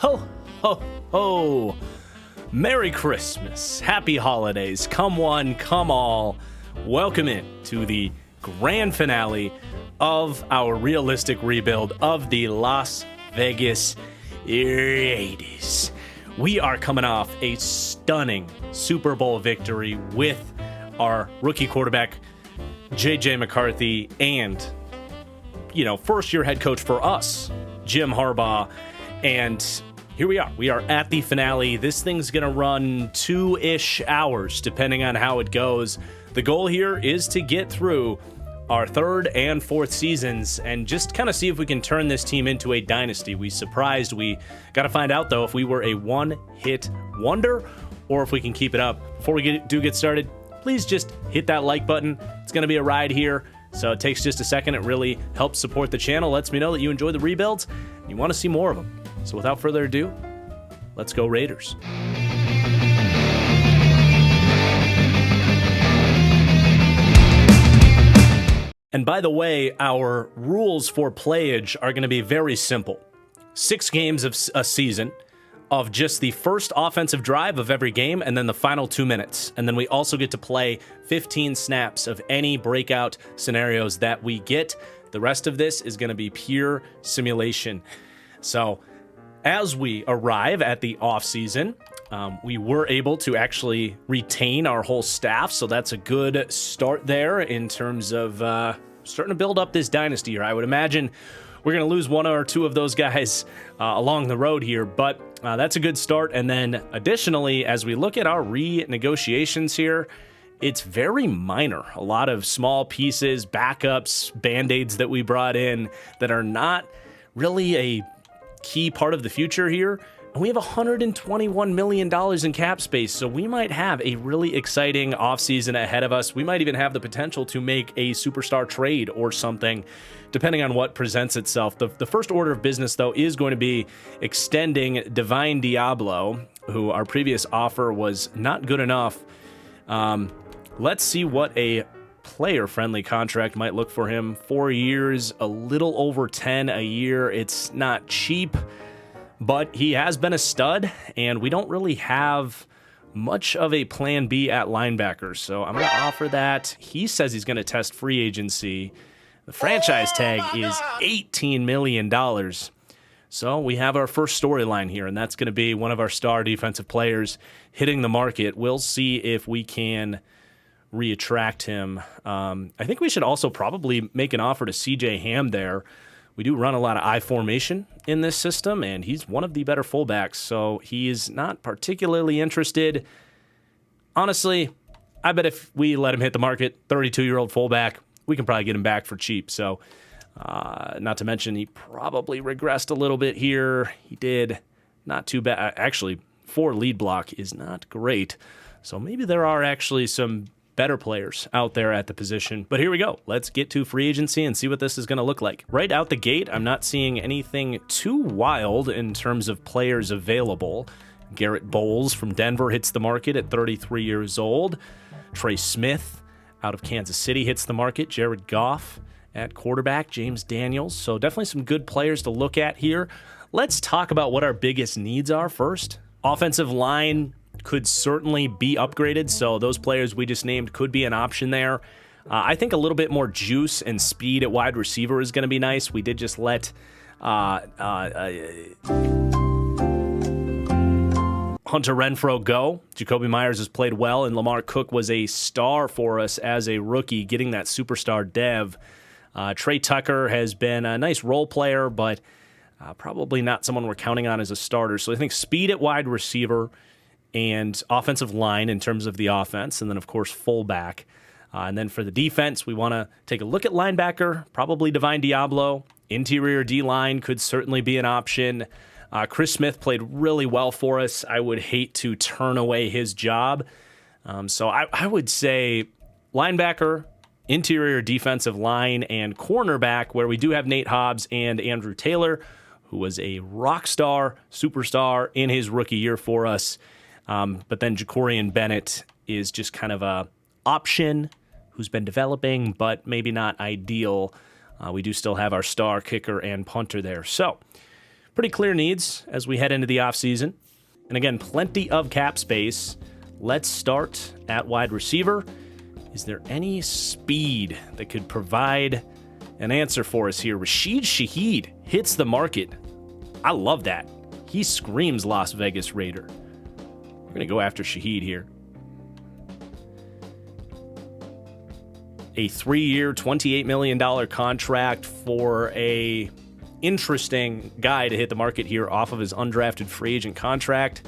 Ho, ho, ho. Merry Christmas. Happy holidays. Come one, come all. Welcome in to the grand finale of our realistic rebuild of the Las Vegas Raiders. We are coming off a stunning Super Bowl victory with our rookie quarterback, J.J. McCarthy, and, first-year head coach for us, Jim Harbaugh. And here we are. We are at the finale. This thing's going to run 2-ish hours, depending on how it goes. The goal here is to get through our third and fourth seasons and just kind of see if we can turn this team into a dynasty. We got to find out, though, if we were a one-hit wonder or if we can keep it up. Before we get started, please just hit that like button. It's going to be a ride here, so it takes just a second. It really helps support the channel, lets me know that you enjoy the rebuilds and you want to see more of them. So without further ado, let's go Raiders. And by the way, our rules for playage are going to be very simple. 6 games of a season of just the first offensive drive of every game and then the final 2 minutes. And then we also get to play 15 snaps of any breakout scenarios that we get. The rest of this is going to be pure simulation. So as we arrive at the offseason, we were able to actually retain our whole staff, so that's a good start there in terms of starting to build up this dynasty here. I would imagine we're going to lose 1 or 2 of those guys along the road here, but that's a good start. And then additionally, as we look at our renegotiations here, it's very minor. A lot of small pieces, backups, band-aids that we brought in that are not really a key part of the future here. And we have $121 million in cap space, so we might have a really exciting offseason ahead of us. We might even have the potential to make a superstar trade or something, depending on what presents itself. The first order of business, though, is going to be extending Divine Diablo, who our previous offer was not good enough. Let's see what a player-friendly contract might look for him. 4 years, a little over 10 a year. It's not cheap, but he has been a stud, and we don't really have much of a plan B at linebacker, so I'm going to offer that. He says he's going to test free agency. The franchise tag is $18 million. So we have our first storyline here, and that's going to be one of our star defensive players hitting the market. We'll see if we can reattract him. I think we should also probably make an offer to CJ Ham there. We do run a lot of I formation in this system, and he's one of the better fullbacks, so he is not particularly interested. Honestly, I bet if we let him hit the market, 32-year-old fullback, we can probably get him back for cheap. So, not to mention, he probably regressed a little bit here. He did not too bad. Actually, 4 lead block is not great. So maybe there are actually some better players out there at the position. But here we go. Let's get to free agency and see what this is going to look like. Right out the gate, I'm not seeing anything too wild in terms of players available. Garrett Bowles from Denver hits the market at 33 years old. Trey Smith out of Kansas City hits the market. Jared Goff at quarterback. James Daniels. So definitely some good players to look at here. Let's talk about what our biggest needs are first. Offensive line could certainly be upgraded, so those players we just named could be an option there. I think a little bit more juice and speed at wide receiver is going to be nice. We did just let Hunter Renfro go. Jacoby Myers has played well, and Lamar Cook was a star for us as a rookie, getting that superstar dev. Trey Tucker has been a nice role player, but probably not someone we're counting on as a starter. So I think speed at wide receiver and offensive line in terms of the offense, and then, of course, fullback. And then for the defense, we want to take a look at linebacker, probably Divine Diablo. Interior D-line could certainly be an option. Chris Smith played really well for us. I would hate to turn away his job. So I would say linebacker, interior defensive line, and cornerback, where we do have Nate Hobbs and Andrew Taylor, who was a rock star, superstar in his rookie year for us. But then Jacorian Bennett is just kind of a option who's been developing, but maybe not ideal. We do still have our star kicker and punter there. So pretty clear needs as we head into the offseason. And again, plenty of cap space. Let's start at wide receiver. Is there any speed that could provide an answer for us here? Rashid Shaheed hits the market. I love that. He screams Las Vegas Raider. We're going to go after Shaheed here. A 3-year, $28 million contract for a interesting guy to hit the market here off of his undrafted free agent contract.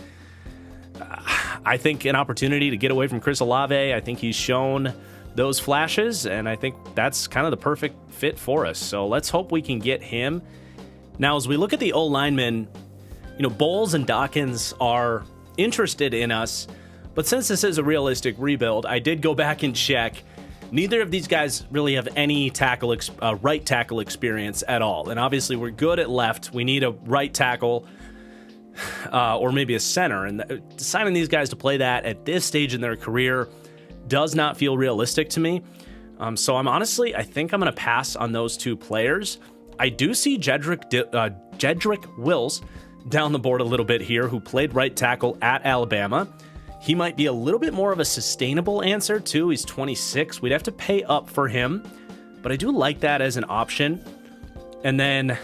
I think an opportunity to get away from Chris Olave. I think he's shown those flashes, and I think that's kind of the perfect fit for us. So let's hope we can get him. Now, as we look at the O-linemen, Bowles and Dawkins are interested in us, but since this is a realistic rebuild, I did go back and check. Neither of these guys really have any right tackle experience at all. And obviously, we're good at left. We need a right tackle or maybe a center. And signing these guys to play that at this stage in their career does not feel realistic to me. So I think I'm going to pass on those two players. I do see Jedrick Wills down the board a little bit here, who played right tackle at Alabama. He might be a little bit more of a sustainable answer, too. He's 26. We'd have to pay up for him, but I do like that as an option. And then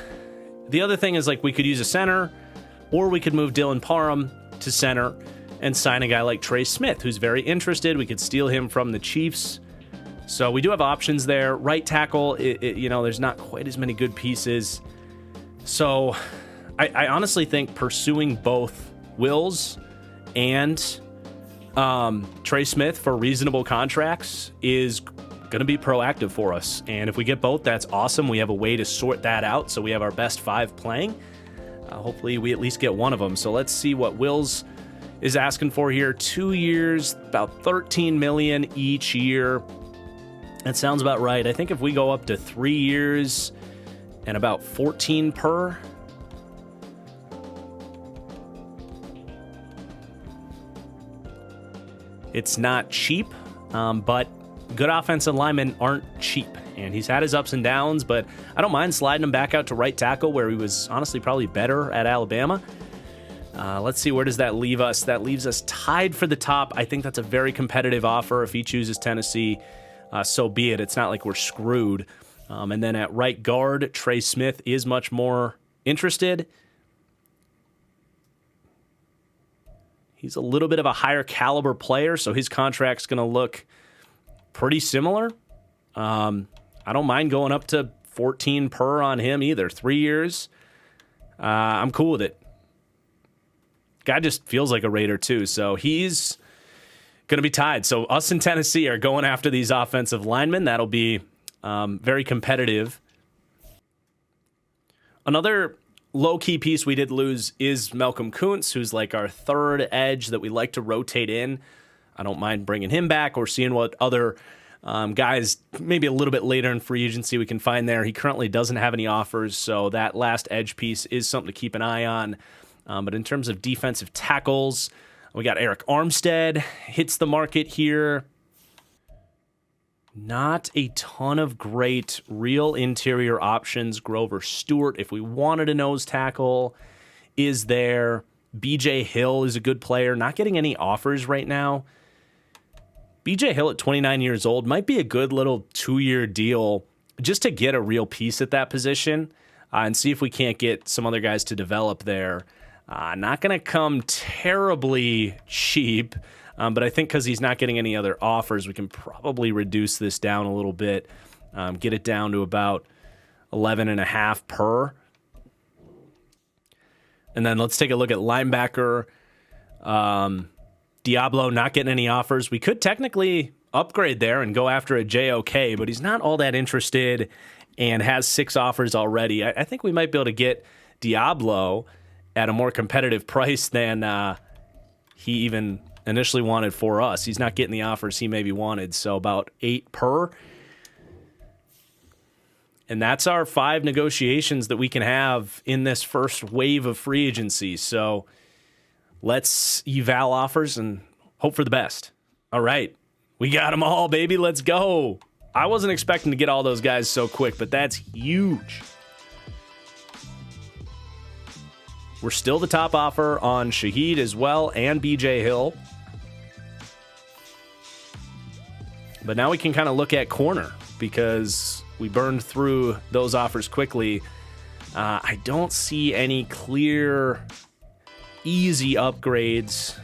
the other thing is, we could use a center, or we could move Dylan Parham to center and sign a guy like Trey Smith, who's very interested. We could steal him from the Chiefs. So we do have options there. Right tackle, there's not quite as many good pieces. So I honestly think pursuing both Wills and Trey Smith for reasonable contracts is going to be proactive for us. And if we get both, that's awesome. We have a way to sort that out, so we have our best 5 playing. Hopefully we at least get one of them. So let's see what Wills is asking for here. 2 years, about $13 million each year. That sounds about right. I think if we go up to 3 years and about 14 per, it's not cheap, but good offensive linemen aren't cheap. And he's had his ups and downs, but I don't mind sliding him back out to right tackle, where he was honestly probably better at Alabama. Let's see, where does that leave us? That leaves us tied for the top. I think that's a very competitive offer. If he chooses Tennessee, so be it. It's not like we're screwed. And then at right guard, Trey Smith is much more interested. He's a little bit of a higher caliber player, so his contract's going to look pretty similar. I don't mind going up to 14 per on him either. 3 years. I'm cool with it. Guy just feels like a Raider too, so he's going to be tied. So us and Tennessee are going after these offensive linemen. That'll be very competitive. Another low-key piece we did lose is Malcolm Kuntz, who's like our third edge that we like to rotate in. I don't mind bringing him back or seeing what other guys maybe a little bit later in free agency we can find there. He currently doesn't have any offers, so that last edge piece is something to keep an eye on. But in terms of defensive tackles, we got Eric Armstead hits the market here. Not a ton of great real interior options. Grover Stewart, if we wanted a nose tackle, is there. BJ Hill is a good player. Not getting any offers right now. BJ Hill at 29 years old might be a good little 2-year deal just to get a real piece at that position and see if we can't get some other guys to develop there. Not going to come terribly cheap, but I think because he's not getting any other offers, we can probably reduce this down a little bit, get it down to about 11.5 per. And then let's take a look at linebacker. Diablo not getting any offers. We could technically upgrade there and go after a JOK, but he's not all that interested and has 6 offers already. I think we might be able to get Diablo at a more competitive price than he even initially wanted for us. He's not getting the offers he maybe wanted, so about 8 per. And that's our 5 negotiations that we can have in this first wave of free agency. So let's eval offers and hope for the best. All right, we got them all, baby. Let's go. I wasn't expecting to get all those guys so quick, but that's huge. We're still the top offer on Shaheed as well and BJ Hill. But now we can kind of look at corner because we burned through those offers quickly. I don't see any clear, easy upgrades.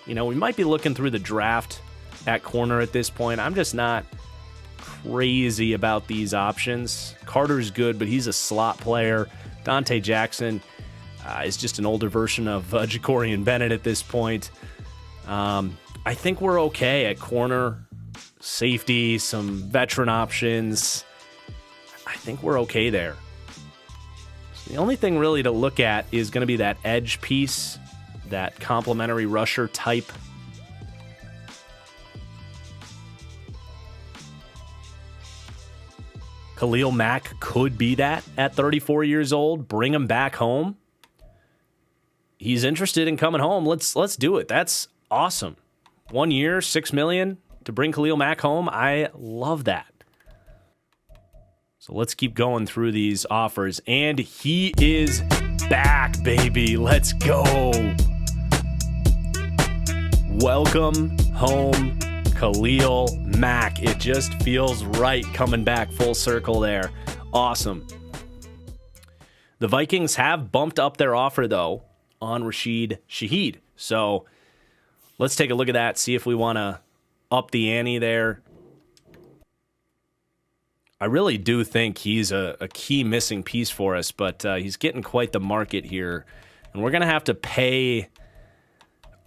You know, we might be looking through the draft at corner at this point. I'm just not crazy about these options. Carter's good, but he's a slot player. Dante Jackson is just an older version of Ja'Cory Bennett at this point. I think we're okay at corner. Safety, some veteran options. I think we're okay there. So the only thing really to look at is going to be that edge piece, that complementary rusher type. Khalil Mack could be that at 34 years old. Bring him back home. He's interested in coming home. Let's do it. That's awesome. 1 year, $6 million to bring Khalil Mack home. I love that. So let's keep going through these offers. And he is back, baby. Let's go. Welcome home, Khalil Mack. It just feels right coming back full circle there. Awesome. The Vikings have bumped up their offer, though, on Rashid Shaheed. So let's take a look at that, see if we want to up the ante there. I really do think he's a key missing piece for us, but he's getting quite the market here. And we're going to have to pay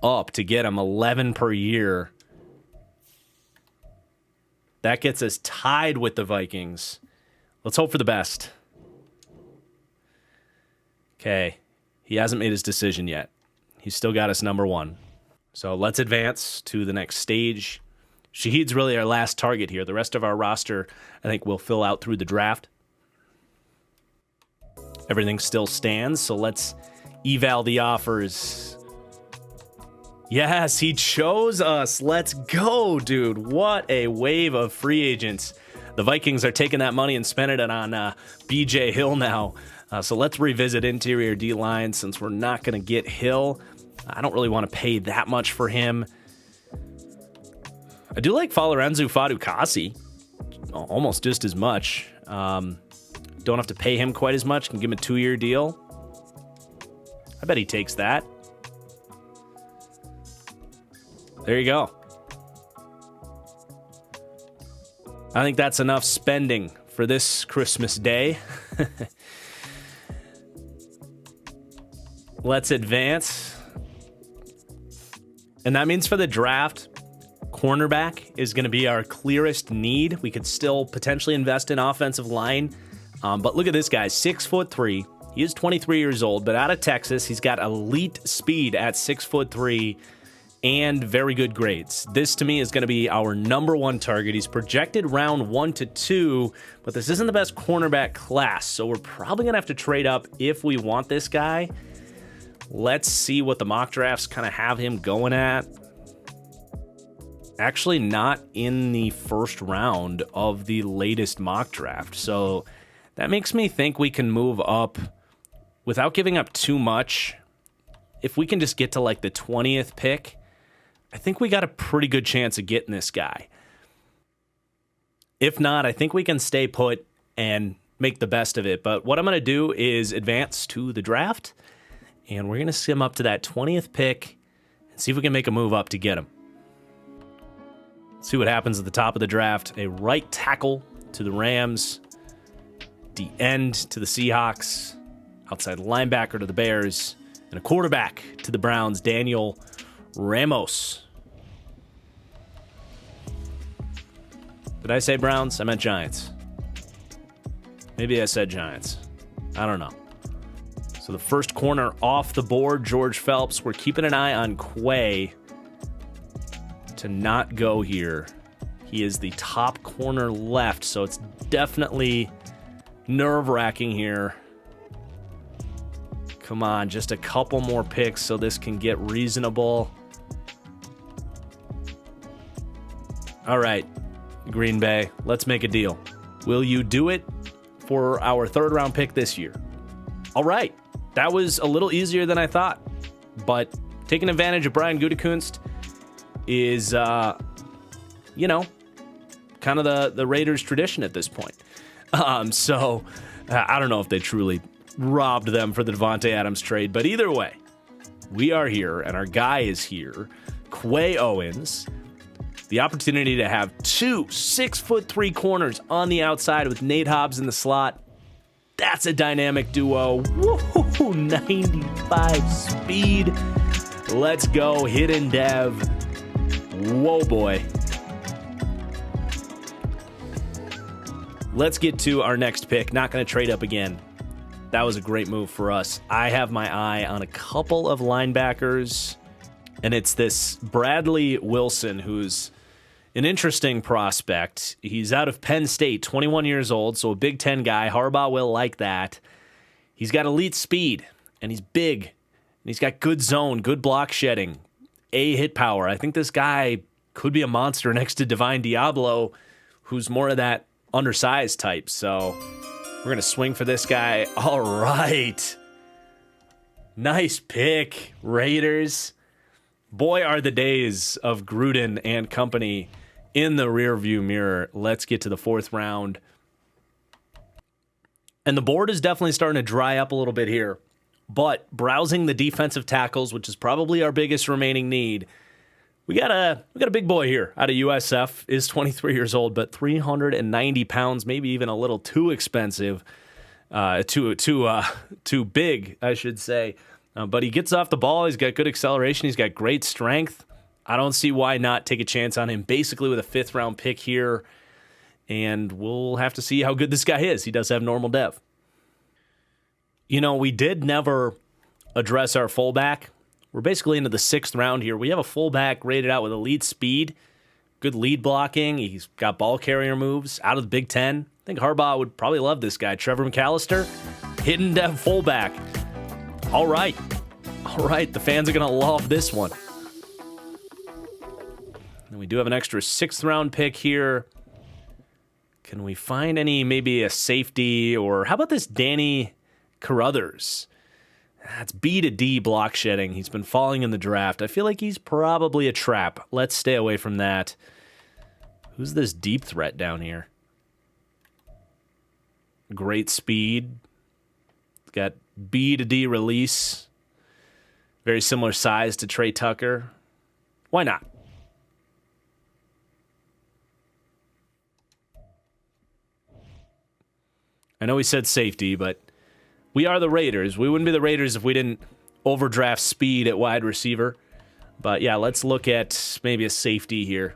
up to get him 11 per year. That gets us tied with the Vikings. Let's hope for the best. Okay, he hasn't made his decision yet. He's still got us number one. So let's advance to the next stage. Shaheed's really our last target here. The rest of our roster, I think, will fill out through the draft. Everything still stands, so let's eval the offers. Yes, he chose us. Let's go, dude. What a wave of free agents. The Vikings are taking that money and spending it on BJ Hill now. So let's revisit interior D-line since we're not going to get Hill. I don't really want to pay that much for him. I do like Falorenzo Fadukasi, almost just as much. Don't have to pay him quite as much. Can give him a 2-year deal. I bet he takes that. There you go. I think that's enough spending for this Christmas day. Let's advance. And that means for the draft, cornerback is going to be our clearest need. We could still potentially invest in offensive line. But look at this guy, 6'3". He is 23 years old, but out of Texas, he's got elite speed at 6'3" and very good grades. This, to me, is going to be our number one target. He's projected round 1 to 2, but this isn't the best cornerback class, so we're probably going to have to trade up if we want this guy. Let's see what the mock drafts kind of have him going at. Actually, not in the first round of the latest mock draft. So that makes me think we can move up without giving up too much. If we can just get to like the 20th pick, I think we got a pretty good chance of getting this guy. If not, I think we can stay put and make the best of it. But what I'm going to do is advance to the draft, and we're going to skim up to that 20th pick and see if we can make a move up to get him. See what happens at the top of the draft. A right tackle to the Rams, the end to the Seahawks, outside linebacker to the Bears, and a quarterback to the Browns, Daniel Ramos. Did I say Browns? I meant Giants. Maybe I said Giants. I don't know. So the first corner off the board, George Phelps. We're keeping an eye on Quay to not go here. He is the top corner left, so it's definitely nerve-wracking here. Come on, just a couple more picks so this can get reasonable. All right, Green Bay, let's make a deal. Will you do it for our third-round pick this year? All right, that was a little easier than I thought. But taking advantage of Brian Gutekunst is, you know, kind of the Raiders' tradition at this point. So I don't know if they truly robbed them for the Devontae Adams trade, but either way, we are here, and our guy is here, Quay Owens. The opportunity to have 2 6'3" corners on the outside with Nate Hobbs in the slot. That's a dynamic duo. Woo-hoo-hoo, 95 speed. Let's go, hidden dev. Whoa, boy. Let's get to our next pick. Not going to trade up again. That was a great move for us. I have my eye on a couple of linebackers, and it's this Bradley Wilson, who's an interesting prospect. He's out of Penn State, 21 years old, so a Big Ten guy. Harbaugh will like that. He's got elite speed, and he's big, and he's got good zone, good block shedding, hit power. I think this guy could be a monster next to Divine Diablo, who's more of that undersized type. So we're going to swing for this guy. All right. Nice pick, Raiders. Boy, are the days of Gruden and company in the rearview mirror. Let's get to the 4th round. And the board is definitely starting to dry up a little bit here. But browsing the defensive tackles, which is probably our biggest remaining need, we got a big boy here out of USF. Is 23 years old, but 390 pounds, maybe even a little too expensive, too big, I should say. But he gets off the ball. He's got good acceleration. He's got great strength. I don't see why not take a chance on him, basically with a 5th round pick here. And we'll have to see how good this guy is. He does have normal dev. You know, we did never address our fullback. We're basically into the 6th round here. We have a fullback rated out with elite speed, good lead blocking. He's got ball carrier moves out of the Big Ten. I think Harbaugh would probably love this guy. Trevor McAllister, hidden dev fullback. All right. The fans are going to love this one. And we do have an extra 6th round pick here. Can we find maybe a safety, or how about this Danny Carruthers? That's B to D block shedding. He's been falling in the draft. I feel like he's probably a trap. Let's stay away from that. Who's this deep threat down here? Great speed. Got B to D release. Very similar size to Trey Tucker. Why not? I know we said safety, but we are the Raiders. We wouldn't be the Raiders if we didn't overdraft speed at wide receiver. But yeah, let's look at maybe a safety here.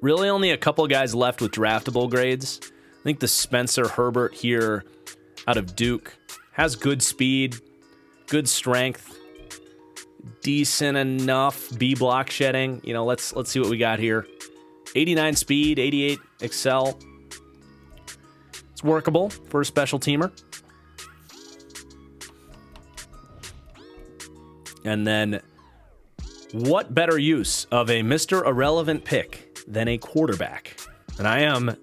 Really only a couple guys left with draftable grades. I think the Spencer Herbert here out of Duke has good speed, good strength, decent enough B block shedding. You know, let's see what we got here. 89 speed, 88 excel. It's workable for a special teamer. And then, what better use of a Mr. Irrelevant pick than a quarterback? And I am,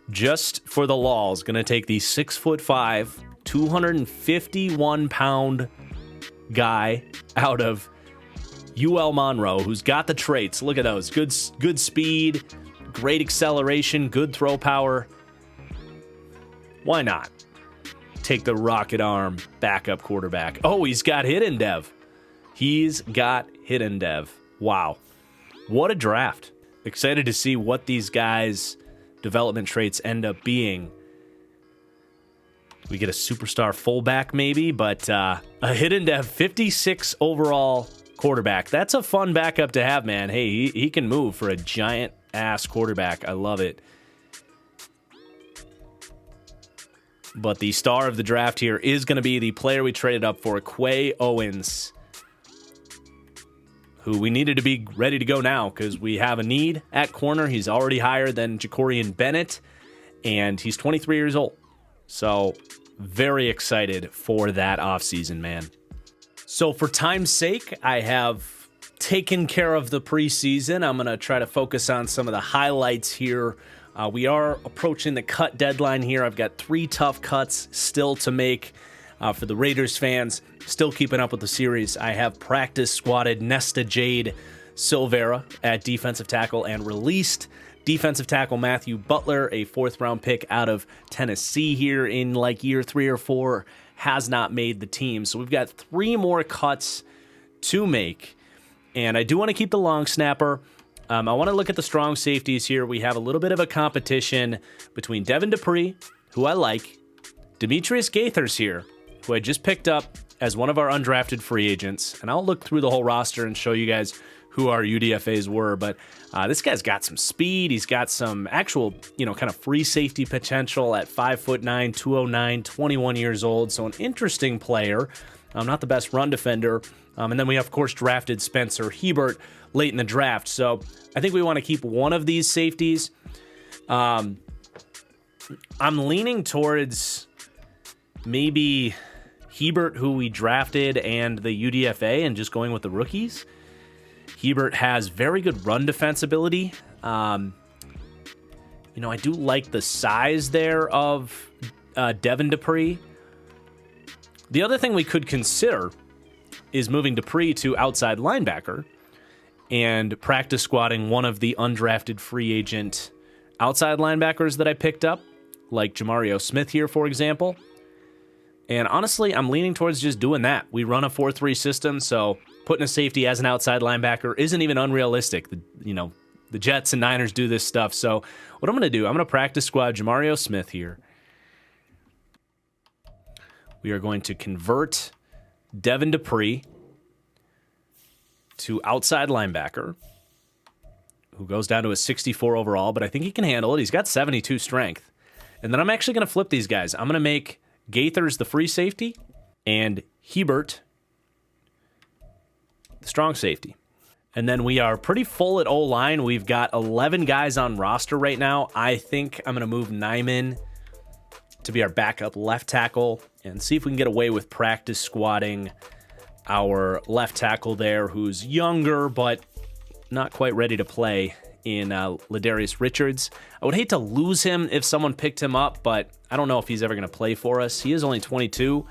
just for the lols, going to take the 6'5", 251-pound guy out of UL Monroe, who's got the traits. Look at those. Good speed, great acceleration, good throw power. Why not take the rocket arm backup quarterback? Oh, he's got hidden dev. He's got hidden dev. Wow. What a draft. Excited to see what these guys' development traits end up being. We get a superstar fullback maybe, but a hidden dev 56 overall quarterback. That's a fun backup to have, man. Hey, he can move for a giant-ass quarterback. I love it. But the star of the draft here is going to be the player we traded up for, Quay Owens, who we needed to be ready to go now because we have a need at corner. He's already higher than Jacorian Bennett, and he's 23 years old. So very excited for that offseason, man. So for time's sake, I have taken care of the preseason. I'm going to try to focus on some of the highlights here We are approaching the cut deadline here. I've got 3 tough cuts still to make for the Raiders fans. Still keeping up with the series. I have practice squatted Nesta Jade Silvera at defensive tackle and released defensive tackle Matthew Butler, a 4th-round pick out of Tennessee here in like year 3 or 4, has not made the team. So we've got 3 more cuts to make, and I do want to keep the long snapper. I want to look at the strong safeties here. We have a little bit of a competition between Devin Dupree, who I like, Demetrius Gaithers here, who I just picked up as one of our undrafted free agents, and I'll look through the whole roster and show you guys who our UDFAs were, but this guy's got some speed. He's got some actual, kind of free safety potential at 5'9", 209, 21 years old, so an interesting player. Not the best run defender. And then we, of course, drafted Spencer Hebert late in the draft, so I think we want to keep one of these safeties. I'm leaning towards maybe Hebert, who we drafted, and the UDFA, and just going with the rookies. Hebert has very good run defensibility. I do like the size there of Devin Dupree. The other thing we could consider is moving Dupree to outside linebacker and practice squatting one of the undrafted free agent outside linebackers that I picked up, like Jamario Smith here, for example. And honestly, I'm leaning towards just doing that. We run a 4-3 system, so putting a safety as an outside linebacker isn't even unrealistic. The Jets and Niners do this stuff. So what I'm going to do, I'm going to practice squad Jamario Smith here. We are going to convert Devin Dupree to outside linebacker, who goes down to a 64 overall, but I think he can handle it. He's got 72 strength. And then I'm actually going to flip these guys. I'm going to make Gaithers the free safety and Hebert the strong safety. And then we are pretty full at O-line. We've got 11 guys on roster right now. I think I'm going to move Nyman to be our backup left tackle and see if we can get away with practice squatting our left tackle there, who's younger but not quite ready to play, in Ladarius Richards. I would hate to lose him if someone picked him up, but I don't know if he's ever going to play for us. He is only 22,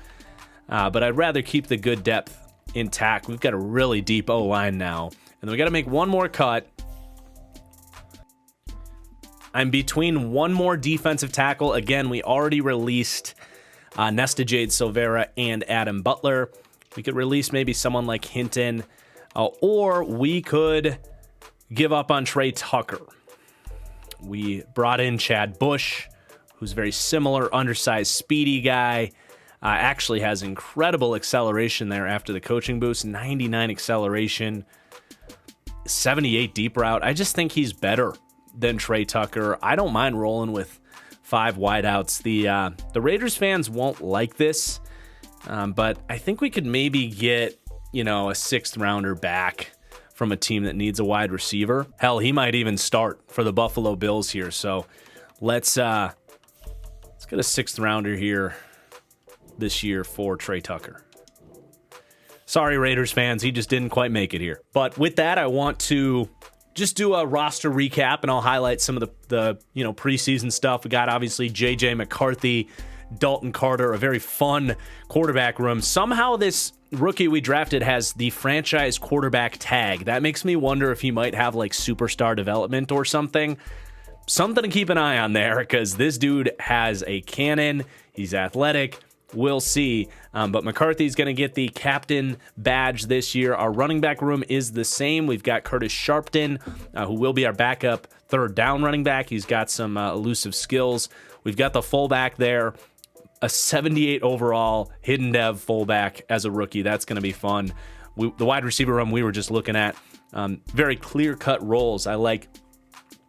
but I'd rather keep the good depth intact. We've got a really deep O-line now, and then we got to make one more cut. I'm between one more defensive tackle. Again, we already released Nesta Jade Silvera and Adam Butler. We could release maybe someone like Hinton, or we could give up on Trey Tucker. We brought in Chad Bush, who's very similar, undersized, speedy guy. Actually has incredible acceleration there after the coaching boost, 99 acceleration, 78 deep route. I just think he's better than Trey Tucker. I don't mind rolling with 5 wideouts. The Raiders fans won't like this, but I think we could maybe get, a 6th rounder back from a team that needs a wide receiver. Hell, he might even start for the Buffalo Bills here. So let's get a 6th rounder here this year for Trey Tucker. Sorry, Raiders fans, he just didn't quite make it here. But with that, I want to just do a roster recap, and I'll highlight some of the preseason stuff. We got obviously J.J. McCarthy, Dalton Carter, a very fun quarterback room. Somehow this rookie we drafted has the franchise quarterback tag. That makes me wonder if he might have like superstar development or something. Something to keep an eye on there, because this dude has a cannon. He's athletic. We'll see. But McCarthy's going to get the captain badge this year. Our running back room is the same. We've got Curtis Sharpton, who will be our backup 3rd down running back. He's got some elusive skills. We've got the fullback there, a 78 overall hidden dev fullback as a rookie. That's going to be fun. The wide receiver room we were just looking at, very clear-cut roles. I like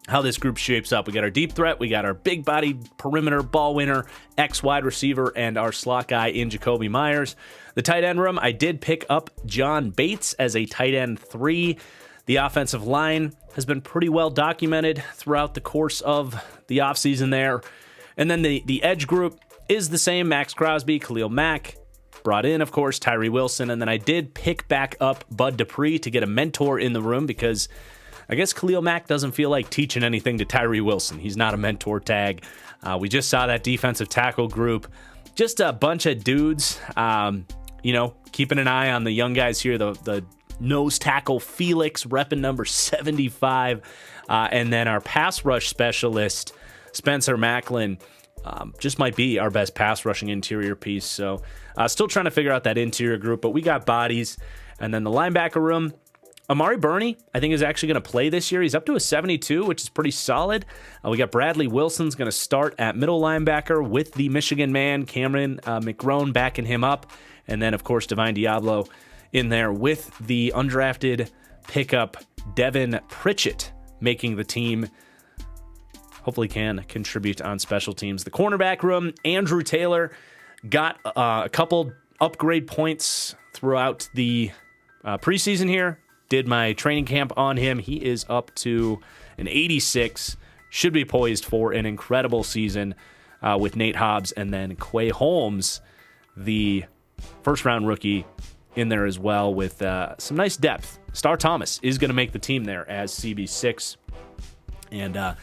how this group shapes up. We got our deep threat, we got our big-bodied perimeter ball winner, ex-wide receiver, and our slot guy in Jacoby Myers. The tight end room, I did pick up John Bates as a tight end 3. The offensive line has been pretty well documented throughout the course of the offseason there. And then the edge group is the same. Max Crosby, Khalil Mack, brought in, of course, Tyree Wilson. And then I did pick back up Bud Dupree to get a mentor in the room, because I guess Khalil Mack doesn't feel like teaching anything to Tyree Wilson. He's not a mentor tag. We just saw that defensive tackle group. Just a bunch of dudes, keeping an eye on the young guys here. The nose tackle Felix, repping number 75. And then our pass rush specialist, Spencer Macklin, just might be our best pass rushing interior piece. So still trying to figure out that interior group, but we got bodies. And then the linebacker room, Amari Burney, I think, is actually going to play this year. He's up to a 72, which is pretty solid. We got Bradley Wilson's going to start at middle linebacker with the Michigan man, Cameron McGrone, backing him up. And then, of course, Divine Diablo in there with the undrafted pickup, Devin Pritchett, making the team. Hopefully can contribute on special teams. The cornerback room, Andrew Taylor got a couple upgrade points throughout the preseason here. Did my training camp on him. He is up to an 86. Should be poised for an incredible season with Nate Hobbs and then Quay Holmes, the first-round rookie, in there as well with some nice depth. Star Thomas is going to make the team there as CB6. And,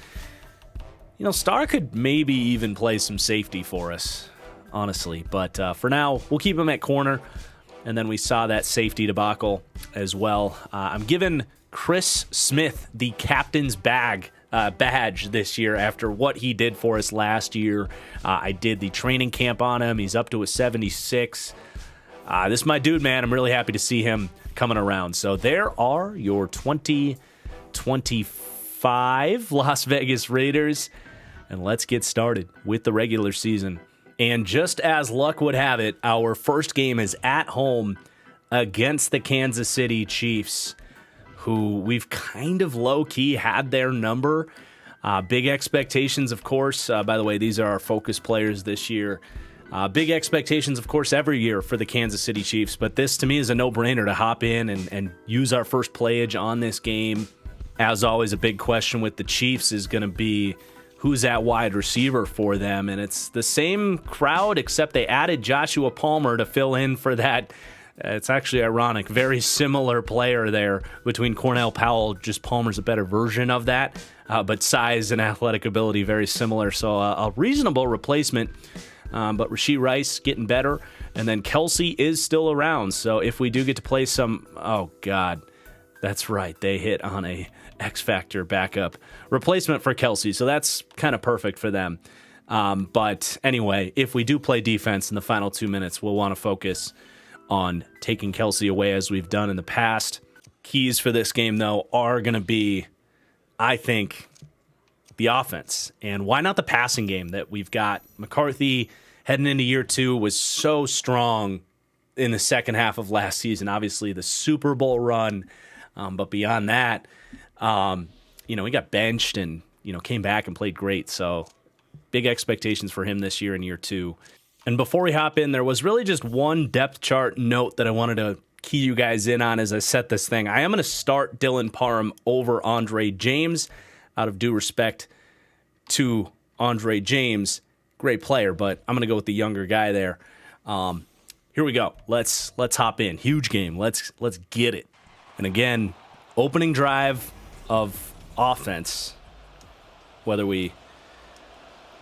Star could maybe even play some safety for us, honestly. But for now, we'll keep him at corner. And then we saw that safety debacle as well. I'm giving Chris Smith the captain's badge this year after what he did for us last year. I did the training camp on him. He's up to a 76. This is my dude, man. I'm really happy to see him coming around. So there are your 2025 Las Vegas Raiders. And let's get started with the regular season. And just as luck would have it, our first game is at home against the Kansas City Chiefs, who we've kind of low-key had their number. Big expectations, of course. By the way, these are our focus players this year. Big expectations, of course, every year for the Kansas City Chiefs. But this, to me, is a no-brainer to hop in and use our first playage on this game. As always, a big question with the Chiefs is going to be who's that wide receiver for them. And it's the same crowd, except they added Joshua Palmer to fill in for that. It's actually ironic. Very similar player there between Cornell Powell. Just Palmer's a better version of that. But size and athletic ability, very similar. So a reasonable replacement. But Rashee Rice getting better. And then Kelsey is still around. So if we do get to play some... Oh, God. That's right. They hit on a X-Factor backup replacement for Kelsey. So that's kind of perfect for them. But anyway, if we do play defense in the final 2 minutes, we'll want to focus on taking Kelsey away as we've done in the past. Keys for this game, though, are going to be, I think, the offense. And why not the passing game that we've got? McCarthy heading into year 2 was so strong in the second half of last season. Obviously, the Super Bowl run. But beyond that, he got benched and, came back and played great. So big expectations for him this year in year 2. And before we hop in, there was really just one depth chart note that I wanted to key you guys in on as I set this thing. I am going to start Dylan Parham over Andre James out of due respect to Andre James. Great player, but I'm going to go with the younger guy there. Here we go. Let's hop in. Huge game. Let's get it. And again, opening drive of offense, whether we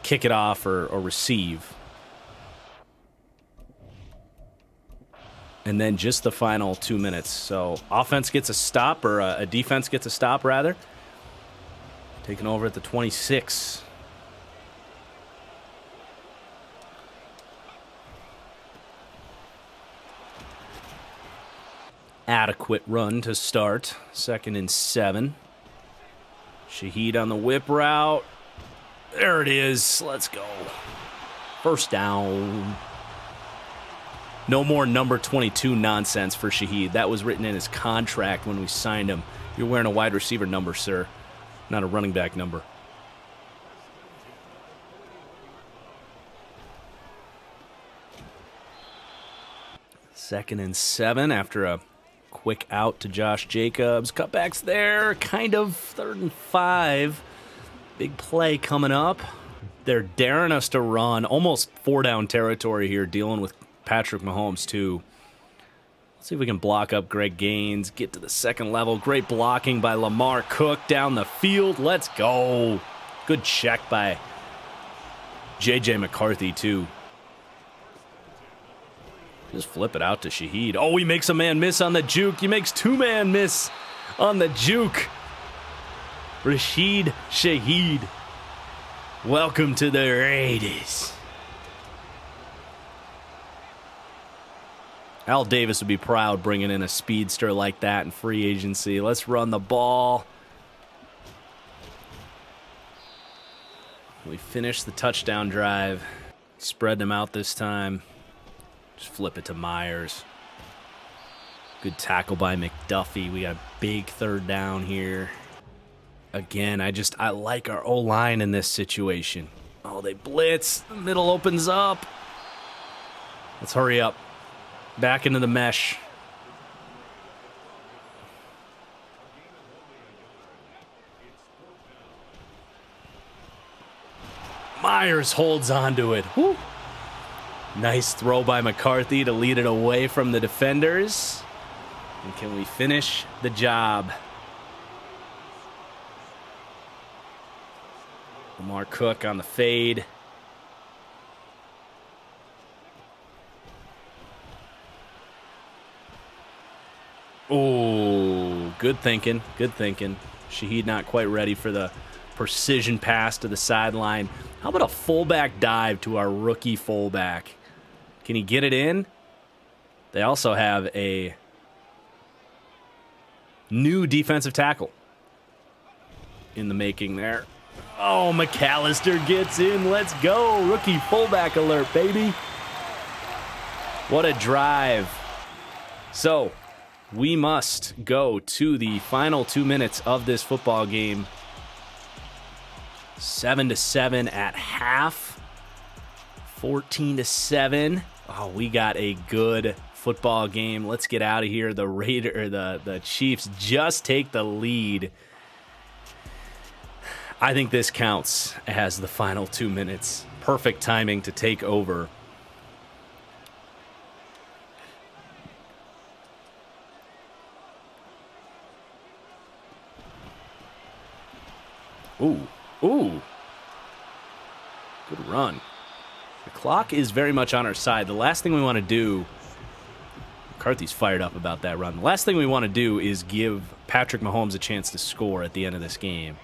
kick it off or receive. And then just the final 2 minutes. So offense gets a stop, or a defense gets a stop, rather. Taking over at the 26. Adequate run to start. 2nd and 7. Shaheed on the whip route. There it is. Let's go. First down. No more number 22 nonsense for Shaheed. That was written in his contract when we signed him. You're wearing a wide receiver number, sir, not a running back number. Second and 7 after a quick out to Josh Jacobs. Cutbacks there, kind of 3rd and 5. Big play coming up. They're daring us to run. Almost 4-down territory here, dealing with Patrick Mahomes, too. See if we can block up Greg Gaines, get to the second level. Great blocking by Lamar Cook down the field. Let's go. Good check by J.J. McCarthy, too. Just flip it out to Shaheed. Oh, he makes a man miss on the juke. He makes two-man miss on the juke. Rashid Shaheed. Welcome to the Raiders. Al Davis would be proud bringing in a speedster like that in free agency. Let's run the ball. We finish the touchdown drive. Spread them out this time. Just flip it to Myers. Good tackle by McDuffie. We got a big third down here. Again, I like our O-line in this situation. Oh, they blitz. The middle opens up. Let's hurry up. Back into the mesh. Myers holds on to it. Woo. Nice throw by McCarthy to lead it away from the defenders. And can we finish the job? Lamar Cook on the fade. Oh, good thinking. Good thinking. Shaheed not quite ready for the precision pass to the sideline. How about a fullback dive to our rookie fullback? Can he get it in? They also have a new defensive tackle in the making there. Oh, McAllister gets in. Let's go. Rookie fullback alert, baby. What a drive. So, we must go to the final 2 minutes of this football game. 7-7 at half. 14-7. Oh, we got a good football game. Let's get out of here. The Chiefs just take the lead. I think this counts as the final 2 minutes. Perfect timing to take over. Ooh. Good run. The clock is very much on our side. The last thing we want to do, McCarthy's fired up about that run. The last thing we want to do is give Patrick Mahomes a chance to score at the end of this game.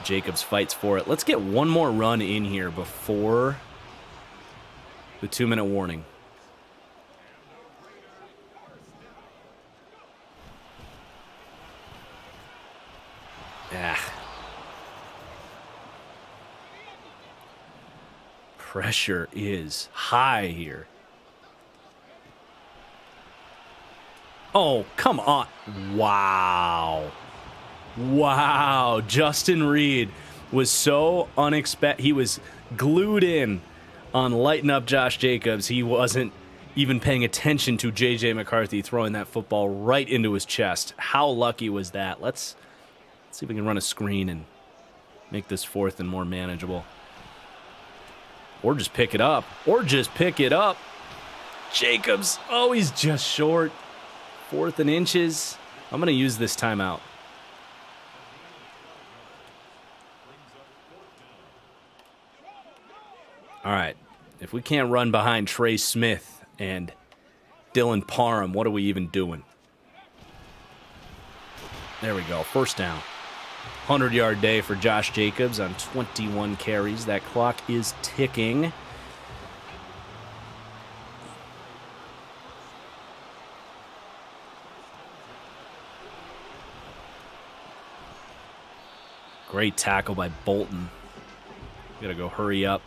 Jacobs fights for it. Let's get one more run in here before the 2-minute warning. Pressure is high here. Oh, come on. Wow. Justin Reed was so unexpected. He was glued in on lighting up Josh Jacobs. He wasn't even paying attention to J.J. McCarthy throwing that football right into his chest. How lucky was that? Let's see if we can run a screen and make this fourth and more manageable. Or just pick it up. Jacobs. Oh, he's just short. 4th and inches. I'm going to use this timeout. All right. If we can't run behind Trey Smith and Dylan Parham, what are we even doing? There we go. First down. 100-yard day for Josh Jacobs on 21 carries. That clock is ticking. Great tackle by Bolton. Gotta go hurry up.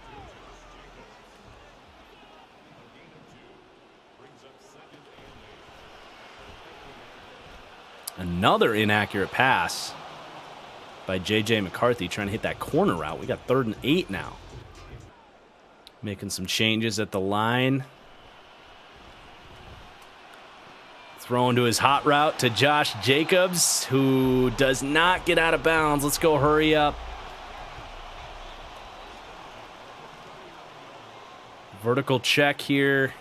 Another inaccurate pass by J.J. McCarthy trying to hit that corner route. We got 3rd and 8 now. Making some changes at the line. Throwing to his hot route to Josh Jacobs, who does not get out of bounds. Let's go hurry up. Vertical check here.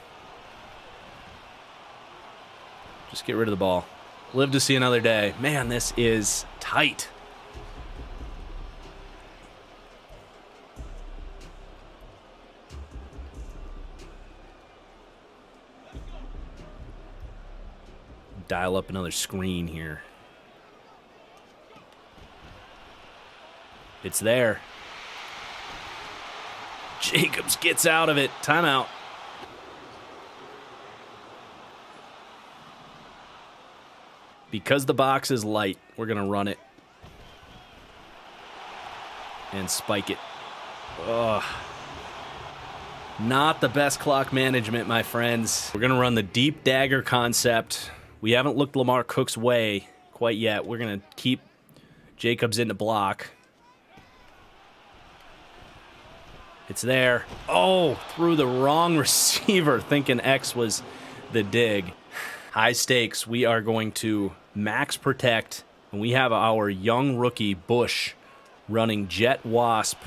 Just get rid of the ball. Live to see another day. Man, this is tight. Dial up another screen here. It's there. Jacobs gets out of it. Timeout. Because the box is light, we're going to run it. And spike it. Ugh. Not the best clock management, my friends. We're going to run the deep dagger concept. We haven't looked Lamar Cook's way quite yet. We're going to keep Jacobs in the block. It's there. Oh, threw the wrong receiver, thinking X was the dig. High stakes. We are going to max protect, and we have our young rookie, Bush, running jet wasp.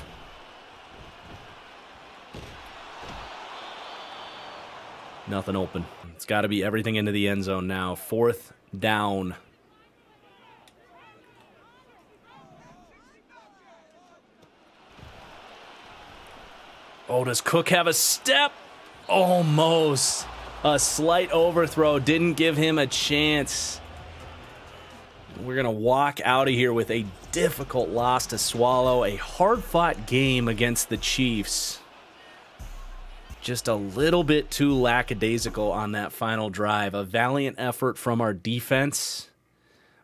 Nothing open. It's got to be everything into the end zone now. 4th down. Oh, does Cook have a step? Almost. A slight overthrow didn't give him a chance. We're going to walk out of here with a difficult loss to swallow. A hard-fought game against the Chiefs. Just a little bit too lackadaisical on that final drive. A valiant effort from our defense,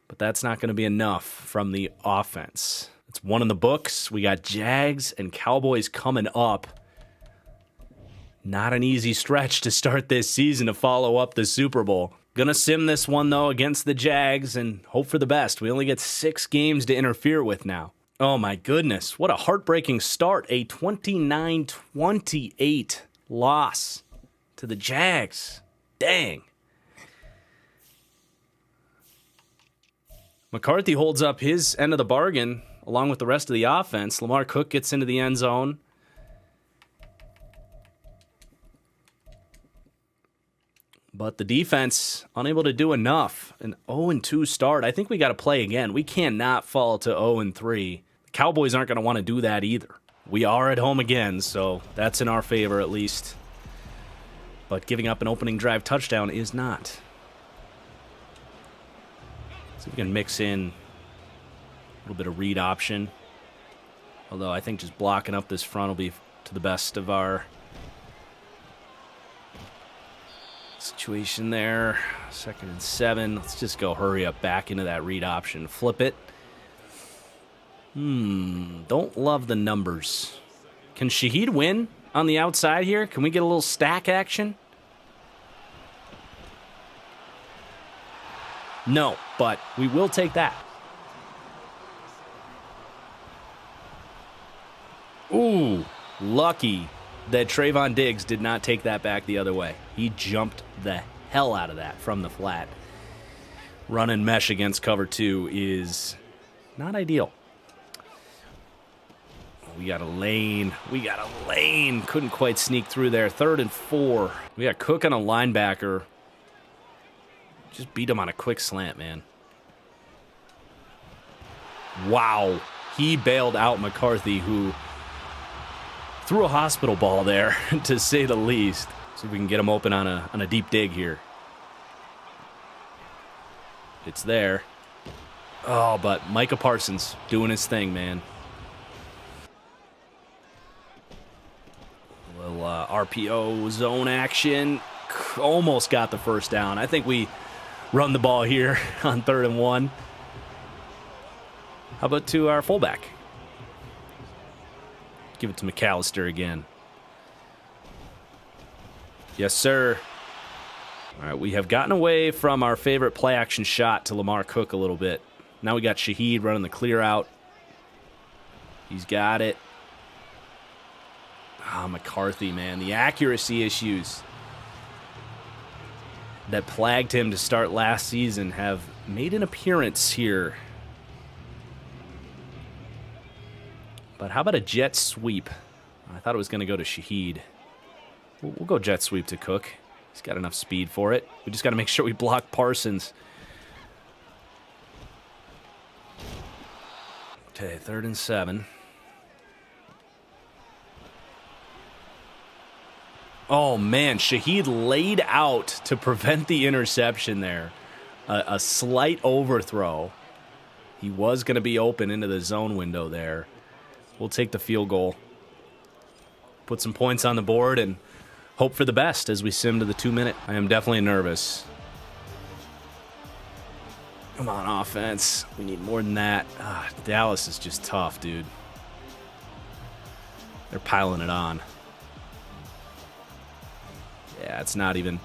but that's not going to be enough from the offense. It's one in the books. We got Jags and Cowboys coming up. Not an easy stretch to start this season to follow up the Super Bowl. Gonna sim this one, though, against the Jags and hope for the best. We only get 6 games to interfere with now. Oh, my goodness. What a heartbreaking start. A 29-28 loss to the Jags. Dang. McCarthy holds up his end of the bargain along with the rest of the offense. Lamar Cook gets into the end zone. But the defense unable to do enough. An 0-2 start. I think we got to play again. We cannot fall to 0-3. The Cowboys aren't going to want to do that either. We are at home again, so that's in our favor at least. But giving up an opening drive touchdown is not. See if we can mix in a little bit of read option. Although I think just blocking up this front will be to the best of our situation there. 2nd and 7. Let's just go hurry up back into that read option. Flip it. Don't love the numbers. Can Shaheed win on the outside here? Can we get a little stack action? No, but we will take that. Ooh, lucky that Trayvon Diggs did not take that back the other way. He jumped the hell out of that from the flat. Running mesh against cover 2 is not ideal. We got a lane. We got a lane. Couldn't quite sneak through there. 3rd and 4. We got Cook on a linebacker. Just beat him on a quick slant, man. Wow. He bailed out McCarthy, who threw a hospital ball there, to say the least. See if we can get him open on a deep dig here. It's there. Oh, but Micah Parsons doing his thing, man. A little RPO zone action. Almost got the first down. I think we run the ball here on 3rd and 1. How about to our fullback? Give it to McAllister again. Yes, sir. All right, we have gotten away from our favorite play-action shot to Lamar Cook a little bit. Now we got Shaheed running the clear out. He's got it. Ah, McCarthy, man. The accuracy issues that plagued him to start last season have made an appearance here. But how about a jet sweep? I thought it was going to go to Shaheed. We'll go jet sweep to Cook. He's got enough speed for it. We just got to make sure we block Parsons. Okay, 3rd and 7. Oh, man, Shaheed laid out to prevent the interception there. A slight overthrow. He was going to be open into the zone window there. We'll take the field goal. Put some points on the board and hope for the best as we sim to the 2-minute. I am definitely nervous. Come on, offense. We need more than that. Dallas is just tough, dude. They're piling it on. Yeah, it's not even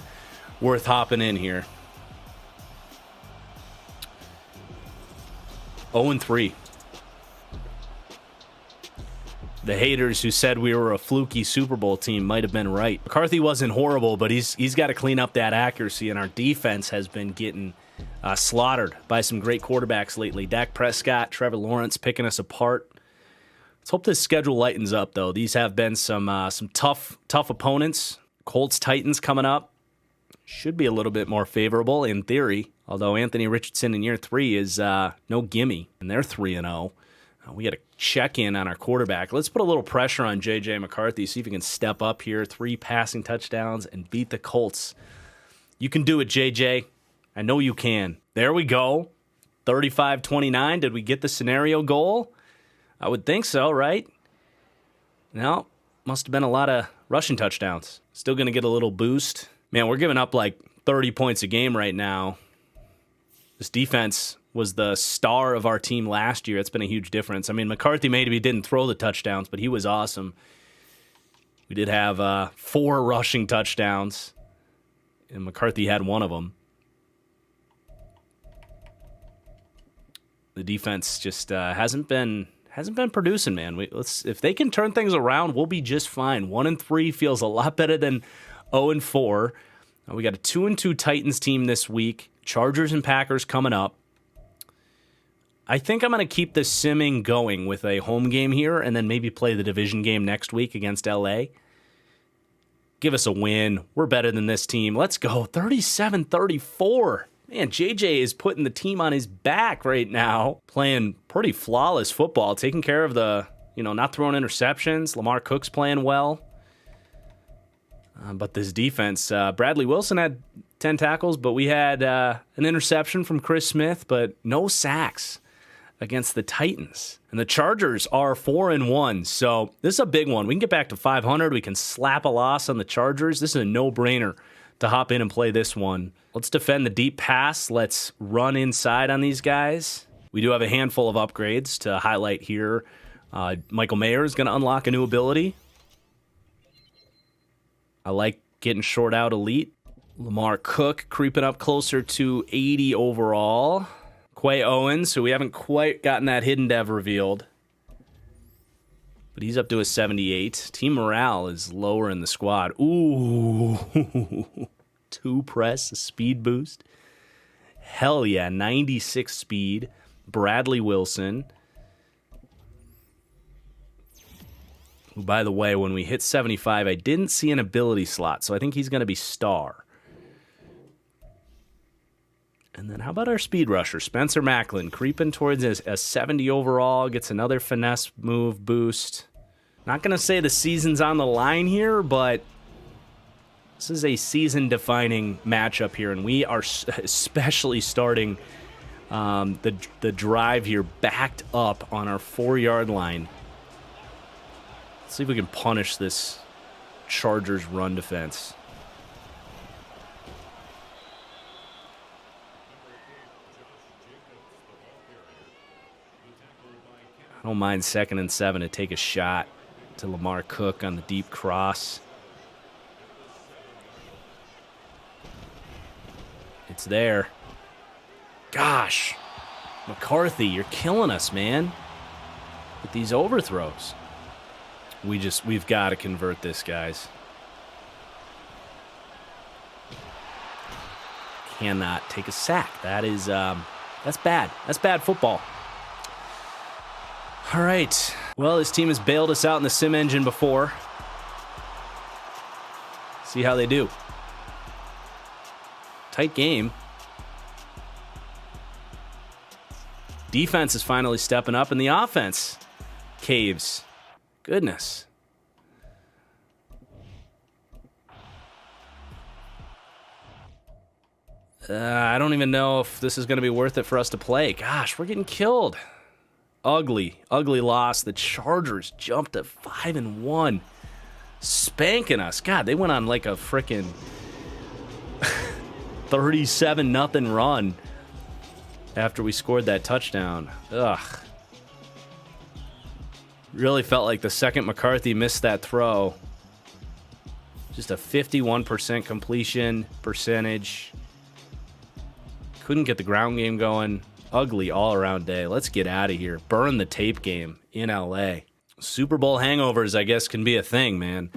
worth hopping in here. 0-3. The haters who said we were a fluky Super Bowl team might have been right. McCarthy wasn't horrible, but he's got to clean up that accuracy, and our defense has been getting slaughtered by some great quarterbacks lately. Dak Prescott, Trevor Lawrence picking us apart. Let's hope this schedule lightens up, though. These have been some tough opponents. Colts, Titans coming up. Should be a little bit more favorable in theory, although Anthony Richardson in year 3 is no gimme, and they're 3-0. We got to check in on our quarterback. Let's put a little pressure on J.J. McCarthy, see if he can step up here, 3 passing touchdowns, and beat the Colts. You can do it, J.J. I know you can. There we go. 35-29. Did we get the scenario goal? I would think so, right? No, must have been a lot of rushing touchdowns. Still going to get a little boost. Man, we're giving up like 30 points a game right now. This defense was the star of our team last year. It's been a huge difference. I mean, McCarthy maybe didn't throw the touchdowns, but he was awesome. We did have 4 rushing touchdowns, and McCarthy had one of them. The defense just hasn't been producing, man. If they can turn things around, we'll be just fine. 1-3 feels a lot better than 0-4. We got a 2-2 Titans team this week. Chargers and Packers coming up. I think I'm going to keep the simming going with a home game here and then maybe play the division game next week against LA. Give us a win. We're better than this team. Let's go. 37-34. Man, JJ is putting the team on his back right now. Playing pretty flawless football. Taking care of the, not throwing interceptions. Lamar Cook's playing well. But this defense, Bradley Wilson had 10 tackles, but we had an interception from Chris Smith, but no sacks against the Titans. And the Chargers are 4-1, so this is a big one. We can get back to 500. We can slap a loss on the Chargers. This is a no-brainer to hop in and play this one. Let's defend the deep pass. Let's run inside on these guys. We do have a handful of upgrades to highlight here. Michael Mayer is going to unlock a new ability. I like getting short out elite. Lamar Cook creeping up closer to 80 overall. Quay Owens, who we haven't quite gotten that hidden dev revealed. But he's up to a 78. Team morale is lower in the squad. Ooh. 2 press, a speed boost. Hell yeah, 96 speed. Bradley Wilson. Who, by the way, when we hit 75, I didn't see an ability slot, so I think he's going to be star. And then how about our speed rusher, Spencer Macklin, creeping towards a 70 overall, gets another finesse move boost. Not going to say the season's on the line here, but this is a season-defining matchup here, and we are especially starting the drive here backed up on our 4-yard line. Let's see if we can punish this Chargers run defense. I don't mind 2nd and 7 to take a shot to Lamar Cook on the deep cross. It's there. Gosh, McCarthy, you're killing us, man, with these overthrows. We've got to convert this, guys. Cannot take a sack. That is, that's bad. That's bad football. All right. Well, this team has bailed us out in the sim engine before. See how they do. Tight game. Defense is finally stepping up, and the offense caves. Goodness. I don't even know if this is going to be worth it for us to play. Gosh, we're getting killed. Ugly, ugly loss. The Chargers jumped to 5-1. Spanking us. God, they went on like a freaking 37-0 run after we scored that touchdown. Ugh. Really felt like the second McCarthy missed that throw. Just a 51% completion percentage. Couldn't get the ground game going. Ugly all-around day. Let's get out of here. Burn the tape game in LA. Super Bowl hangovers, I guess, can be a thing, man.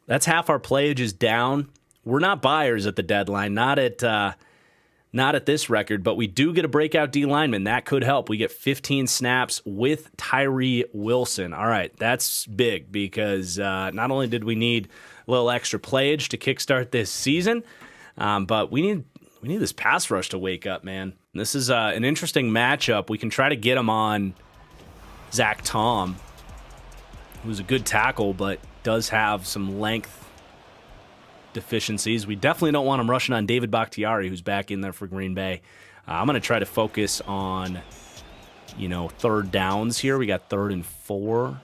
That's half our playage is down. We're not buyers at the deadline, not at this record, but we do get a breakout D lineman. That could help. We get 15 snaps with Tyree Wilson. All right, that's big because not only did we need a little extra playage to kickstart this season, but we need this pass rush to wake up, man. This is an interesting matchup. We can try to get him on Zach Tom, who's a good tackle, but does have some length deficiencies. We definitely don't want him rushing on David Bakhtiari, who's back in there for Green Bay. I'm going to try to focus on, third downs here. We got 3rd and 4.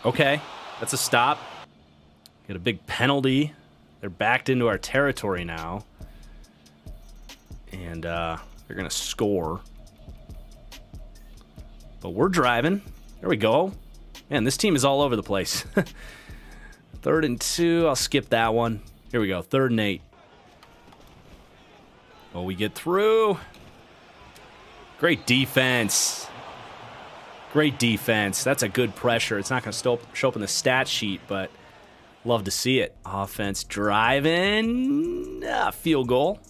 Okay, that's a stop. Got a big penalty. They're backed into our territory now. And they're going to score. But we're driving. There we go. Man, this team is all over the place. 3rd and 2. I'll skip that one. Here we go. 3rd and 8. Oh, we get through. Great defense. Great defense. That's a good pressure. It's not going to show up in the stat sheet, but love to see it. Offense driving. Field goal.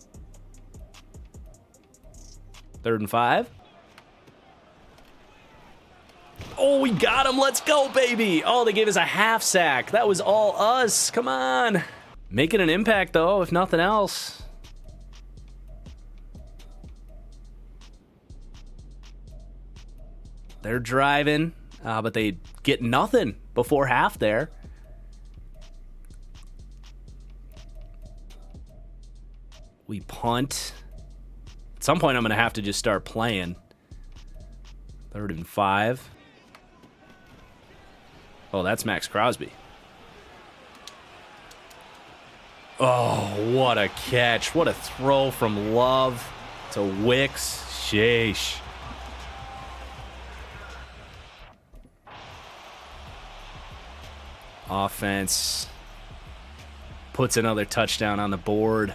3rd and 5. Oh, we got him. Let's go, baby. Oh, they gave us a half sack. That was all us. Come on. Making an impact, though, if nothing else. They're driving, but they get nothing before half there. We punt. At some point, I'm going to have to just start playing. 3rd and 5. Oh, that's Max Crosby. Oh, what a catch. What a throw from Love to Wicks. Sheesh. Offense puts another touchdown on the board.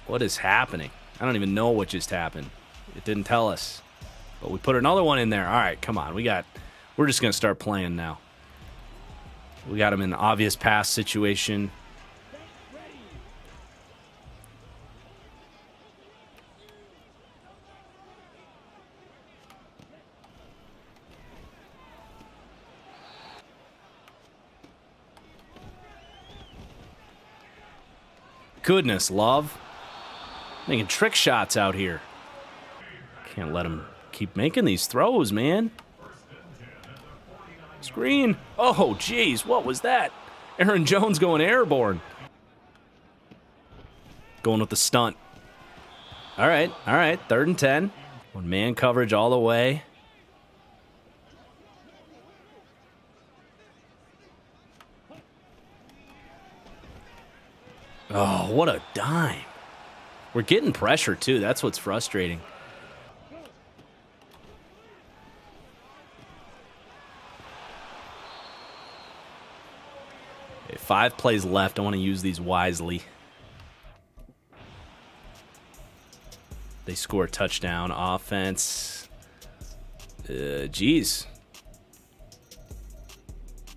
What is happening? I don't even know what just happened. It didn't tell us. But we put another one in there. All right, come on. We're just going to start playing now. We got him in an obvious pass situation. Goodness, Love. Making trick shots out here. Can't let him keep making these throws, man. Screen. Oh, jeez, what was that? Aaron Jones going airborne. Going with the stunt. All right, 3rd and 10. One man coverage all the way. Oh, what a dime. We're getting pressure, too. That's what's frustrating. Okay, 5 plays left. I want to use these wisely. They score a touchdown. Offense. Geez.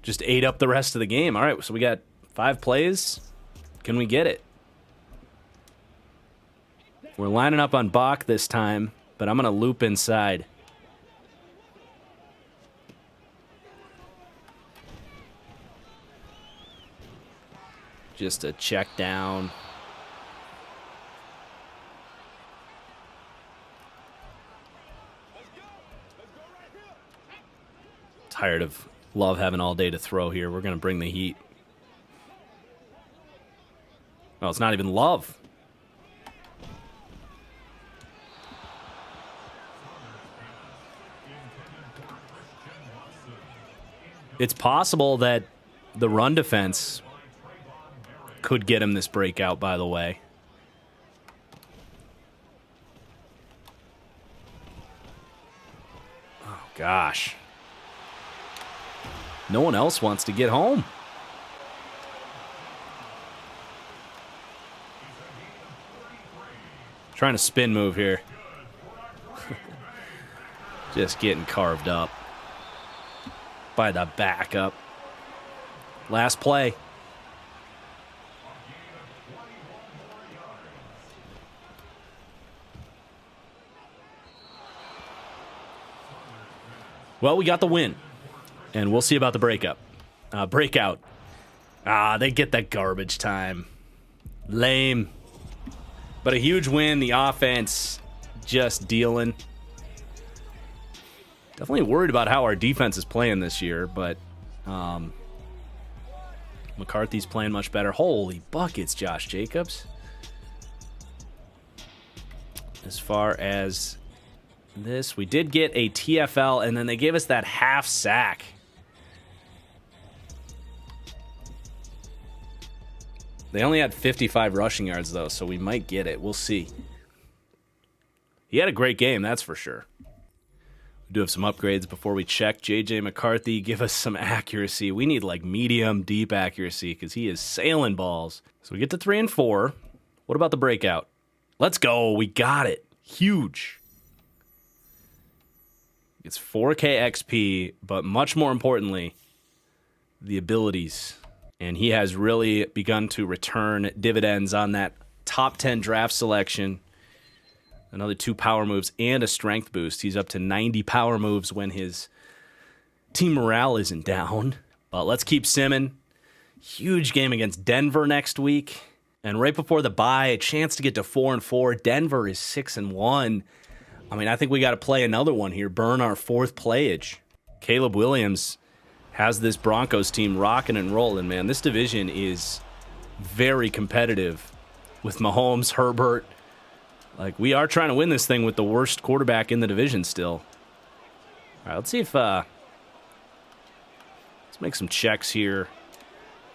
Just ate up the rest of the game. All right, so we got 5 plays. Can we get it? We're lining up on Bach this time, but I'm going to loop inside. Just a check down. Tired of Love having all day to throw here. We're going to bring the heat. No, it's not even Love. It's possible that the run defense could get him this breakout, by the way. Oh, gosh. No one else wants to get home. Trying to spin move here. Just getting carved up by the backup. Last play. Well, we got the win. And we'll see about the breakout. They get that garbage time. Lame. But a huge win. The offense just dealing. Definitely worried about how our defense is playing this year, but McCarthy's playing much better. Holy buckets, Josh Jacobs. As far as this, we did get a TFL, and then they gave us that half sack. They only had 55 rushing yards, though, so we might get it. We'll see. He had a great game, that's for sure. We do have some upgrades before we check. J.J. McCarthy, give us some accuracy. We need, like, medium, deep accuracy because he is sailing balls. So we get to 3 and 4. What about the breakout? Let's go. We got it. Huge. It's 4K XP, but much more importantly, the abilities. And he has really begun to return dividends on that top 10 draft selection. Another 2 power moves and a strength boost. He's up to 90 power moves when his team morale isn't down. But let's keep simming. Huge game against Denver next week. And right before the bye, a chance to get to 4 and 4. Denver is 6 and 1. I mean, I think we got to play another one here. Burn our 4th playage. Caleb Williams has this Broncos team rocking and rolling, man. This division is very competitive with Mahomes, Herbert. Like, we are trying to win this thing with the worst quarterback in the division still. All right, let's see if let's make some checks here.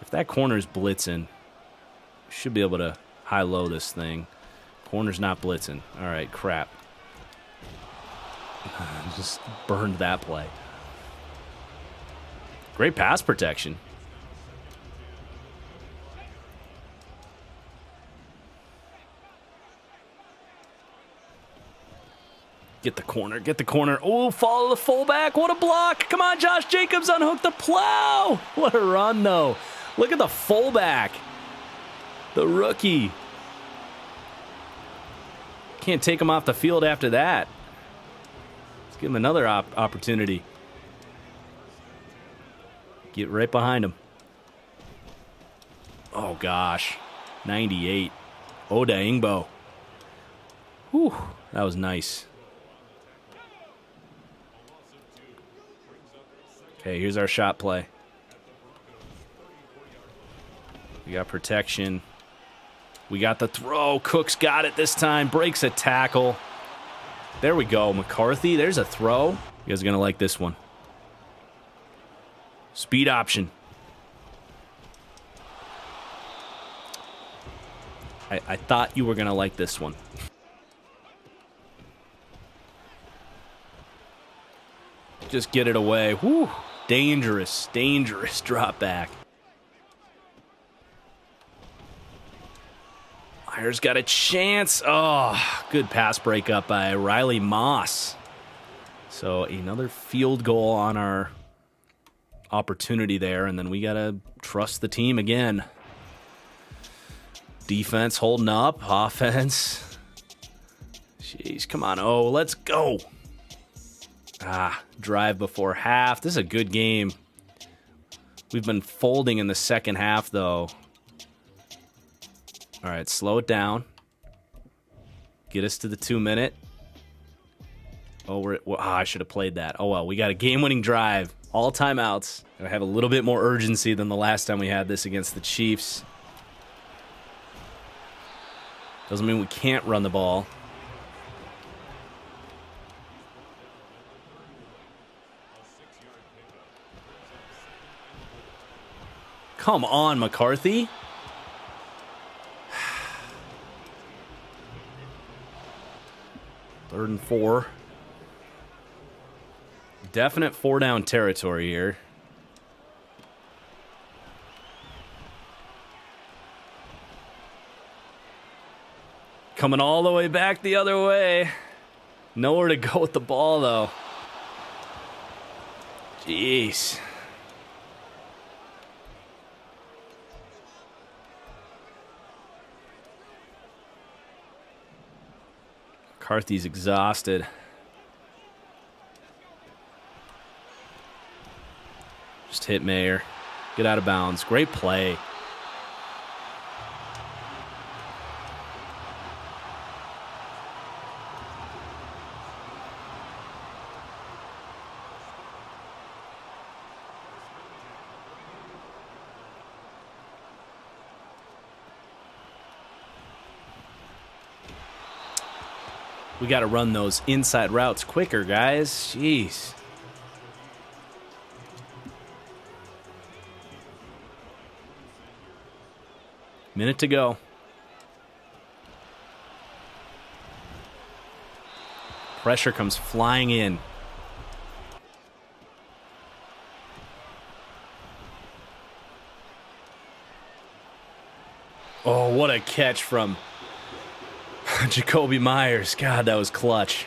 If that corner's blitzing, we should be able to high-low this thing. Corner's not blitzing. All right, crap. Just burned that play. Great pass protection. Get the corner, get the corner. Oh, follow the fullback. What a block. Come on, Josh Jacobs, unhook the plow. What a run, though. Look at the fullback. The rookie. Can't take him off the field after that. Let's give him another opportunity. Get right behind him. Oh, gosh. 98. Oda Ingbo. Whew, that was nice. Okay, here's our shot play. We got protection. We got the throw. Cook's got it this time. Breaks a tackle. There we go. McCarthy, there's a throw. You guys are going to like this one. Speed option. I thought you were going to like this one. Just get it away. Whew. Dangerous, dangerous drop back. Myers got a chance. Oh, good pass breakup by Riley Moss. So another field goal on our opportunity there, and then we got to trust the team again. Defense holding up. Offense. Jeez, come on. Oh, let's go. Drive before half. This is a good game. We've been folding in the second half, though. All right, slow it down. Get us to the 2-minute. Oh, I should have played that. Oh, well, we got a game-winning drive. All timeouts. I have a little bit more urgency than the last time we had this against the Chiefs. Doesn't mean we can't run the ball. Come on, McCarthy. Third and 4. Definite 4-down territory here. Coming all the way back the other way. Nowhere to go with the ball, though. Jeez. McCarthy's exhausted. Just hit Mayer. Get out of bounds. Great play. We got to run those inside routes quicker, guys. Jeez. Minute to go. Pressure comes flying in. Oh, what a catch from Jacoby Myers. God, that was clutch.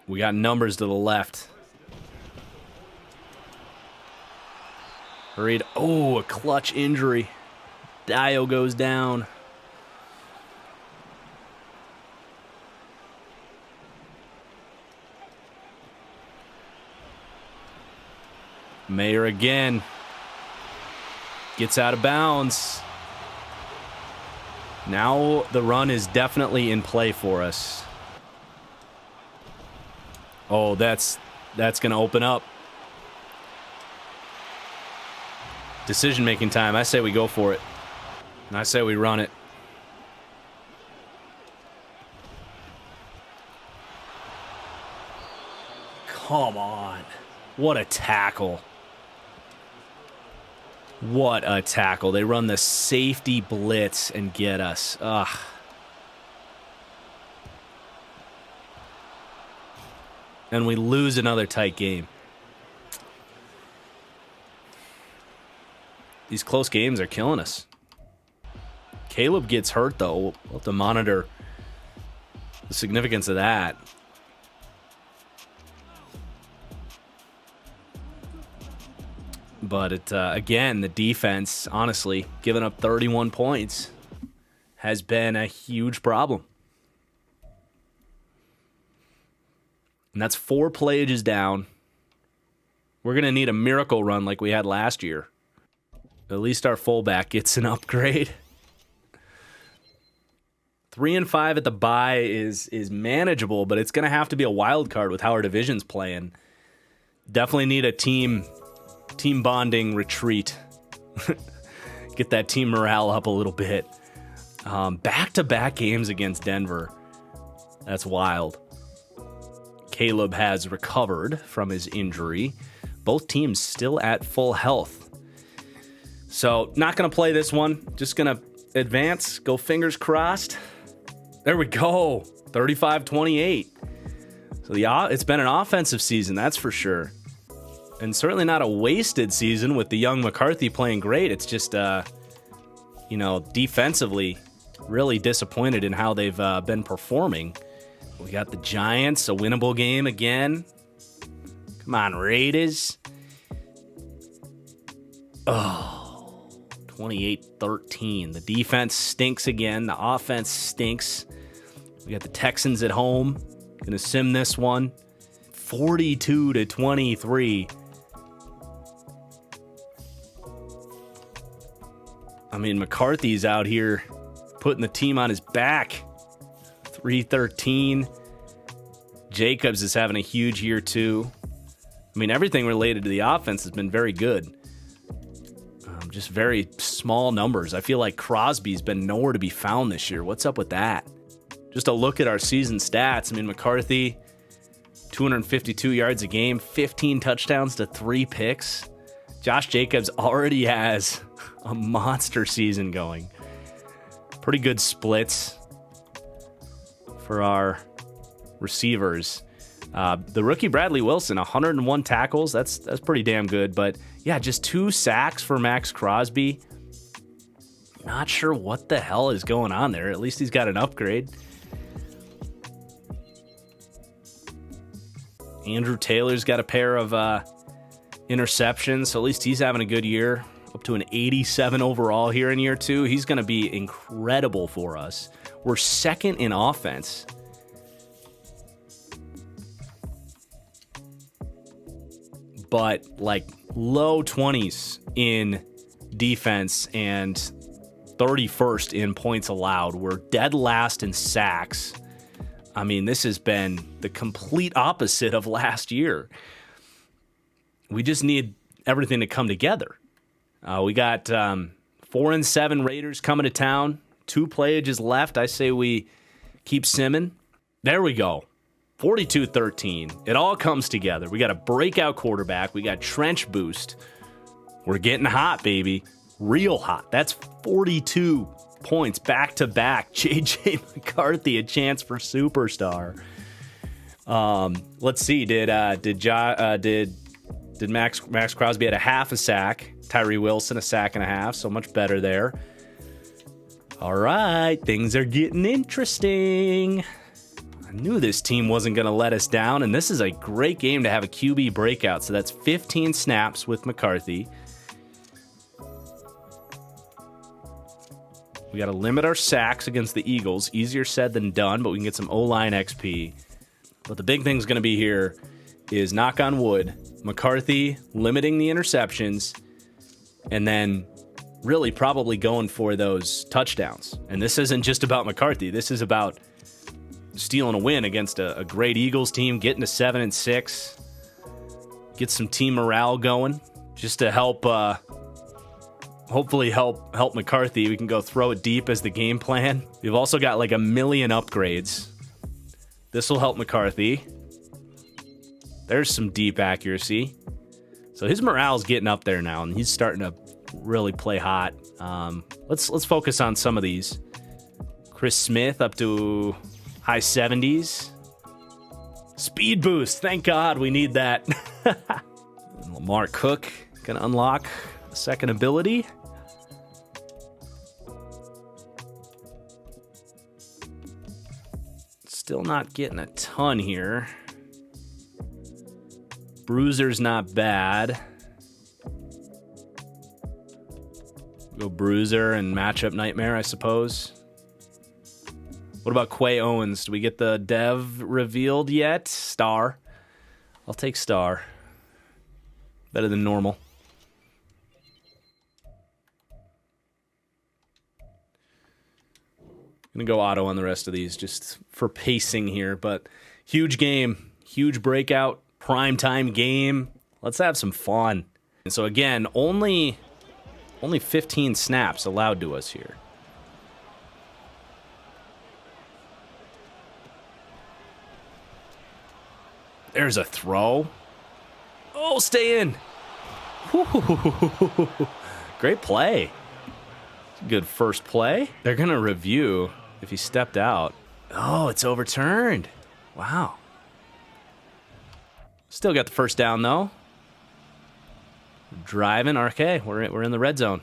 We got numbers to the left. Hurried. Oh, a clutch injury. Dio goes down. Mayer again. Gets out of bounds. Now the run is definitely in play for us. Oh, that's going to open up. Decision-making time. I say we go for it. And I say we run it. Come on. What a tackle. What a tackle. They run the safety blitz and get us. Ugh. And we lose another tight game. These close games are killing us. Caleb gets hurt, though. We'll have to monitor the significance of that. But, again, the defense, honestly, giving up 31 points has been a huge problem. And that's 4 plays down. We're going to need a miracle run like we had last year. At least our fullback gets an upgrade. 3-5 at the bye is manageable, but it's going to have to be a wild card with how our division's playing. Definitely need a team bonding retreat. Get that team morale up a little bit. Back-to-back games against Denver. That's wild. Caleb has recovered from his injury. Both teams still at full health. So, not going to play this one. Just going to advance. Go fingers crossed. There we go. 35-28. So, it's been an offensive season, that's for sure. And certainly not a wasted season with the young McCarthy playing great. It's just, defensively, really disappointed in how they've been performing. We got the Giants, a winnable game again. Come on, Raiders. Oh, 28-13. The defense stinks again. The offense stinks. We got the Texans at home. Gonna sim this one. 42-23. I mean, McCarthy's out here putting the team on his back. 313. Jacobs is having a huge year, too. I mean, everything related to the offense has been very good. Just very small numbers. I feel like Crosby's been nowhere to be found this year. What's up with that? Just a look at our season stats. I mean, McCarthy, 252 yards a game, 15 touchdowns to 3 picks. Josh Jacobs already has a monster season going. Pretty good splits for our receivers. The rookie Bradley Wilson, 101 tackles. That's pretty damn good. But yeah, just 2 sacks for Max Crosby. Not sure what the hell is going on there. At least he's got an upgrade. Andrew Taylor's got a pair of interceptions, so at least he's having a good year. Up to an 87 overall here in year 2. He's going to be incredible for us. We're second in offense. But like low 20s in defense and 31st in points allowed. We're dead last in sacks. I mean, this has been the complete opposite of last year. We just need everything to come together. We got 4-7 Raiders coming to town. 2 playages left. I say we keep simming. There we go. 42-13. It all comes together. We got a breakout quarterback. We got trench boost. We're getting hot, baby. Real hot. That's 42 points back to back. JJ McCarthy, a chance for superstar. Let's see. Did Max Crosby had a half a sack? Tyree Wilson a sack and a half. So much better there. All right, things are getting interesting. I knew this team wasn't going to let us down, and this is a great game to have a QB breakout. So that's 15 snaps with McCarthy. We got to limit our sacks against the Eagles. Easier said than done, but we can get some O-line XP. But the big thing's going to be here is, knock on wood, McCarthy limiting the interceptions, and then really probably going for those touchdowns. And this isn't just about McCarthy. This is about stealing a win against a great Eagles team, getting to 7-6, get some team morale going, just to help, hopefully help McCarthy. We can go throw it deep as the game plan. We've also got like 1 million upgrades. This will help McCarthy. There's some deep accuracy. So his morale's getting up there now, and he's starting to really play hot. Let's focus on some of these. Chris Smith up to high 70s. Speed boost. Thank God we need that. Lamar Cook can unlock a second ability. Still not getting a ton here. Bruiser's not bad. Go Bruiser and matchup nightmare, I suppose. What about Quay Owens? Do we get the dev revealed yet? Star. I'll take star. Better than normal. Gonna go auto on the rest of these just for pacing here, but huge game, huge breakout, primetime game. Let's have some fun. And so again, only 15 snaps allowed to us here. There's a throw. Oh, stay in. Great play. Good first play. They're going to review if he stepped out. Oh, it's overturned. Wow. Still got the first down, though. Driving. Okay, we're in the red zone.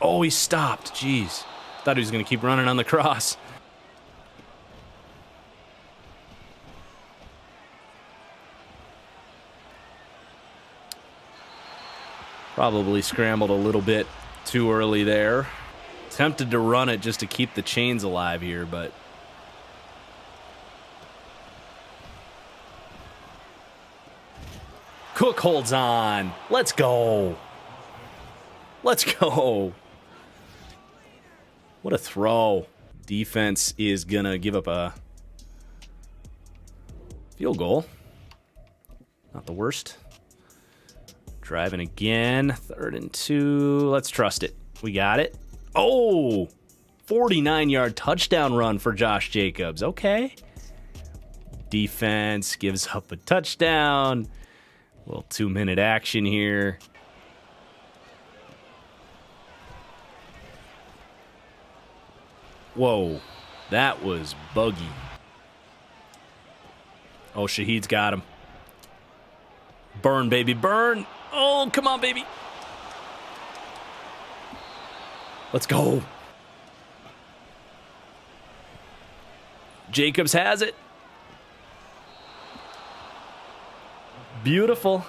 Oh, he stopped. Jeez. Thought he was going to keep running on the cross. Probably scrambled a little bit too early there. Tempted to run it just to keep the chains alive here, but Cook holds on. Let's go. Let's go. What a throw. Defense is going to give up a field goal. Not the worst. Driving again. 3rd and 2. Let's trust it. We got it. Oh, 49-yard touchdown run for Josh Jacobs. Okay. Defense gives up a touchdown. A little 2-minute action here. Whoa, that was buggy. Oh, Shaheed's got him. Burn, baby, burn. Oh, come on, baby. Let's go. Jacobs has it. Beautiful.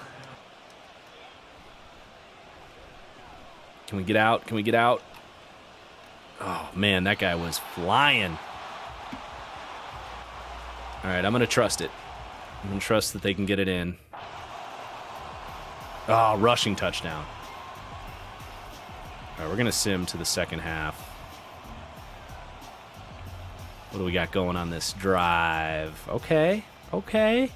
Can we get out? Can we get out? Oh, man, that guy was flying. All right, I'm going to trust it. I'm going to trust that they can get it in. Oh, rushing touchdown. All right, we're going to sim to the second half. What do we got going on this drive? Okay, okay.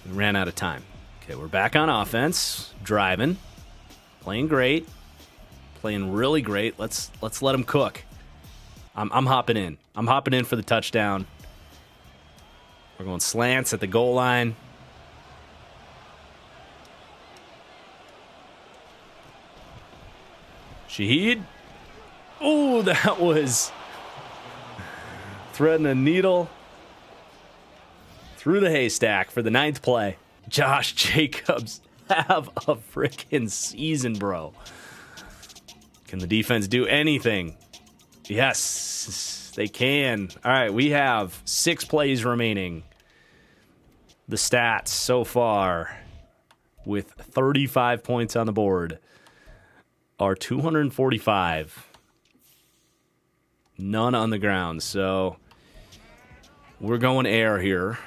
We ran out of time. Okay, we're back on offense. Driving. Playing great. Playing really great. Let's let him cook. I'm hopping in. I'm hopping in for the touchdown. We're going slants at the goal line. Shaheed. Oh, that was threading a needle through the haystack for the 9th play. Josh Jacobs, have a freaking season, bro. Can the defense do anything? Yes, they can. All right, we have 6 plays remaining. The stats so far with 35 points on the board are 245. None on the ground, so we're going air here.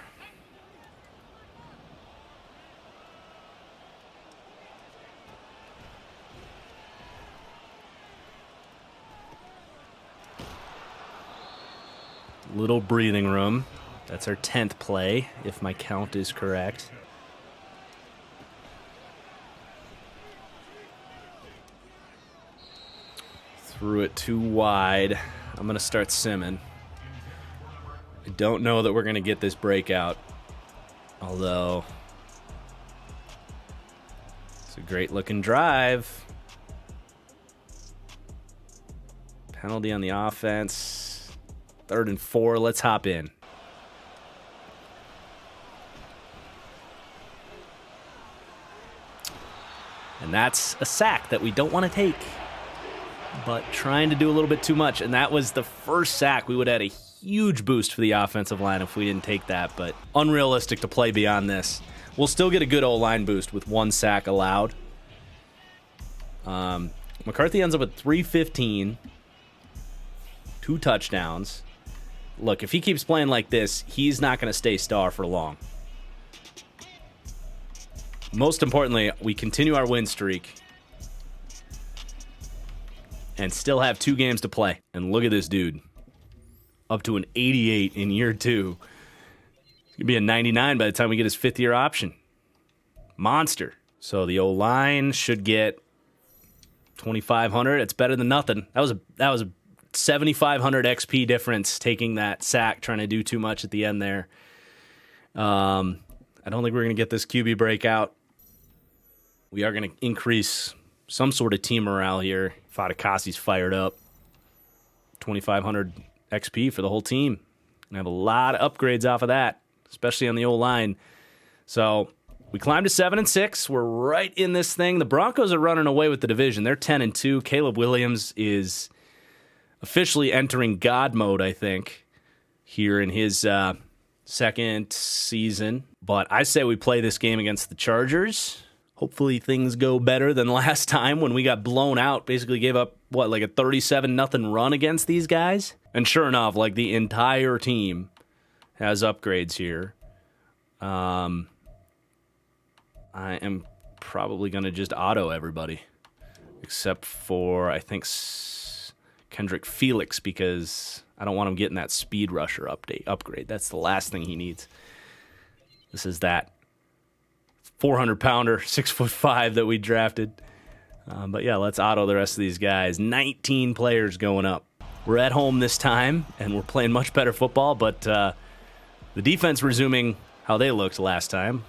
Little breathing room. That's our 10th play, if my count is correct. Threw it too wide. I'm going to start simming. I don't know that we're going to get this breakout. Although, it's a great looking drive. Penalty on the offense. 3rd and 4. Let's hop in. And that's a sack that we don't want to take. But trying to do a little bit too much. And that was the first sack. We would have had a huge boost for the offensive line if we didn't take that. But unrealistic to play beyond this. We'll still get a good O-line boost with 1 sack allowed. McCarthy ends up with 315. 2 touchdowns. Look, if he keeps playing like this, he's not going to stay star for long. Most importantly, we continue our win streak and still have 2 games to play. And look at this dude. Up to an 88 in year 2. He's going to be a 99 by the time we get his 5th-year option. Monster. So the O-line should get 2,500. It's better than nothing. That was a 7,500 XP difference taking that sack, trying to do too much at the end there. I don't think we're going to get this QB breakout. We are going to increase some sort of team morale here. Fadakasi's fired up. 2,500 XP for the whole team. And have a lot of upgrades off of that, especially on the O-line. So we climbed to 7-6. We're right in this thing. The Broncos are running away with the division. They're 10-2. Caleb Williams is officially entering God mode, I think, here in his second season. But I say we play this game against the Chargers. Hopefully things go better than last time when we got blown out. Basically gave up, like a 37-0 run against these guys? And sure enough, like the entire team has upgrades here. I am probably going to just auto everybody. Except for, I think, Kendrick Felix, because I don't want him getting that speed rusher upgrade. That's the last thing he needs. This is that 400-pounder, 6'5" that we drafted. But yeah, let's auto the rest of these guys. 19 players going up. We're at home this time, and we're playing much better football, but the defense resuming how they looked last time.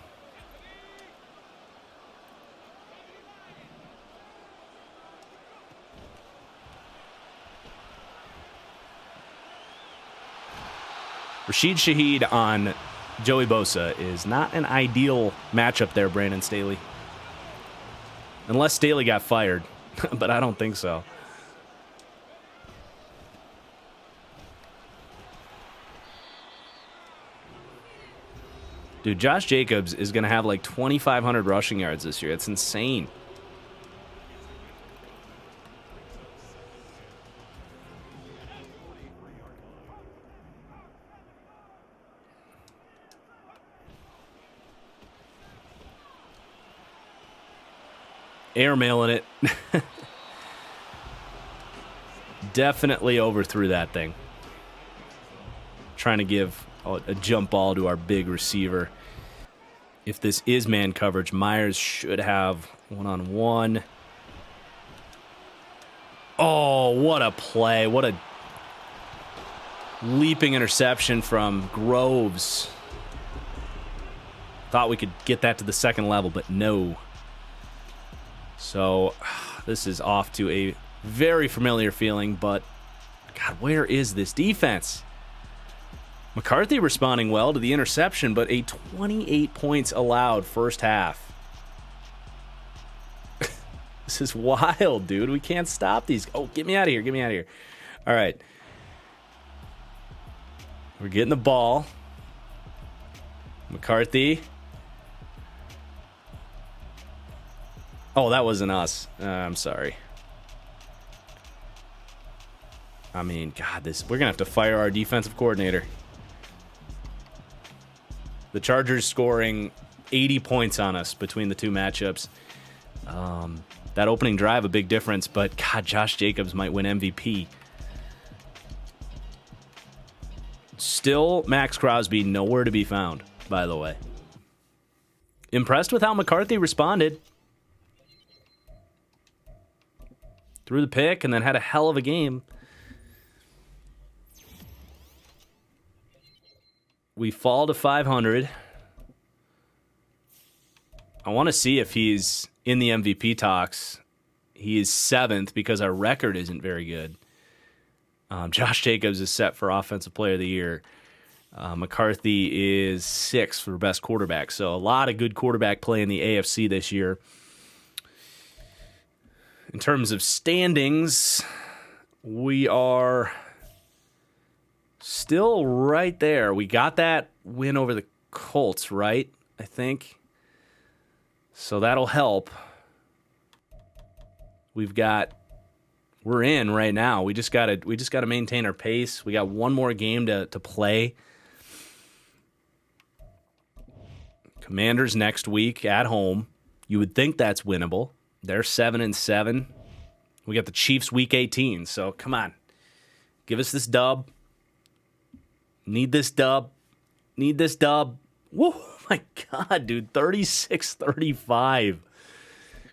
Rashid Shaheed on Joey Bosa is not an ideal matchup there, Brandon Staley. Unless Staley got fired, but I don't think so. Dude, Josh Jacobs is going to have like 2,500 rushing yards this year. It's insane. Airmailing it. Definitely overthrew that thing. Trying to give a jump ball to our big receiver. If this is man coverage, Myers should have one-on-one. Oh, what a play. What a leaping interception from Groves. Thought we could get that to the second level, but no. So this is off to a very familiar feeling, but God, where is this defense? McCarthy responding well to the interception, but a 28 points allowed first half. This is wild, dude. We can't stop these. Oh, get me out of here. Get me out of here. All right. We're getting the ball. McCarthy. Oh, that wasn't us. I'm sorry. I mean, God, we're going to have to fire our defensive coordinator. The Chargers scoring 80 points on us between the two matchups. That opening drive, a big difference, but God, Josh Jacobs might win MVP. Still, Max Crosby nowhere to be found, by the way. Impressed with how McCarthy responded. Threw the pick and then had a hell of a game. We fall to 500. I want to see if he's in the MVP talks. He is 7th because our record isn't very good. Josh Jacobs is set for Offensive Player of the Year. McCarthy is 6th for best quarterback. So a lot of good quarterback play in the AFC this year. In terms of standings, we are still right there. We got that win over the Colts, right? I think. So that'll help. We're in right now. We just gotta maintain our pace. We got one more game to play. Commanders next week at home. You would think that's winnable. They're 7-7. We got the Chiefs week 18. So come on. Give us this dub. Need this dub. Whoa, my God, dude. 36-35.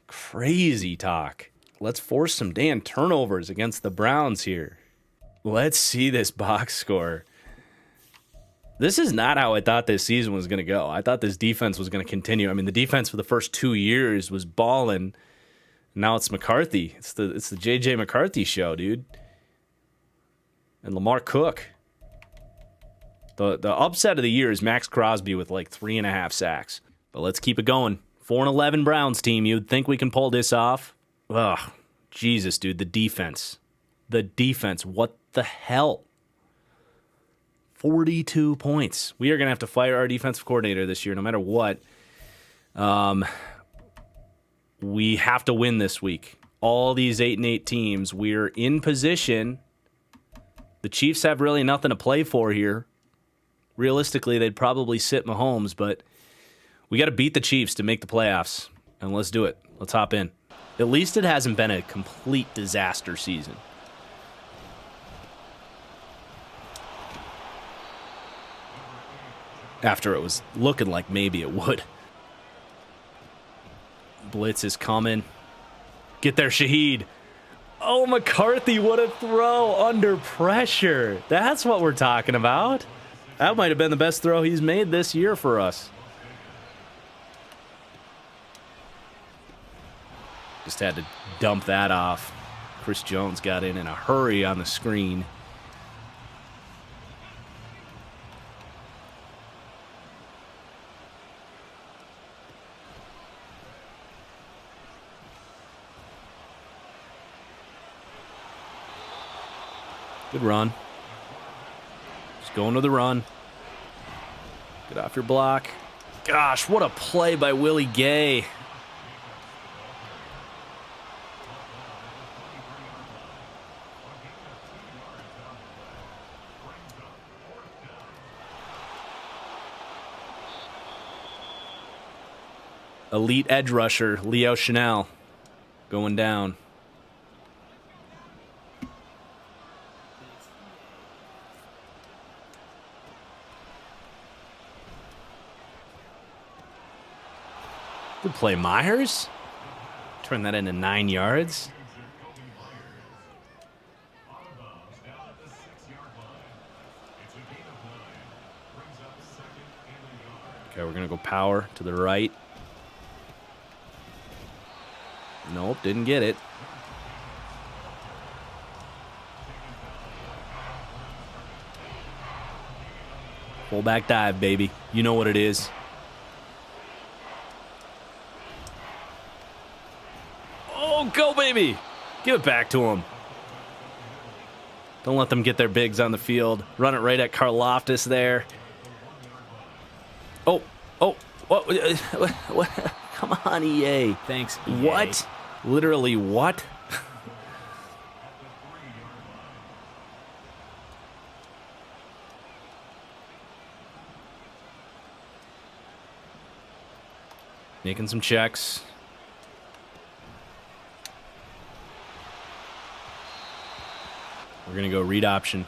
Crazy talk. Let's force some damn turnovers against the Browns here. Let's see this box score. This is not how I thought this season was going to go. I thought this defense was going to continue. I mean, the defense for the first 2 years was balling. Now it's McCarthy. It's the JJ McCarthy show, dude. And Lamar Cook. The upset of the year is Max Crosby with like 3.5 sacks. But let's keep it going. 4-11 Browns team. You'd think we can pull this off. Ugh, Jesus, dude. The defense. What the hell? 42 points. We are going to have to fire our defensive coordinator this year, no matter what. We have to win this week. All these 8-8 teams, we're in position. The Chiefs have really nothing to play for here. Realistically, they'd probably sit Mahomes, but We got to beat the Chiefs to make the playoffs, and let's do it. Let's hop in. At least it hasn't been a complete disaster season. After it was looking like maybe it would. Blitz is coming. Get there, Shaheed. Oh, McCarthy, what a throw under pressure. That's what we're talking about. That might have been the best throw he's made this year for us. Just had to dump that off. Chris Jones got in a hurry on the screen. Good run. Just going to the run. Get off your block. Gosh, what a play by Willie Gay. Elite edge rusher, Leo Chanel, going down. Good play, Myers. Turn that into 9 yards. Okay, we're going to go power to the right. Nope, didn't get it. Fullback dive, baby. You know what it is. Oh, go, baby. Give it back to him. Don't let them get their bigs on the field. Run it right at Karlaftis there. Oh, what? Come on, EA. Thanks, EA. What? Literally what? Making some checks. We're going to go read option.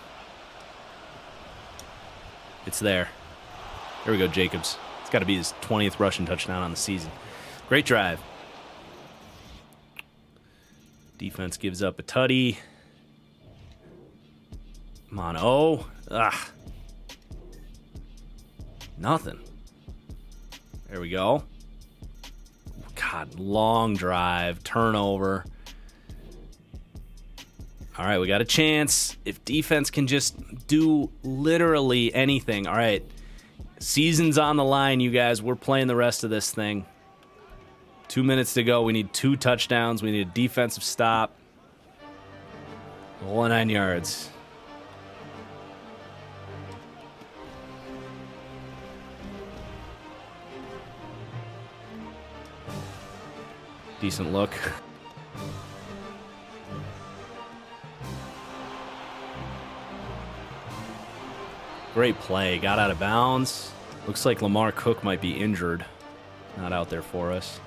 It's there. There we go, Jacobs. It's got to be his 20th rushing touchdown on the season. Great drive. Defense gives up a tutty. Come on, oh. Ah. Nothing. There we go. God, long drive, turnover. All right, we got a chance. If defense can just do literally anything. All right, season's on the line, you guys. We're playing the rest of this thing. 2 minutes to go. We need 2 touchdowns. We need a defensive stop. All 9 yards. Decent look. Great play. Got out of bounds. Looks like Lamar Cook might be injured. Not out there for us.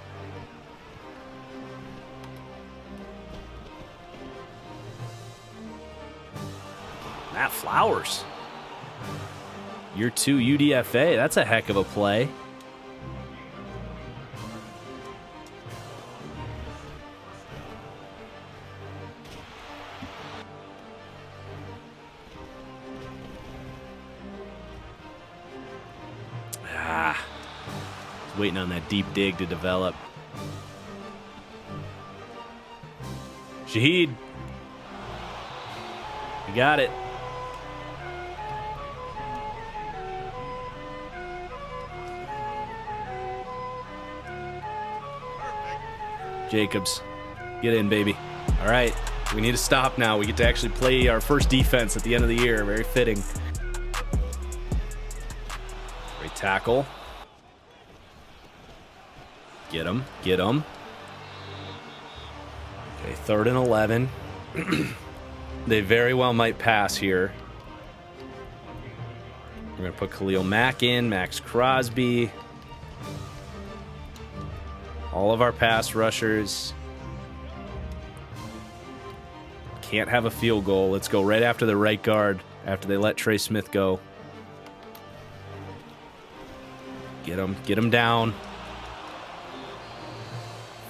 Matt Flowers. Year 2 UDFA. That's a heck of a play. Waiting on that deep dig to develop. Shaheed. You got it. Jacobs. Get in, baby. All right. We need to stop now. We get to actually play our first defense at the end of the year. Very fitting. Great tackle. Get him. Get him. Okay, 3rd and 11. They very well might pass here. We're going to put Khalil Mack in, Max Crosby. All of our pass rushers can't have a field goal. Let's go right after the right guard after they let Trey Smith go. Get him down.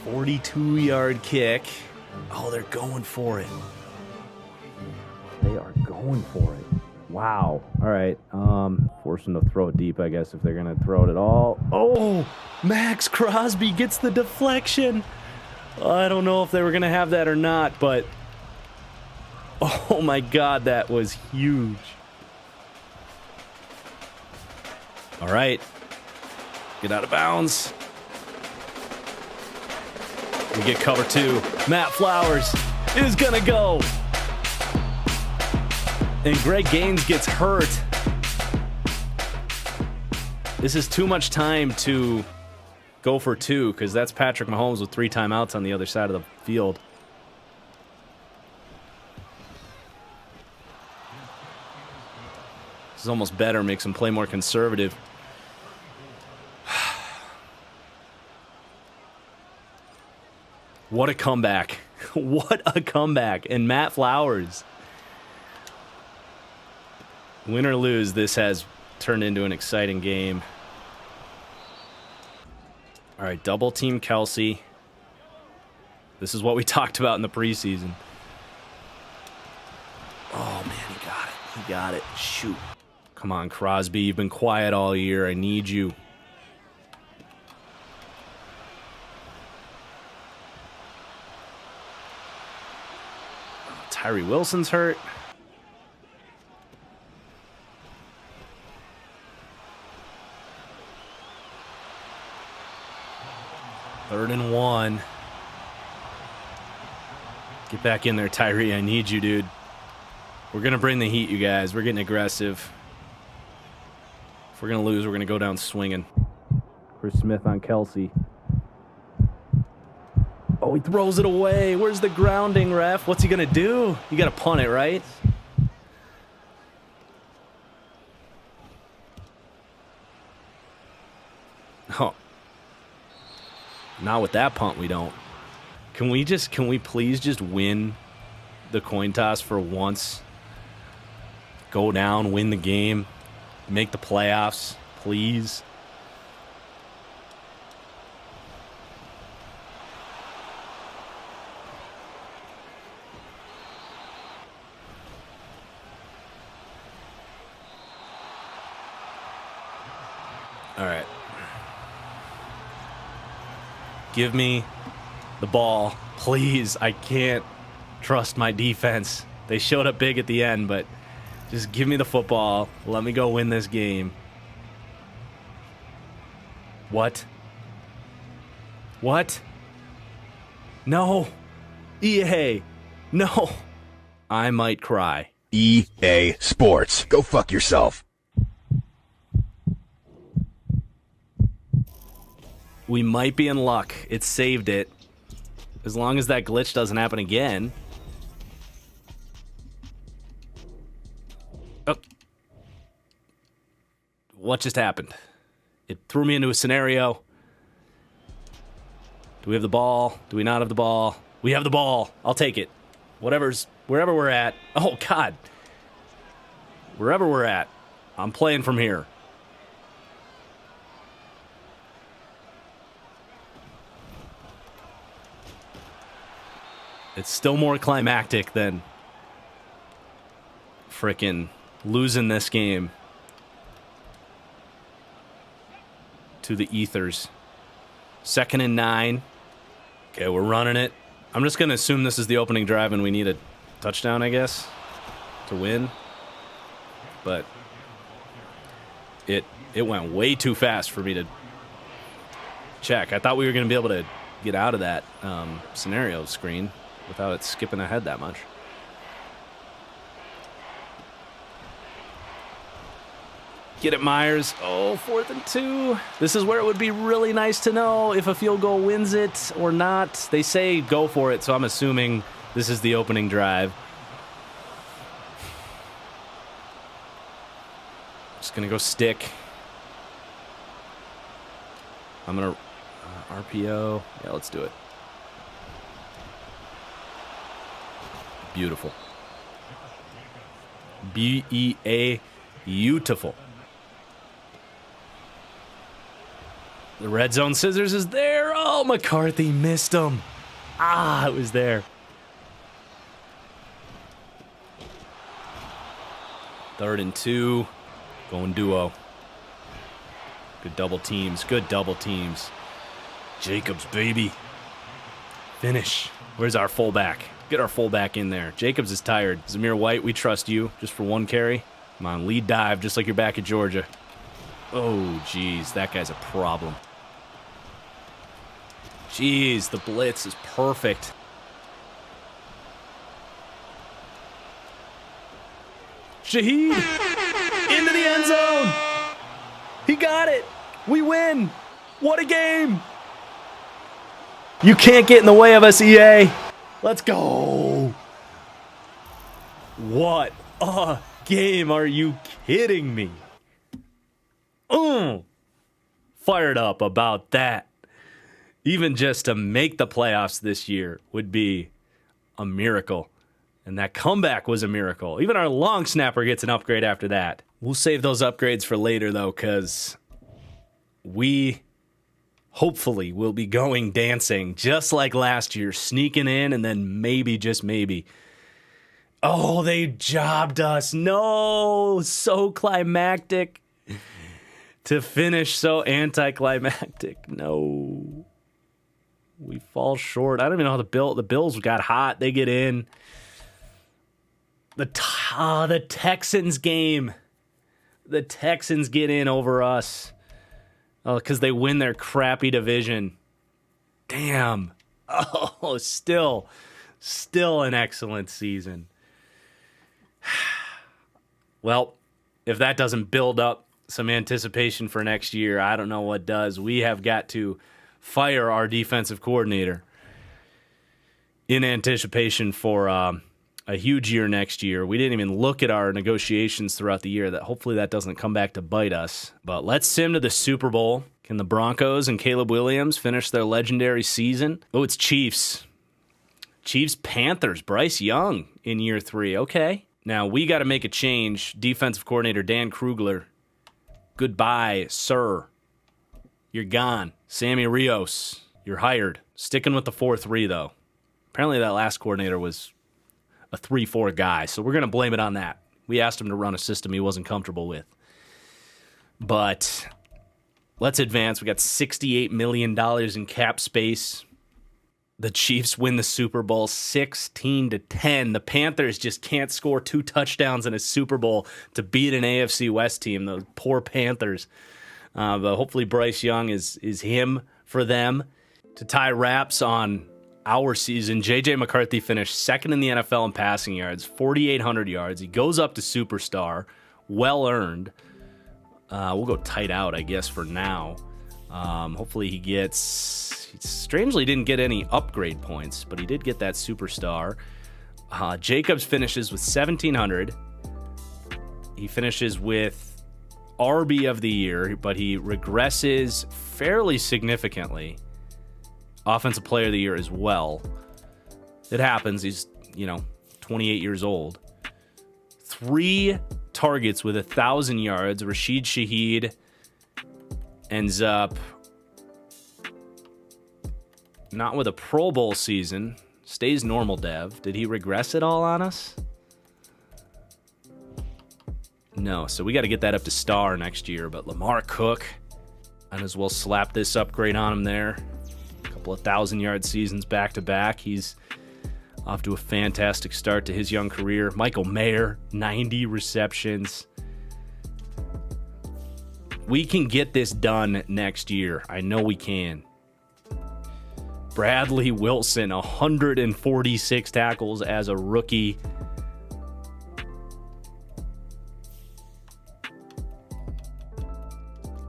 42-yard kick. Oh, they're going for it. They are going for it. Wow. All right. Force them to throw it deep, I guess, if they're going to throw it at all. Oh, Max Crosby gets the deflection. I don't know if they were going to have that or not, but oh my God, that was huge. All right. Get out of bounds. We get cover 2. Matt Flowers is going to go. And Greg Gaines gets hurt. This is too much time to go for 2 because that's Patrick Mahomes with 3 timeouts on the other side of the field. This is almost better, makes him play more conservative. What a comeback. What a comeback. And Matt Flowers. Win or lose, this has turned into an exciting game. All right, double team Kelsey. This is what we talked about in the preseason. Oh, man, he got it. He got it. Shoot. Come on, Crosby. You've been quiet all year. I need you. Oh, Tyree Wilson's hurt. Third and 1. Get back in there, Tyree. I need you, dude. We're going to bring the heat, you guys. We're getting aggressive. If we're going to lose, we're going to go down swinging. Chris Smith on Kelsey. Oh, he throws it away. Where's the grounding, ref? What's he going to do? You got to punt it, right? Oh. Not with that punt, we don't. Can we please just win the coin toss for once? Go down, win the game, make the playoffs, please. All right. Give me the ball, please. I can't trust my defense. They showed up big at the end, but just give me the football. Let me go win this game. What? What? No. EA. No. I might cry. EA Sports. Go fuck yourself. We might be in luck. It saved it. As long as that glitch doesn't happen again. Oh. What just happened? It threw me into a scenario. Do we have the ball? Do we not have the ball? We have the ball. I'll take it. Wherever we're at. Oh, God. Wherever we're at. I'm playing from here. It's still more climactic than frickin' losing this game to the Ethers. 2nd and 9. Okay, we're running it. I'm just going to assume this is the opening drive and we need a touchdown, I guess, to win. But it went way too fast for me to check. I thought we were going to be able to get out of that scenario screen without it skipping ahead that much. Get it, Myers. Oh, 4th and 2. This is where it would be really nice to know if a field goal wins it or not. They say go for it, so I'm assuming this is the opening drive. Just going to go stick. I'm going to RPO. Yeah, let's do it. Beautiful. B-E-A, beautiful. The red zone scissors is there. Oh, McCarthy missed him. Ah, it was there. Third and 2. Going duo. Good double teams. Good double teams. Jacobs, baby. Finish. Where's our fullback? Get our fullback in there. Jacobs is tired. Zamir White, we trust you. Just for one carry. Come on, lead dive, just like you're back at Georgia. Oh, geez. That guy's a problem. Jeez, the blitz is perfect. Shaheed into the end zone. He got it. We win. What a game. You can't get in the way of us, EA. Let's go. What a game. Are you kidding me? Fired up about that. Even just to make the playoffs this year would be a miracle. And that comeback was a miracle. Even our long snapper gets an upgrade after that. We'll save those upgrades for later, though, because we hopefully will be going dancing just like last year, sneaking in and then maybe, just maybe. Oh, they jobbed us. No, so climactic. To finish so anticlimactic. No. We fall short. I don't even know how the Bills got hot. They get in. The Texans game. The Texans get in over us. Oh, because they win their crappy division. Damn. Oh, still an excellent season. Well, if that doesn't build up some anticipation for next year, I don't know what does. We have got to fire our defensive coordinator in anticipation for a huge year next year. We didn't even look at our negotiations throughout the year. That hopefully that doesn't come back to bite us. But let's sim to the Super Bowl. Can the Broncos and Caleb Williams finish their legendary season? Oh, it's Chiefs. Chiefs-Panthers. Bryce Young in year 3. Okay. Now, we got to make a change. Defensive coordinator Dan Krugler. Goodbye, sir. You're gone. Sammy Rios, you're hired. Sticking with the 4-3, though. Apparently that last coordinator was a 3-4 guy, so we're going to blame it on that. We asked him to run a system he wasn't comfortable with. But let's advance. We got $68 million in cap space. The Chiefs win the Super Bowl 16-10. The Panthers just can't score 2 touchdowns in a Super Bowl to beat an AFC West team. The poor Panthers. But hopefully Bryce Young is him for them. To tie wraps on our season, J.J. McCarthy finished second in the NFL in passing yards, 4,800 yards. He goes up to superstar, well earned. We'll go tight out, I guess, for now. Hopefully he gets... He strangely didn't get any upgrade points, but he did get that superstar. Jacobs finishes with 1,700. He finishes with RB of the year, but he regresses fairly significantly. Offensive player of the year as well. It happens. He's, 28 years old. 3 targets with 1,000 yards. Rashid Shaheed ends up not with a Pro Bowl season. Stays normal dev. Did he regress at all on us? No, so we got to get that up to star next year. But Lamar Cook, might as well slap this upgrade on him there. A couple of 1,000-yard seasons back-to-back. He's off to a fantastic start to his young career. Michael Mayer, 90 receptions. We can get this done next year. I know we can. Bradley Wilson, 146 tackles as a rookie.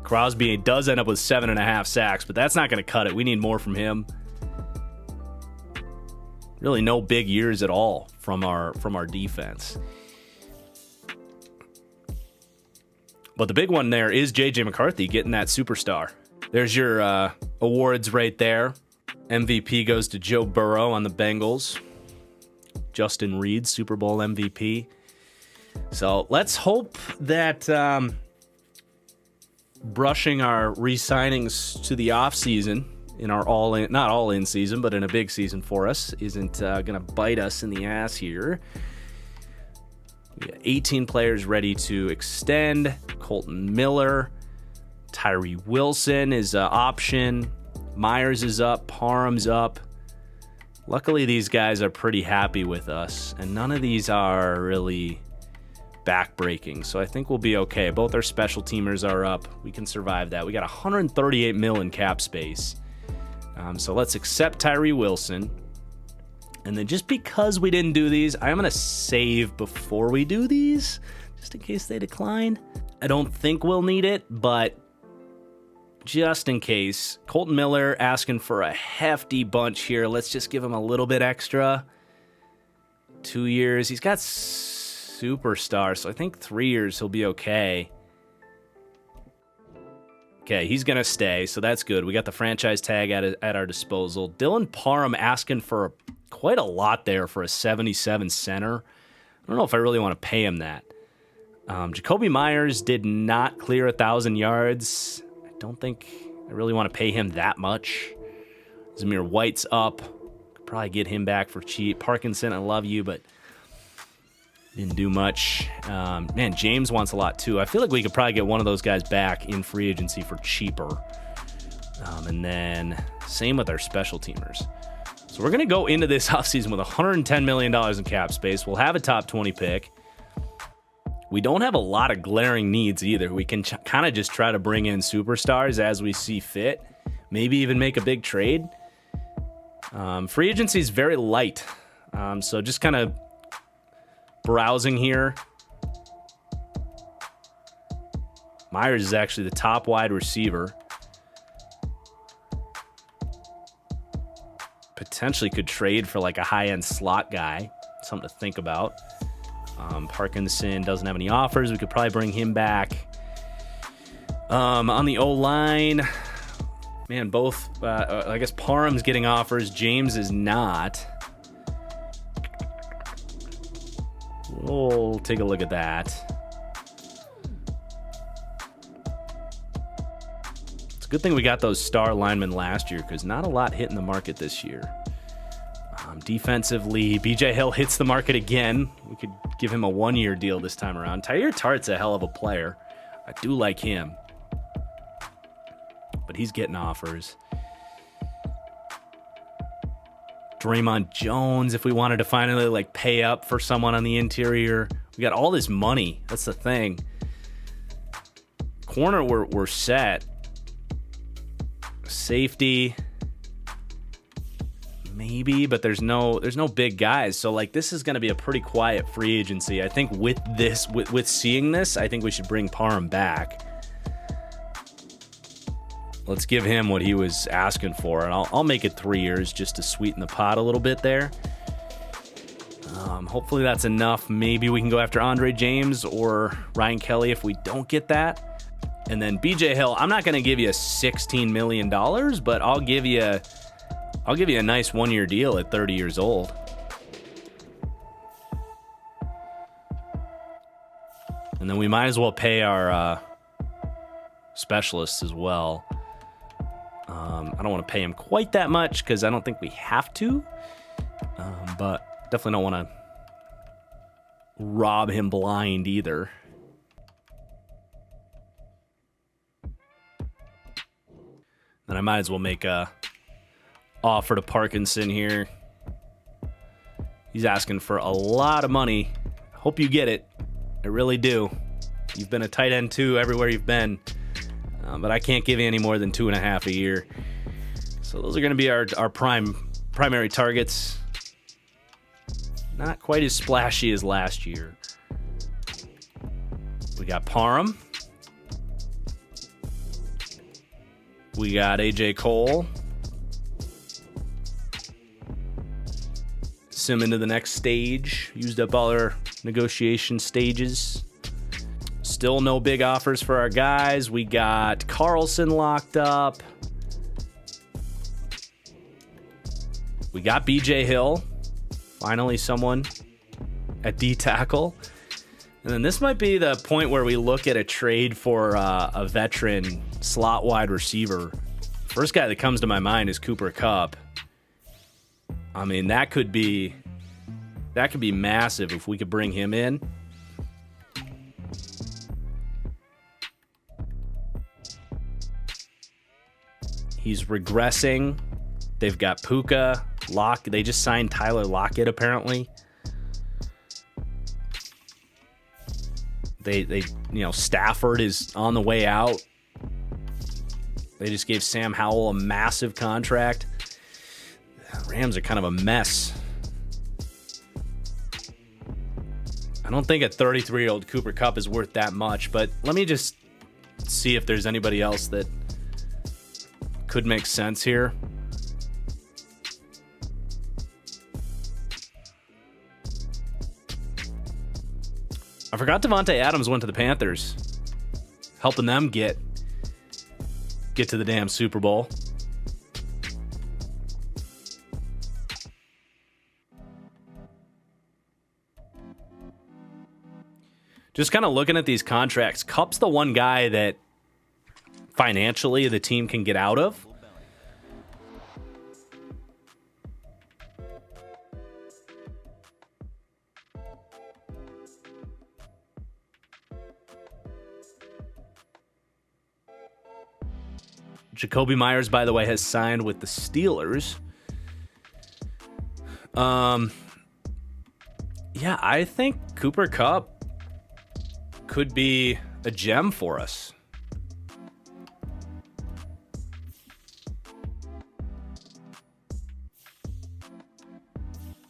Crosby does end up with 7.5 sacks, but that's not going to cut it. We need more from him. Really no big years at all from our defense. But the big one there is J.J. McCarthy getting that superstar. There's your awards right there. MVP goes to Joe Burrow on the Bengals. Justin Reed, Super Bowl MVP. So let's hope that brushing our re-signings to the offseason in our all-in, not all-in season, but in a big season for us, isn't going to bite us in the ass here. We got 18 players ready to extend. Colton Miller, Tyree Wilson is an option. Myers is up. Parham's up. Luckily, these guys are pretty happy with us, and none of these are really backbreaking, so I think we'll be okay. Both our special teamers are up. We can survive that. We got 138 mil in cap space. So let's accept Tyree Wilson. And then just because we didn't do these, I'm going to save before we do these, just in case they decline. I don't think we'll need it, but just in case. Colton Miller asking for a hefty bunch here. Let's just give him a little bit extra. 2 years. He's got superstar, so I think 3 years he'll be okay. Okay, he's going to stay, so that's good. We got the franchise tag at our disposal. Dylan Parham asking for quite a lot there for a 77 center. I don't know if I really want to pay him that. Jacoby Myers did not clear 1,000 yards. I don't think I really want to pay him that much. Zamir White's up. Could probably get him back for cheap. Parkinson, I love you, but didn't do much. Man, James wants a lot too. I feel like we could probably get one of those guys back in free agency for cheaper. And then same with our special teamers. So we're going to go into this offseason with $110 million in cap space. We'll have a top 20 pick. We don't have a lot of glaring needs either. We can kind of just try to bring in superstars as we see fit. Maybe even make a big trade. Free agency is very light. So just kind of browsing here. Myers is actually the top wide receiver. Potentially could trade for like a high-end slot guy. Something to think about. Parkinson doesn't have any offers. We could probably bring him back. On the O-line, man, both, I guess Parham's getting offers. James is not. We'll take a look at that. It's a good thing we got those star linemen last year because not a lot hit in the market this year. Defensively, BJ Hill hits the market again. We could give him a 1-year deal this time around. Tyre Tart's a hell of a player. I do like him. But he's getting offers. Draymond Jones, if we wanted to finally like pay up for someone on the interior. We got all this money. That's the thing. Corner, we're set. Safety, maybe, but there's no big guys. So like this is going to be a pretty quiet free agency. I think with this, with seeing this, I think we should bring Parham back. Let's give him what he was asking for, and I'll make it 3 years just to sweeten the pot a little bit there. Hopefully that's enough. Maybe we can go after Andre James or Ryan Kelly if we don't get that. And then BJ Hill, I'm not going to give you $16 million, but I'll give you a nice 1-year deal at 30 years old. And then we might as well pay our specialists as well. I don't want to pay him quite that much because I don't think we have to. But definitely don't want to rob him blind either. Then I might as well make a offer to Parkinson here. He's asking for a lot of money. Hope you get it. I really do. You've been a tight end too everywhere you've been. But I can't give you any more than 2.5 a year. So those are going to be our primary targets. Not quite as splashy as last year. We got Parham. We got AJ Cole. Sim into the next stage. Used up all our negotiation stages. Still no big offers for our guys. We got Carlson locked up. We got BJ Hill. Finally someone at D tackle. And then this might be the point where we look at a trade for a veteran slot wide receiver. First guy that comes to my mind is Cooper Kupp. I mean, that could be massive if we could bring him in. He's regressing. They've got Puka, Lock. They just signed Tyler Lockett, apparently. They Stafford is on the way out. They just gave Sam Howell a massive contract. Rams are kind of a mess. I don't think a 33-year-old Cooper Kupp is worth that much, but let me just see if there's anybody else that could make sense here. I forgot Devontae Adams went to the Panthers, helping them get to the damn Super Bowl. Just kind of looking at these contracts, Kupp's the one guy that financially the team can get out of. Jacoby Myers, by the way, has signed with the Steelers. Yeah, I think Cooper Kupp could be a gem for us.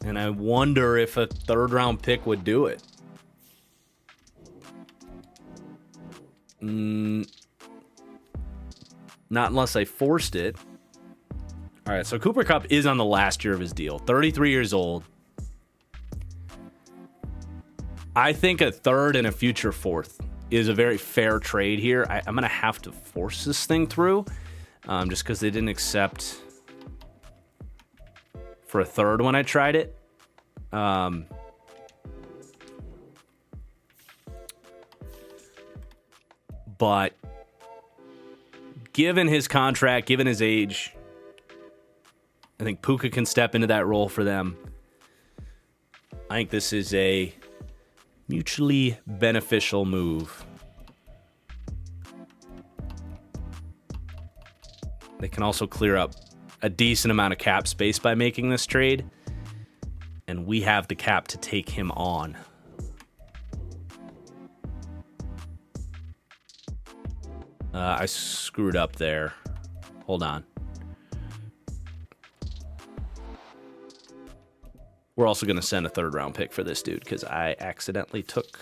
And I wonder if a third-round pick would do it. Not unless I forced it. All right, so Cooper Kupp is on the last year of his deal. 33 years old. I think a third and a future fourth is a very fair trade here. I'm going to have to force this thing through just because they didn't accept for a third when I tried it. But given his contract, given his age, I think Puka can step into that role for them. I think this is a mutually beneficial move. They can also clear up a decent amount of cap space by making this trade, and we have the cap to take him on. I screwed up there. Hold on. We're also going to send a third-round pick for this dude because I accidentally took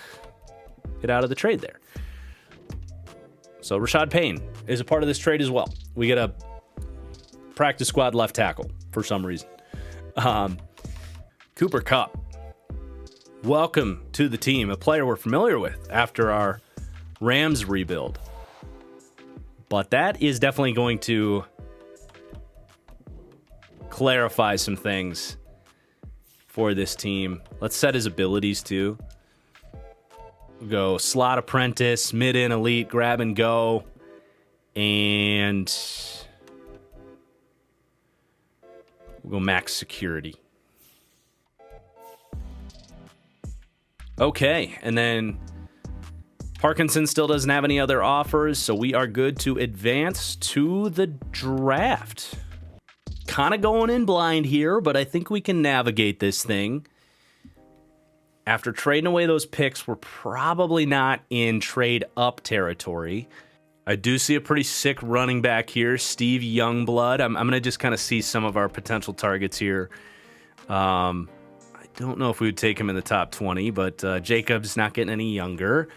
it out of the trade there. So Rashad Payne is a part of this trade as well. We get a practice squad left tackle for some reason. Cooper Kupp, welcome to the team, a player we're familiar with after our Rams rebuild. But that is definitely going to clarify some things for this team. Let's set his abilities too. We'll go slot apprentice, mid-in elite, grab and go, and we'll go max security. Okay, and then Parkinson still doesn't have any other offers, so we are good to advance to the draft. Kind of going in blind here, but I think we can navigate this thing. After trading away those picks, we're probably not in trade up territory. I do see a pretty sick running back here, Steve Youngblood. I'm going to just kind of see some of our potential targets here. I don't know if we would take him in the top 20, but Jacob's not getting any younger.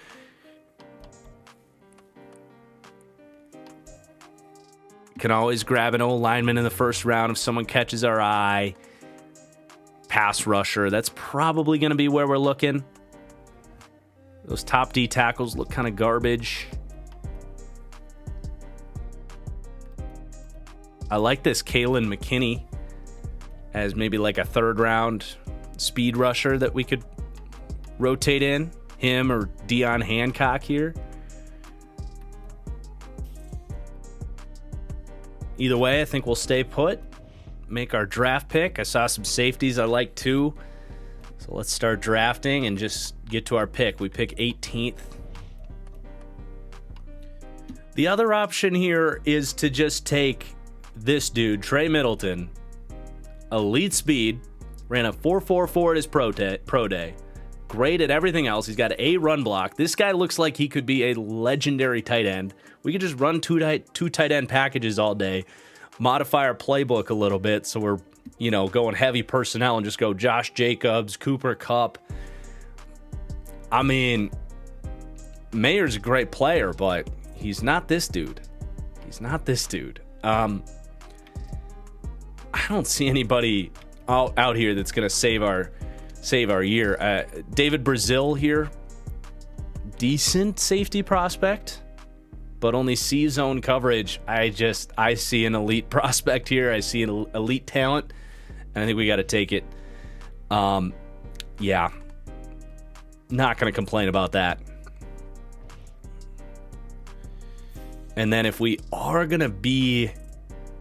Can always grab an old lineman in the first round if someone catches our eye. Pass rusher, that's probably going to be where we're looking. Those top D tackles look kind of garbage. I like this Kalen McKinney as maybe like a third round speed rusher that we could rotate in. Him or Deion Hancock here. Either way, I think we'll stay put. Make our draft pick. I saw some safeties I like too. So let's start drafting and just get to our pick. We pick 18th. The other option here is to just take this dude, Trey Middleton, elite speed, ran a 4.44 at his pro day, great at everything else. He's got a run block. This guy looks like he could be a legendary tight end. We could just run two tight end packages all day, modify our playbook a little bit so we're, going heavy personnel and just go Josh Jacobs, Cooper Kupp. I mean, Mayer's a great player, but he's not this dude. I don't see anybody out here that's going to save our year. David Brazil here, decent safety prospect, but only C-zone coverage. I see an elite prospect here. I see an elite talent, and I think we got to take it. Yeah, not going to complain about that. And then if we are going to be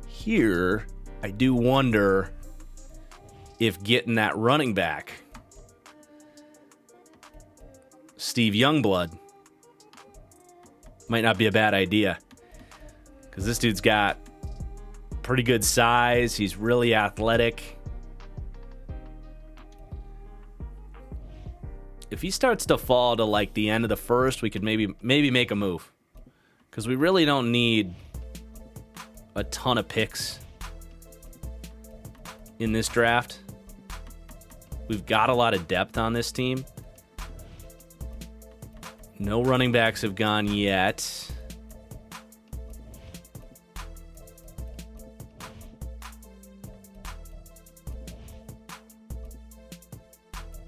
here, I do wonder if getting that running back, Steve Youngblood, might not be a bad idea. Because this dude's got pretty good size. He's really athletic. If he starts to fall to like the end of the first, we could maybe make a move. Because we really don't need a ton of picks in this draft. We've got a lot of depth on this team. No running backs have gone yet.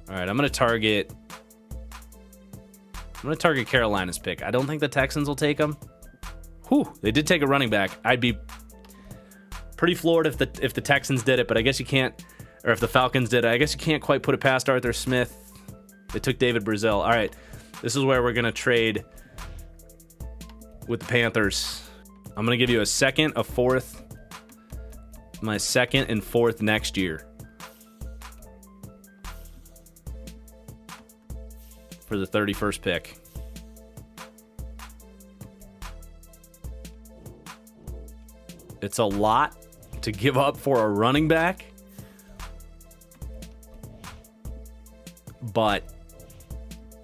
All right, I'm going to target Carolina's pick. I don't think the Texans will take him. Whew, they did take a running back. I'd be pretty floored if the Texans did it, but I guess you can't, or if the Falcons did it, I guess you can't quite put it past Arthur Smith. They took David Brazil. All right, this is where we're going to trade with the Panthers. I'm going to give you a second, a fourth, my second and fourth next year for the 31st pick. It's a lot to give up for a running back, but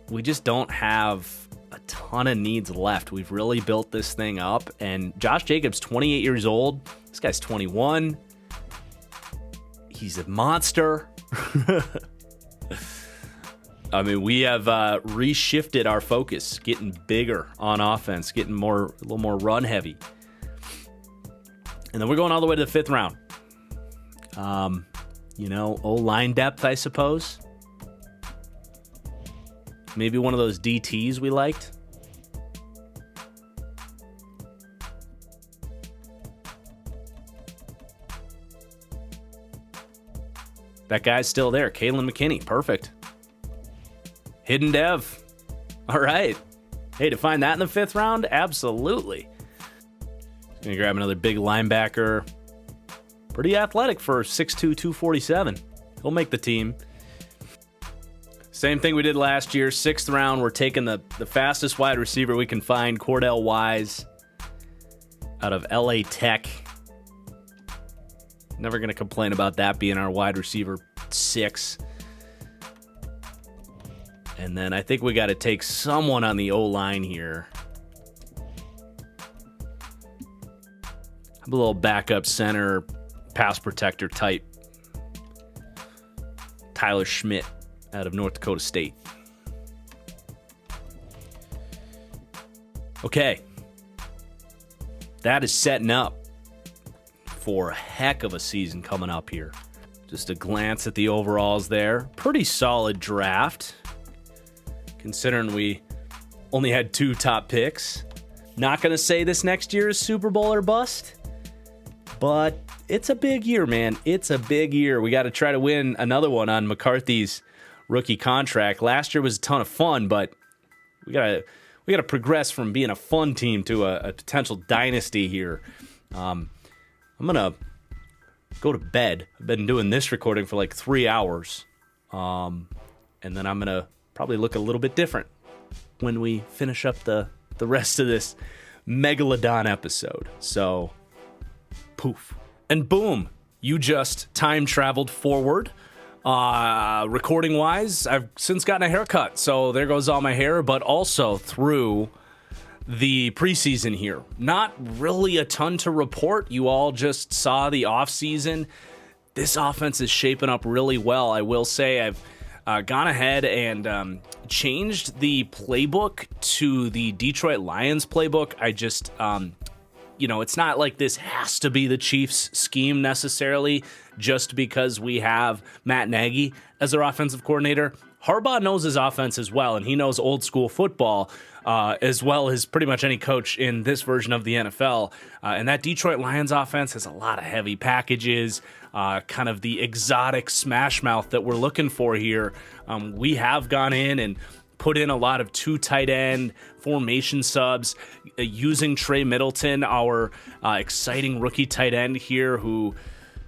we just don't have a ton of needs left. We've really built this thing up, and Josh Jacobs, 28 years old. This guy's 21. He's a monster. I mean, we have reshifted our focus, getting bigger on offense, getting a little more run heavy. And then we're going all the way to the 5th round. O-line depth, I suppose. Maybe one of those DTs we liked. That guy's still there. Kalen McKinney. Perfect. Hidden dev. All right. Hey, to find that in the 5th round? Absolutely. Gonna grab another big linebacker. Pretty athletic for 6'2", 247. He'll make the team. Same thing we did last year. 6th round, we're taking the fastest wide receiver we can find, Cordell Wise, out of LA Tech. Never going to complain about that being our wide receiver 6. And then I think we got to take someone on the O-line here. A little backup center, pass protector type. Tyler Schmidt out of North Dakota State. Okay. That is setting up for a heck of a season coming up here. Just a glance at the overalls there. Pretty solid draft. considering we only had 2 top picks. Not going to say this next year is Super Bowl or bust, but it's a big year, man. It's a big year. We got to try to win another one on McCarthy's rookie contract. Last year was a ton of fun, but we gotta progress from being a fun team to a potential dynasty here. I'm gonna go to bed. I've been doing this recording for like 3 hours, and then I'm gonna probably look a little bit different when we finish up the rest of this Megalodon episode. So, poof. And boom, you just time traveled forward. Recording wise, I've since gotten a haircut, so there goes all my hair, but also through the preseason here. Not really a ton to report. You all just saw the offseason. This offense is shaping up really well. I will say I've gone ahead and changed the playbook to the Detroit Lions playbook. I just, it's not like this has to be the Chiefs scheme necessarily just because we have Matt Nagy as our offensive coordinator. Harbaugh knows his offense as well, and he knows old school football as well as pretty much any coach in this version of the NFL. And that Detroit Lions offense has a lot of heavy packages, kind of the exotic smash mouth that we're looking for here. We have gone in and put in a lot of 2 tight end formation subs using Trey Middleton, our exciting rookie tight end here, who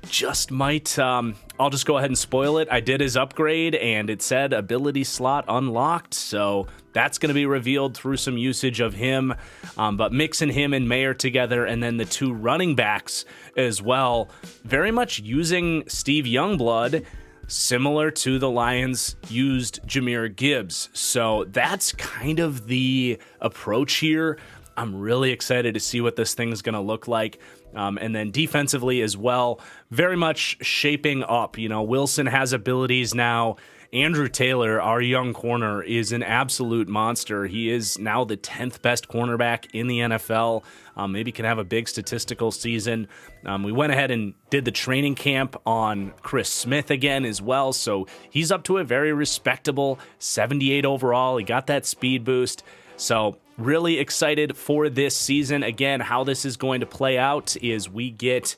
just might, I'll just go ahead and spoil it. I did his upgrade and it said ability slot unlocked. So that's going to be revealed through some usage of him, but mixing him and Mayer together, and then the 2 running backs as well, very much using Steve Youngblood, similar to the Lions used Jahmyr Gibbs. So that's kind of the approach here. I'm really excited to see what this thing is going to look like. And then defensively as well, very much shaping up. Wilson has abilities now. Andrew Taylor, our young corner, is an absolute monster. He is now the 10th best cornerback in the NFL. Maybe can have a big statistical season. We went ahead and did the training camp on Chris Smith again as well. So he's up to a very respectable 78 overall. He got that speed boost. So really excited for this season. Again, how this is going to play out is we get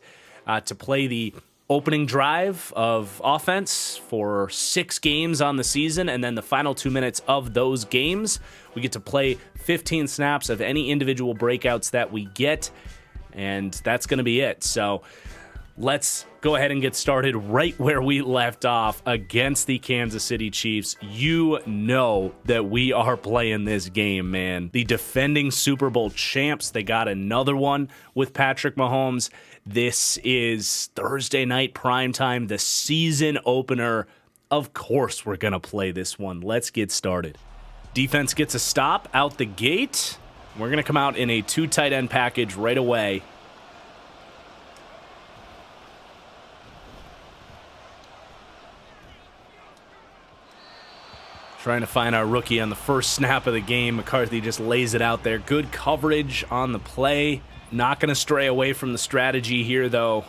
to play the opening drive of offense for 6 games on the season, and then the final 2 minutes of those games, we get to play 15 snaps of any individual breakouts that we get, and that's going to be it. So let's go ahead and get started right where we left off against the Kansas City Chiefs. You know that we are playing this game, man. The defending Super Bowl champs, they got another one with Patrick Mahomes. This is Thursday night primetime, the season opener. Of course we're going to play this one. Let's get started. Defense gets a stop out the gate. We're going to come out in a 2 tight end package right away. Trying to find our rookie on the first snap of the game. McCarthy just lays it out there. Good coverage on the play. Not going to stray away from the strategy here, though.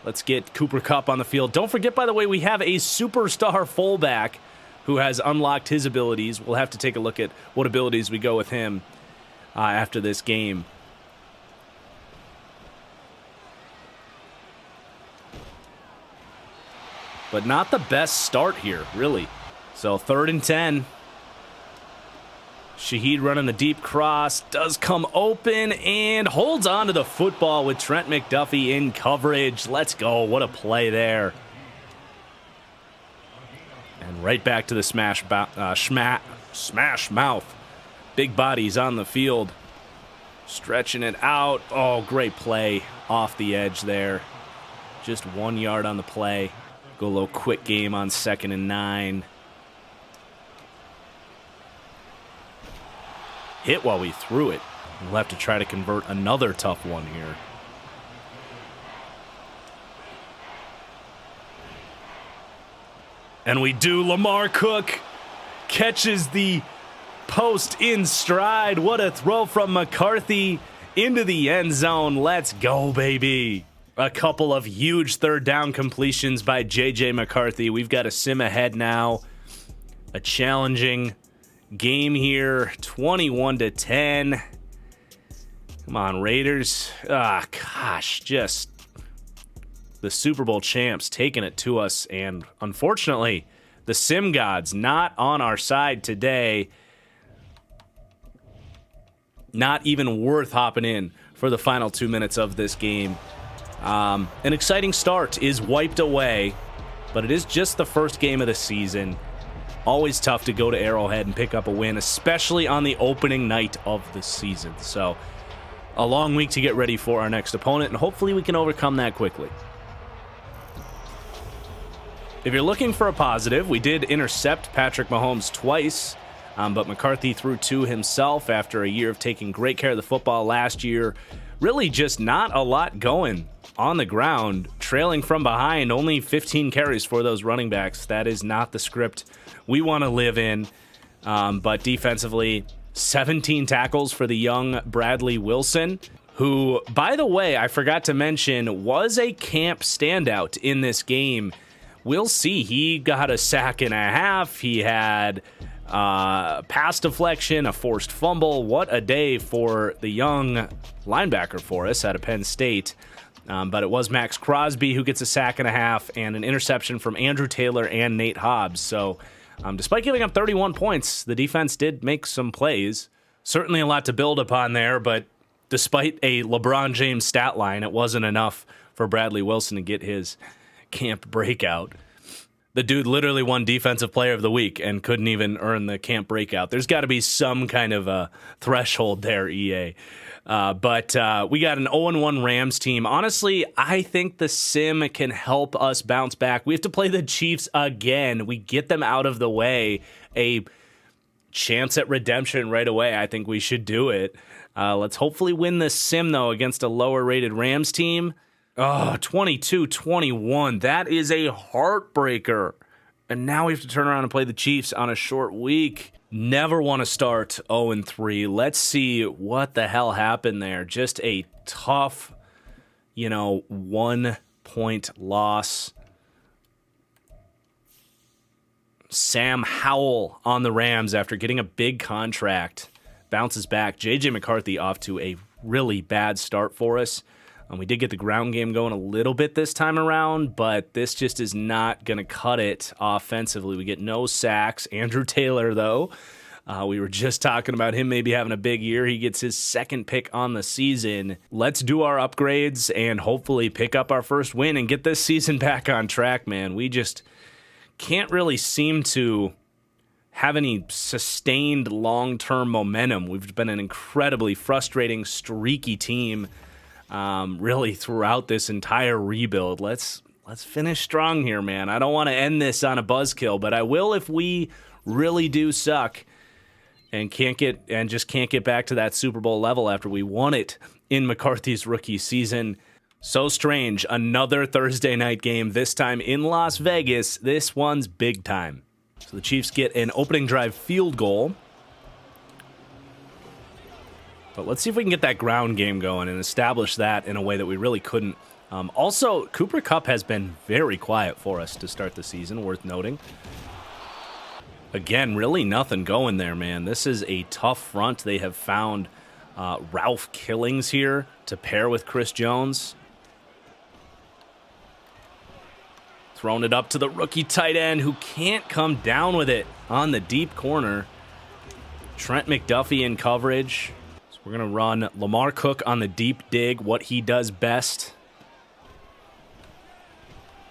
Let's get Cooper Kupp on the field. Don't forget, by the way, we have a superstar fullback who has unlocked his abilities. We'll have to take a look at what abilities we go with him after this game. But not the best start here, really. So 3rd and 10. Shaheed running the deep cross, does come open and holds on to the football with Trent McDuffie in coverage. Let's go. What a play there. And right back to the smash mouth. Big bodies on the field. Stretching it out. Oh, great play off the edge there. Just 1 yard on the play. Go a little quick game on 2nd and 9. Hit while we threw it. We'll have to try to convert another tough one here. And we do. Lamar Cook catches the post in stride. What a throw from McCarthy into the end zone. Let's go, baby. A couple of huge 3rd down completions by J.J. McCarthy. We've got a sim ahead now. A challenging game here, 21-10. Come on, Raiders. Gosh, just the Super Bowl champs taking it to us, and unfortunately, the sim gods not on our side today. Not even worth hopping in for the final 2 minutes of this game. An exciting start is wiped away, but it is just the first game of the season. Always tough to go to Arrowhead and pick up a win, especially on the opening night of the season. So, a long week to get ready for our next opponent, and hopefully we can overcome that quickly. If you're looking for a positive, we did intercept Patrick Mahomes twice, but McCarthy threw 2 himself after a year of taking great care of the football last year. Really just not a lot going on the ground, trailing from behind, only 15 carries for those running backs. That is not the script we want to live in, but defensively, 17 tackles for the young Bradley Wilson, who, by the way, I forgot to mention, was a camp standout in this game. We'll see. He got a sack and a half. He had pass deflection, a forced fumble. What a day for the young linebacker for us out of Penn State. But it was Max Crosby who gets a sack and a half and an interception from Andrew Taylor and Nate Hobbs. So despite giving up 31 points, the defense did make some plays. Certainly a lot to build upon there, but despite a LeBron James stat line, it wasn't enough for Bradley Wilson to get his camp breakout. The dude literally won Defensive Player of the Week and couldn't even earn the camp breakout. There's got to be some kind of a threshold there, EA. But we got an 0-1 Rams team. Honestly, I think the sim can help us bounce back. We have to play the Chiefs again. We get them out of the way. A chance at redemption right away. I think we should do it. Let's hopefully win this sim, though, against a lower-rated Rams team. Oh, 22-21. That is a heartbreaker. And now we have to turn around and play the Chiefs on a short week. Never want to start 0-3. Let's see what the hell happened there. Just a tough, 1-point loss. Sam Howell on the Rams after getting a big contract. Bounces back. J.J. McCarthy off to a really bad start for us. We did get the ground game going a little bit this time around, but this just is not going to cut it offensively. We get no sacks. Andrew Taylor, though, we were just talking about him maybe having a big year. He gets his second pick on the season. Let's do our upgrades and hopefully pick up our first win and get this season back on track, man. We just can't really seem to have any sustained long-term momentum. We've been an incredibly frustrating, streaky team really throughout this entire rebuild. Let's finish strong here, man. I don't want to end this on a buzzkill, but I will if we really do suck and can't get back to that Super Bowl level after we won it in McCarthy's rookie season. So strange. Another Thursday night game, this time in Las Vegas. This one's big time. So the Chiefs get an opening drive field goal. But let's see if we can get that ground game going and establish that in a way that we really couldn't. Also, Cooper Kupp has been very quiet for us to start the season, worth noting. Again, really nothing going there, man. This is a tough front. They have found Ralph Killings here to pair with Chris Jones. Throwing it up to the rookie tight end who can't come down with it on the deep corner. Trent McDuffie in coverage. We're going to run Lamar Cook on the deep dig, what he does best.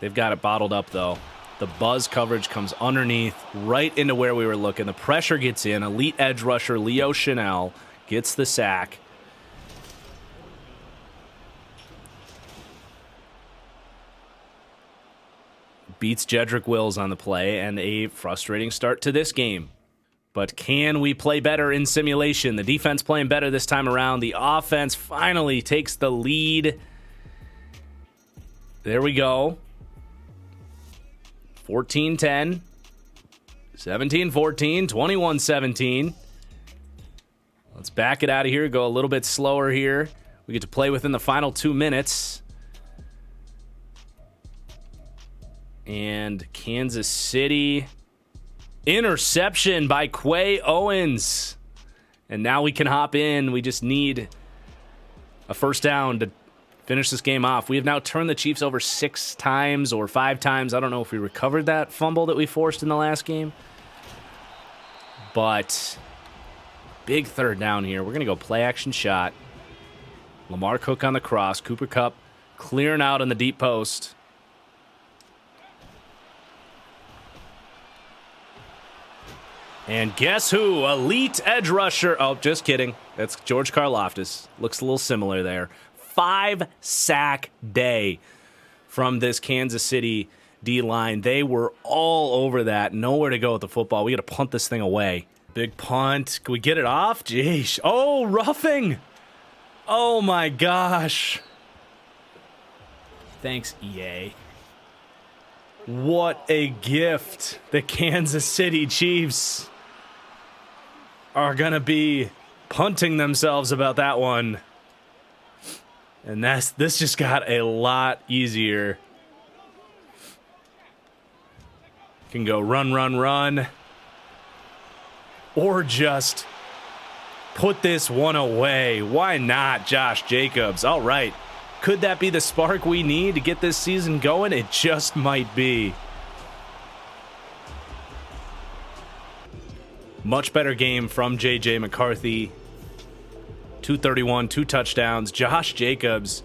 They've got it bottled up, though. The buzz coverage comes underneath, right into where we were looking. The pressure gets in. Elite edge rusher Leo Chanel gets the sack. Beats Jedrick Wills on the play, and a frustrating start to this game. But can we play better in simulation? The defense playing better this time around. The offense finally takes the lead. There we go. 14-10. 17-14. 21-17. Let's back it out of here. Go a little bit slower here. We get to play within the final 2 minutes. And Kansas City Interception by Quay Owens. And now we can hop in. We just need a first down to finish this game off. We have now turned the Chiefs over 6 times or 5 times. I don't know if we recovered that fumble that we forced in the last game. But big third down here. We're going to go play action shot. Lamar Cook on the cross. Cooper Kupp clearing out on the deep post. And guess who? Elite edge rusher. Oh, just kidding. That's George Karlaftis. Looks a little similar there. 5-sack day from this Kansas City D-line. They were all over that. Nowhere to go with the football. We got to punt this thing away. Big punt. Can we get it off? Jeez. Oh, roughing. Oh, my gosh. Thanks, EA. What a gift. The Kansas City Chiefs are going to be punting themselves about that one. And this just got a lot easier. Can go run, run, run. Or just put this one away. Why not, Josh Jacobs? All right. Could that be the spark we need to get this season going? It just might be. Much better game from J.J. McCarthy. 231, 2 touchdowns. Josh Jacobs.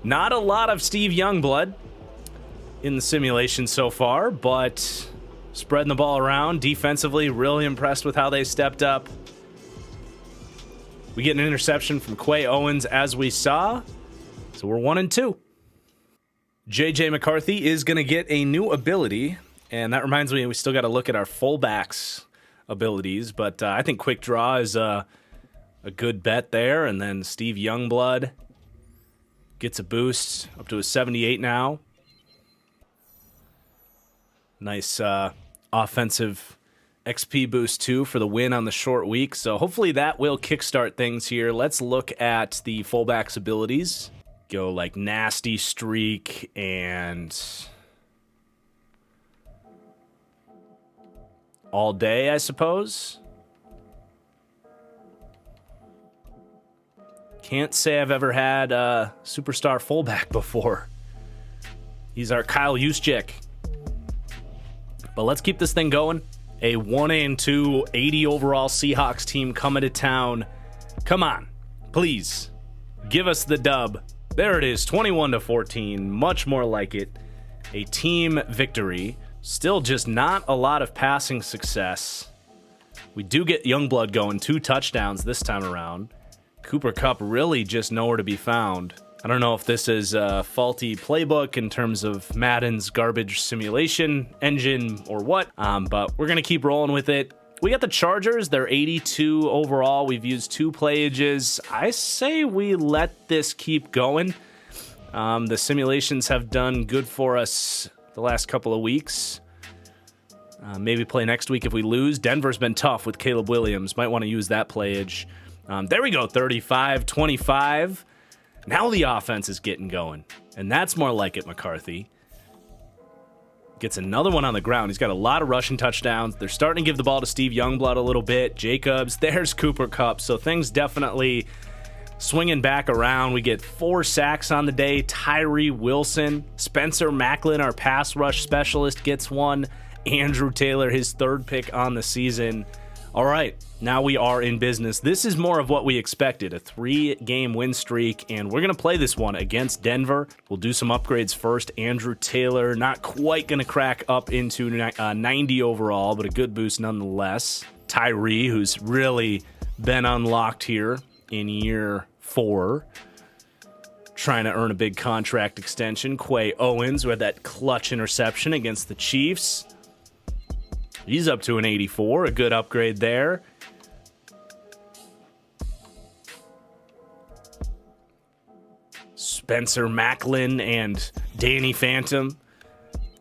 Not a lot of Steve Youngblood in the simulation so far, but spreading the ball around defensively. Really impressed with how they stepped up. We get an interception from Quay Owens as we saw. So we're 1-2. J.J. McCarthy is going to get a new ability. And that reminds me, we still got to look at our fullbacks abilities, but I think quick draw is a good bet there. And then Steve Youngblood gets a boost up to a 78 now. Nice offensive XP boost too for the win on the short week. So hopefully that will kickstart things here. Let's look at the fullbacks abilities. Go like nasty streak and all day, I suppose. Can't say I've ever had a superstar fullback before. He's our Kyle Juszczyk. But let's keep this thing going. A 1-2, 80 overall Seahawks team coming to town. Come on, please, give us the dub. There it is, 21-14, much more like it. A team victory. Still just not a lot of passing success. We do get Youngblood going, 2 touchdowns this time around. Cooper Kupp really just nowhere to be found. I don't know if this is a faulty playbook in terms of Madden's garbage simulation engine or what, but we're going to keep rolling with it. We got the Chargers. They're 82 overall. We've used 2 playages. I say we let this keep going. The simulations have done good for us the last couple of weeks. Maybe play next week if we lose. Denver's been tough with Caleb Williams. Might want to use that playage. There we go, 35-25. Now the offense is getting going. And that's more like it, McCarthy. Gets another one on the ground. He's got a lot of rushing touchdowns. They're starting to give the ball to Steve Youngblood a little bit. Jacobs, there's Cooper Kupp. So things definitely swinging back around. We get 4 sacks on the day. Tyree Wilson. Spencer Macklin, our pass rush specialist, gets 1. Andrew Taylor, his 3rd pick on the season. All right, now we are in business. This is more of what we expected, a 3-game win streak, and we're going to play this one against Denver. We'll do some upgrades first. Andrew Taylor, not quite going to crack up into 90 overall, but a good boost nonetheless. Tyree, who's really been unlocked here in year 4, trying to earn a big contract extension. Quay Owens, who had that clutch interception against the Chiefs. He's up to an 84, a good upgrade there. Spencer Macklin and Danny Phantom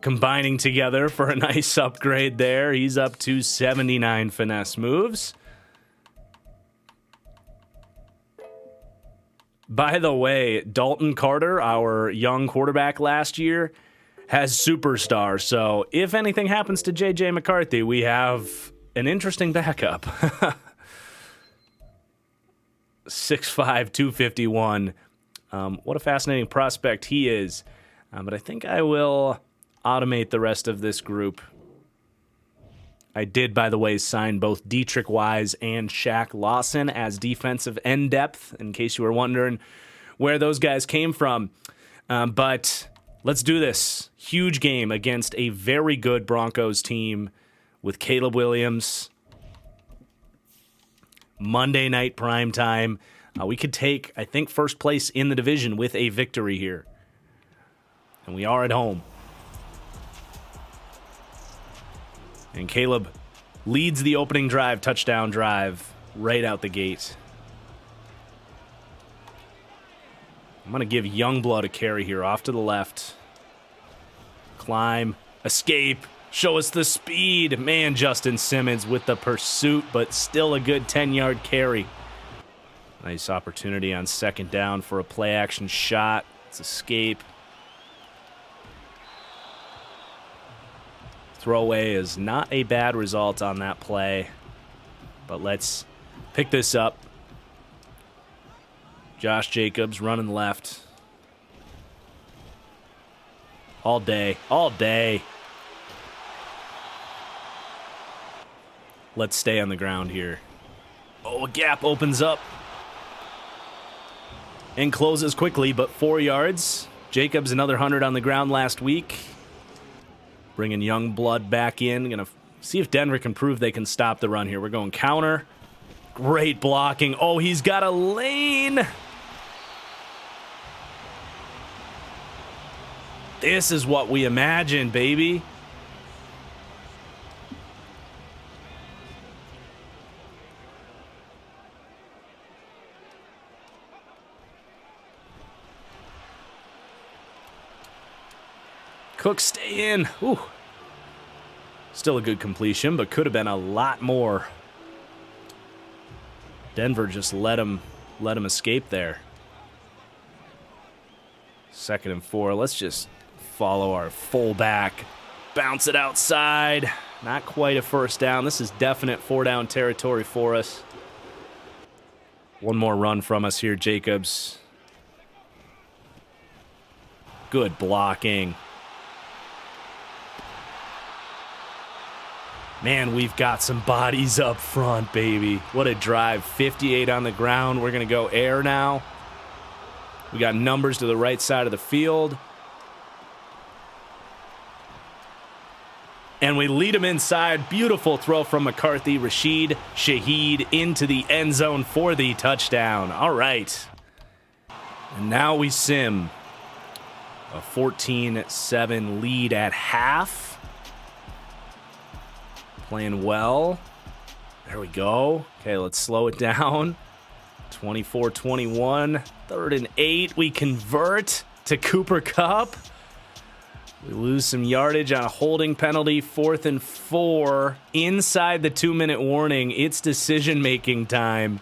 combining together for a nice upgrade there. He's up to 79 finesse moves. By the way, Dalton Carter, our young quarterback last year, has superstars. So if anything happens to J.J. McCarthy, we have an interesting backup. 6'5", 251. What a fascinating prospect he is. But I think I will automate the rest of this group. I did, by the way, sign both Dietrich Wise and Shaq Lawson as defensive end depth, in case you were wondering where those guys came from. But let's do this. Huge game against a very good Broncos team with Caleb Williams. Monday night prime time. We could take, I think, first place in the division with a victory here. And we are at home. And Caleb leads the opening drive, touchdown drive, right out the gate. I'm going to give Youngblood a carry here, off to the left. Climb, escape, show us the speed. Man, Justin Simmons with the pursuit, but still a good 10-yard carry. Nice opportunity on second down for a play-action shot. Let's escape. Throwaway is not a bad result on that play, but let's pick this up. Josh Jacobs running left. All day, all day. Let's stay on the ground here. Oh, a gap opens up and closes quickly, but 4 yards. Jacobs another 100 on the ground last week. Bringing Youngblood back in. Going to see if Denver can prove they can stop the run here. We're going counter. Great blocking. Oh, he's got a lane. This is what we imagined, baby. Cook, stay in. Ooh. Still a good completion, but could have been a lot more. Denver just let him escape there. 2nd and 4. Let's just follow our fullback. Bounce it outside. Not quite a first down. This is definite 4-down territory for us. One more run from us here, Jacobs. Good blocking. Man, we've got some bodies up front, baby. What a drive. 58 on the ground. We're going to go air now. We got numbers to the right side of the field. And we lead them inside. Beautiful throw from McCarthy. Rashid Shaheed into the end zone for the touchdown. All right. And now we sim a 14-7 lead at half. Playing well. There we go. Okay, let's slow it down. 24-21. 3rd and 8. We convert to Cooper Kupp. We lose some yardage on a holding penalty. 4th and 4. Inside the 2-minute warning. It's decision-making time.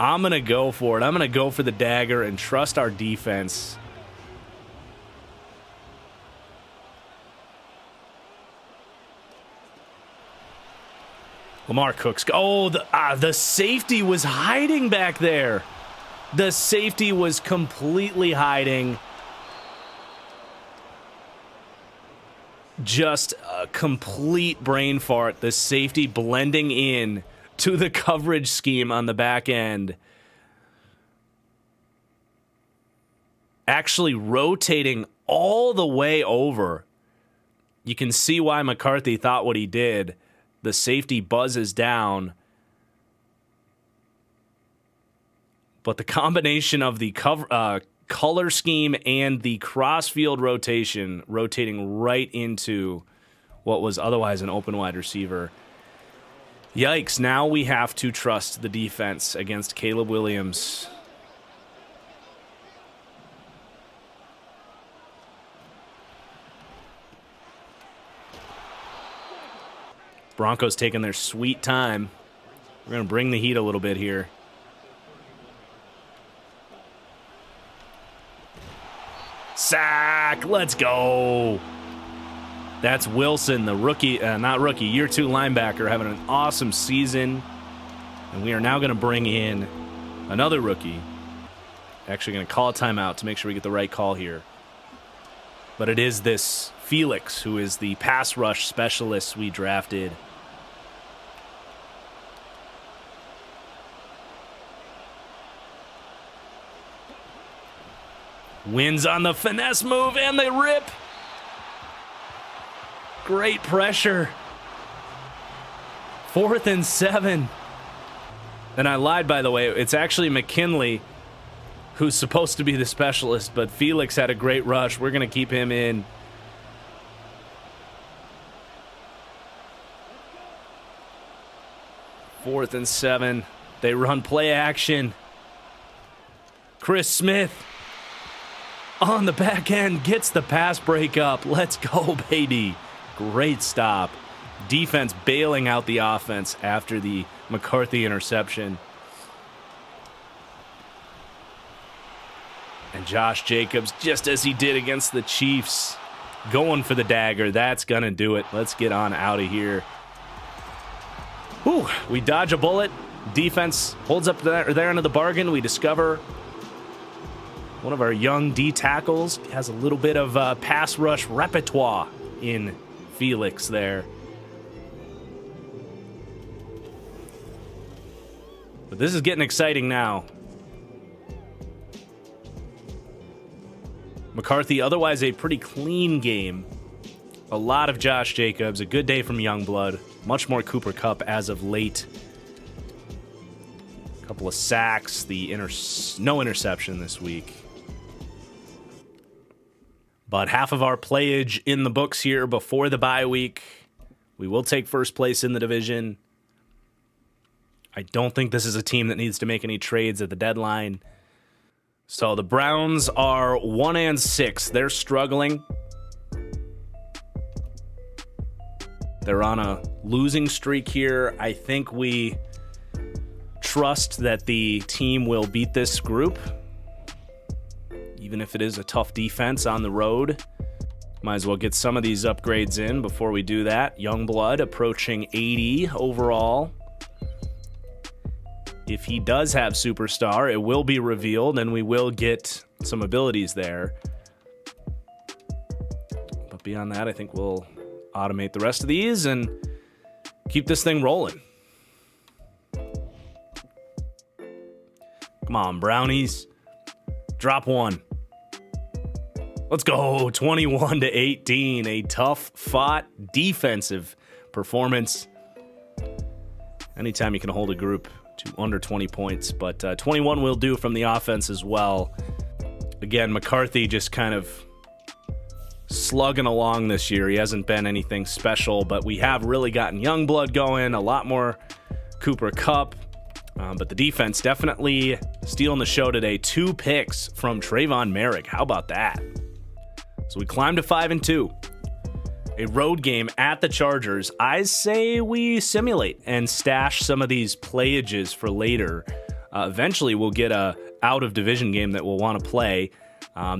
I'm going to go for it. I'm going to go for the dagger and trust our defense. Lamar Cooks. Oh, the safety was hiding back there. The safety was completely hiding. Just a complete brain fart. The safety blending in to the coverage scheme on the back end. Actually rotating all the way over. You can see why McCarthy thought what he did. The safety buzzes down. But the combination of the color scheme and the cross-field rotation, rotating right into what was otherwise an open wide receiver. Yikes, now we have to trust the defense against Caleb Williams. Broncos taking their sweet time. We're going to bring the heat a little bit sack. Let's go. That's Wilson, the rookie, not rookie, year 2 linebacker, having an awesome season. And we are now going to bring in another rookie. Actually going to call a timeout to make sure we get the right call here. But it is this Felix, who is the pass rush specialist we drafted. Wins on the finesse move, and they rip. Great pressure. 4th and 7. And I lied, by the way. It's actually McKinley who's supposed to be the specialist, but Felix had a great rush. We're going to keep him in. Fourth and 7. They run play action. Chris Smith on the back end gets the pass break up. Let's go, baby. Great stop. Defense bailing out the offense after the McCarthy interception. And Josh Jacobs, just as he did against the Chiefs, going for the dagger. That's going to do it. Let's get on out of here. Whew, we dodge a bullet. Defense holds up there into the bargain. We discover one of our young D tackles has a little bit of pass rush repertoire in Felix there. But this is getting exciting now. McCarthy, otherwise a pretty clean game. A lot of Josh Jacobs, a good day from Youngblood. Much more Cooper Kupp as of late. A couple of sacks, no interception this week. But half of our playage in the books here before the bye week. We will take first place in the division. I don't think this is a team that needs to make any trades at the deadline. So the Browns are 1-6. They're struggling. They're on a losing streak here. I think we trust that the team will beat this group, even if it is a tough defense on the road. Might as well get some of these upgrades in before we do that. Youngblood approaching 80 overall. If he does have Superstar, it will be revealed, and we will get some abilities there. But beyond that, I think we'll automate the rest of these and keep this thing rolling. Come on, Brownies. Drop one. Let's go. 21-18. A tough-fought defensive performance. Anytime you can hold a group to under 20 points, but 21 will do from the offense as well. Again, McCarthy just kind of slugging along this year. He hasn't been anything special, but we have really gotten Youngblood going, a lot more Cooper Kupp, but the defense definitely stealing the show today. 2 picks from Trayvon Merrick. How about that? So we climbed to 5-2. A road game at the Chargers. I say we simulate and stash some of these playages for later. Eventually, we'll get a out-of-division game that we'll want to play.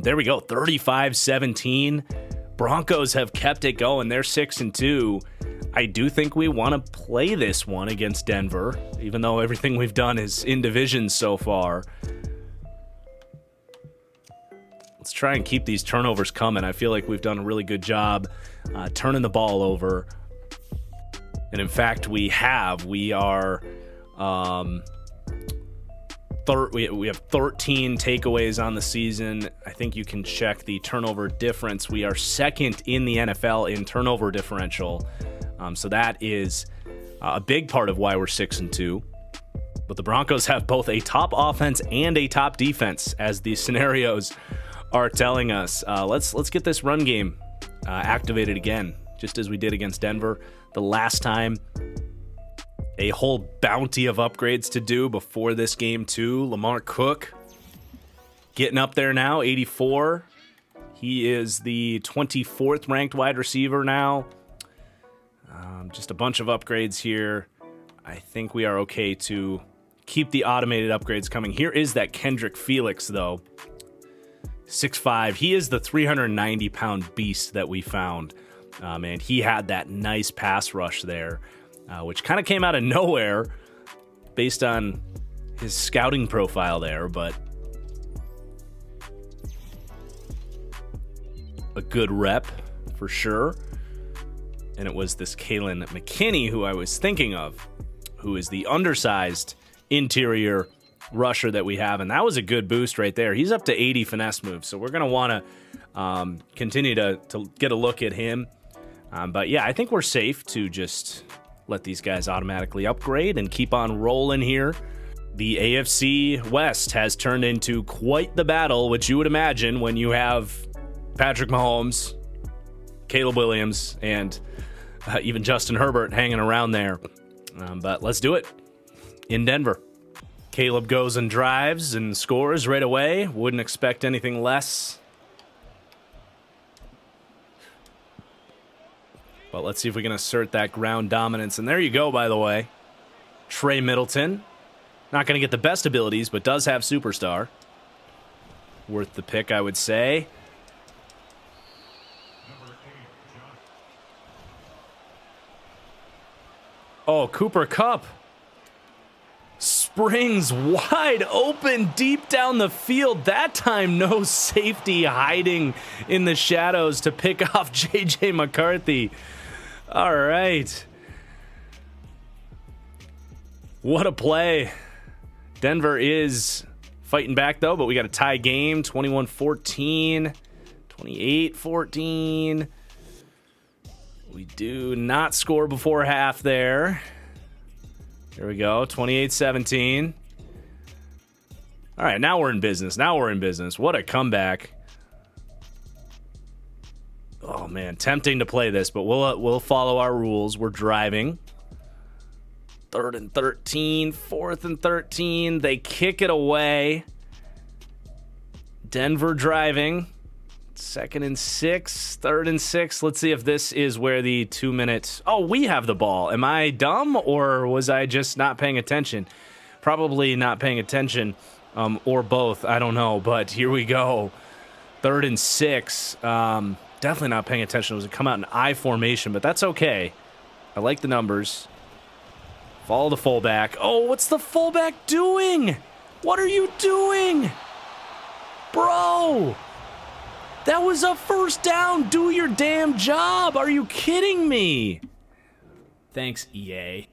There we go, 35-17. Broncos have kept it going. They're 6-2. I do think we want to play this one against Denver, even though everything we've done is in division so far. Let's try and keep these turnovers coming. I feel like we've done a really good job turning the ball over. And in fact, we have. We are we have 13 takeaways on the season. I think you can check the turnover difference. We are second in the NFL in turnover differential. So that is a big part of why we're 6-2. But the Broncos have both a top offense and a top defense, as these scenarios are telling us. Let's get this run game activated again, just as we did against Denver the last time. A whole bounty of upgrades to do before this game too. Lamar Cook getting up there now, 84. He is the 24th ranked wide receiver now. Just a bunch of upgrades here. I think we are okay to keep the automated upgrades coming. Here is that Kendrick Felix, though. 6'5". He is the 390-pound beast that we found. And he had that nice pass rush there, which kind of came out of nowhere based on his scouting profile there, but a good rep for sure. And it was this Kalen McKinney who I was thinking of, who is the undersized interior rusher that we have, and that was a good boost right there. He's up to 80 finesse moves, so we're going to want to continue to get a look at him. But yeah, I think we're safe to just let these guys automatically upgrade and keep on rolling here. The AFC West has turned into quite the battle, which you would imagine when you have Patrick Mahomes, Caleb Williams, and even Justin Herbert hanging around there. But let's do it in Denver. Caleb goes and drives and scores right away. Wouldn't expect anything less. But let's see if we can assert that ground dominance. And there you go, by the way. Trey Middleton. Not going to get the best abilities, but does have superstar. Worth the pick, I would say. Oh, Cooper Kupp springs wide open deep down the field. That time, no safety hiding in the shadows to pick off J.J. McCarthy. All right. What a play. Denver is fighting back, though, but we got a tie game, 21-14, 28-14. We do not score before half there. Here we go, 28-17. All right, now we're in business. What a comeback. Oh, man, tempting to play this, but we'll follow our rules. We're driving. 3rd and 13, 4th and 13. They kick it away. Denver driving. 2nd and 6, 3rd and 6. Let's see if this is where the 2 minutes. Oh, we have the ball. Am I dumb or was I just not paying attention? Probably not paying attention, or both. I don't know. But here we go. 3rd and 6. Definitely not paying attention. It was a come out in I formation, but that's okay. I like the numbers. Follow the fullback. Oh, what's the fullback doing? What are you doing? Bro! That was a first down. Do your damn job. Are you kidding me? Thanks, EA.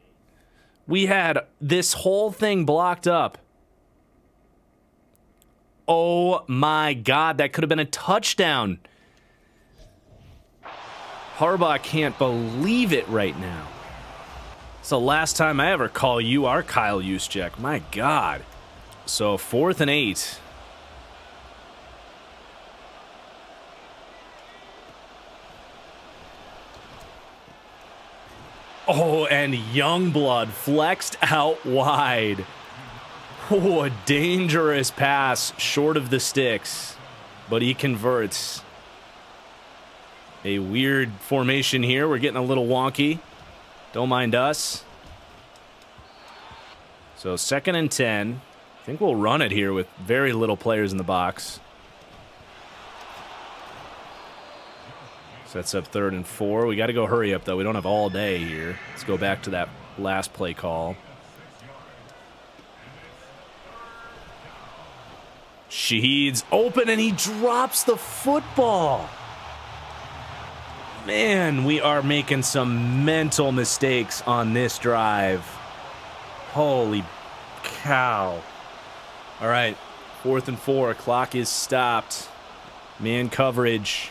We had this whole thing blocked up. Oh my God, that could have been a touchdown. Harbaugh can't believe it right now. It's the last time I ever call you our Kyle Juszczyk. My God. So 4th and 8. Oh, and Youngblood flexed out wide. Oh, a dangerous pass short of the sticks, but he converts. A weird formation here. We're getting a little wonky. Don't mind us. So 2nd and 10. I think we'll run it here with very little players in the box. Sets up 3rd and 4. We got to go hurry up, though. We don't have all day here. Let's go back to that last play call. Shaheed's open, and he drops the football. Man, we are making some mental mistakes on this drive. Holy cow. All right, 4th and 4. Clock is stopped. Man coverage.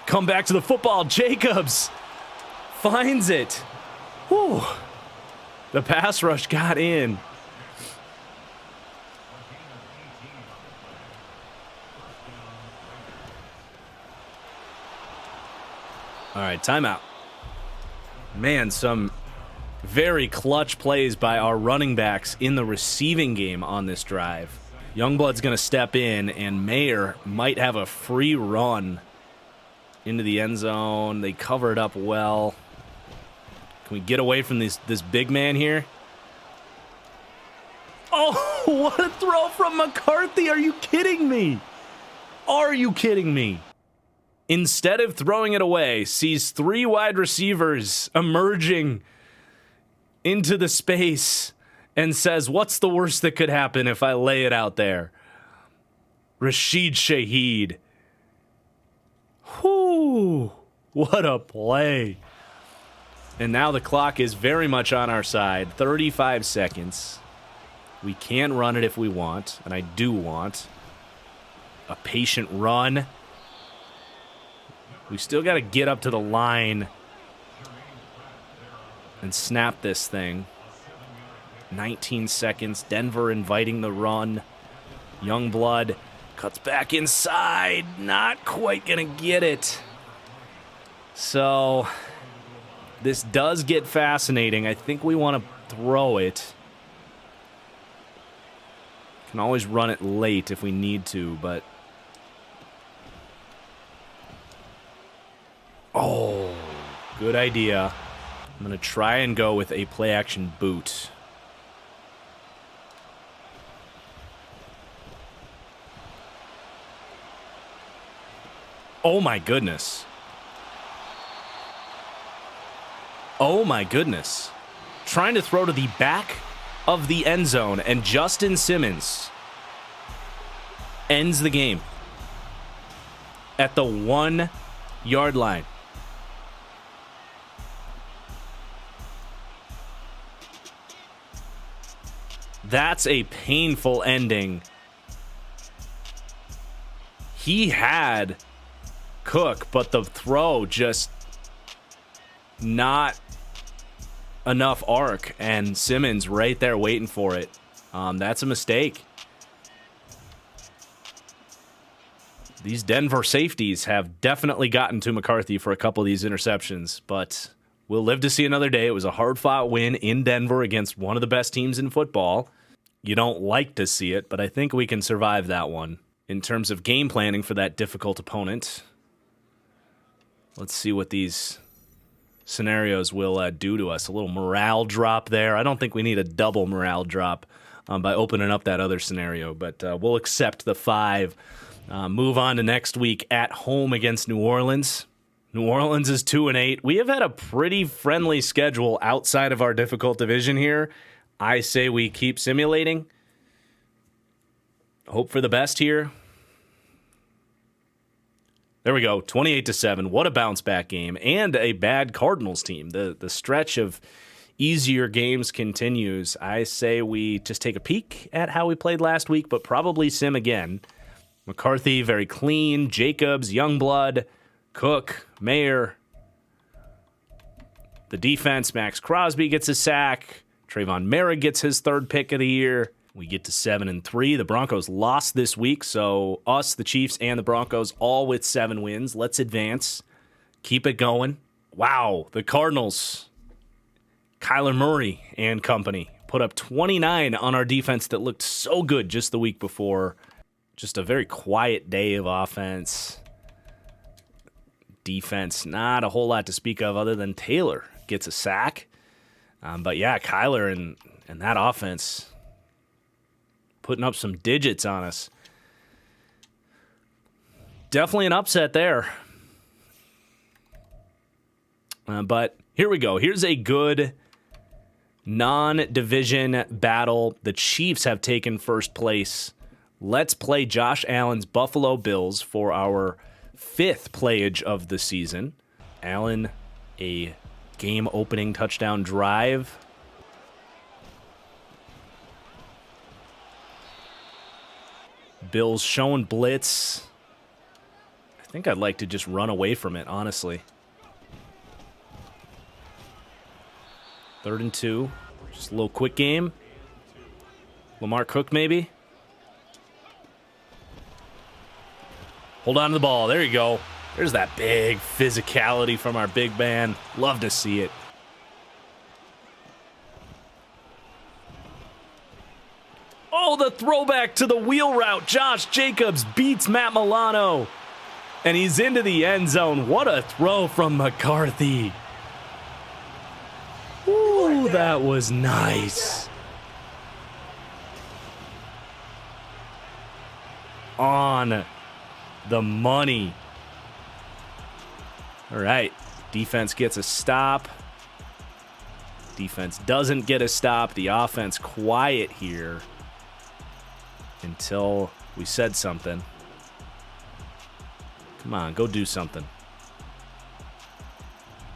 Come back to the football. Jacobs finds it. Whew. The pass rush got in. All right, timeout. Man, some very clutch plays by our running backs in the receiving game on this drive. Youngblood's going to step in, and Mayer might have a free run into the end zone. They cover it up well. Can we get away from this big man here? Oh, what throw from McCarthy. Are you kidding me? Are you kidding me? Instead of throwing it away, sees 3 wide receivers emerging into the space and says, what's the worst that could happen if I lay it out there? Rashid Shaheed. Whoo, what a play. And now the clock is very much on our side. 35 seconds. We can run it if we want, and I do want a patient run. We still got to get up to the line and snap this thing. 19 seconds. Denver inviting the run. Youngblood cuts back inside. Not quite going to get it. So this does get fascinating. I think we want to throw it. Can always run it late if we need to, but... Oh, good idea. I'm going to try and go with a play-action boot. Oh, my goodness. Oh, my goodness. Trying to throw to the back of the end zone, and Justin Simmons ends the game at the 1-yard line. That's a painful ending. He had Cook, but the throw just not enough arc, and Simmons right there waiting for it. That's a mistake. These Denver safeties have definitely gotten to McCarthy for a couple of these interceptions, but we'll live to see another day. It was a hard-fought win in Denver against one of the best teams in football. You don't like to see it, but I think we can survive that one. In terms of game planning for that difficult opponent, let's see what these scenarios will do to us. A little morale drop there. I don't think we need a double morale drop by opening up that other scenario, but we'll accept the 5. Move on to next week at home against New Orleans. New Orleans is 2-8. We have had a pretty friendly schedule outside of our difficult division here. I say we keep simulating. Hope for the best here. There we go, 28-7. What a bounce-back game, and a bad Cardinals team. The stretch of easier games continues. I say we just take a peek at how we played last week, but probably sim again. McCarthy, very clean. Jacobs, Youngblood, Cook, Mayer. The defense, Max Crosby gets a sack. Trayvon Merrick gets his 3rd pick of the year. We get to 7-3. The Broncos lost this week, so us, the Chiefs, and the Broncos all with 7 wins. Let's advance. Keep it going. Wow, the Cardinals, Kyler Murray and company, put up 29 on our defense that looked so good just the week before. Just a very quiet day of offense. Defense, not a whole lot to speak of other than Taylor gets a sack. But yeah, Kyler and that offense putting up some digits on us. Definitely an upset there. But here we go. Here's a good non-division battle. The Chiefs have taken first place. Let's play Josh Allen's Buffalo Bills for our 5th playage of the season. Allen, a game-opening touchdown drive. Bills showing blitz. I think I'd like to just run away from it, honestly. 3rd and 2. Just a little quick game. Lamar Cook, maybe. Hold on to the ball. There you go. There's that big physicality from our big man. Love to see it. Oh, the throwback to the wheel route. Josh Jacobs beats Matt Milano. And he's into the end zone. What a throw from McCarthy. Ooh, that was nice. on the money. All right. Defense gets a stop. Defense doesn't get a stop. The offense quiet here until we said something. Come on, go do something.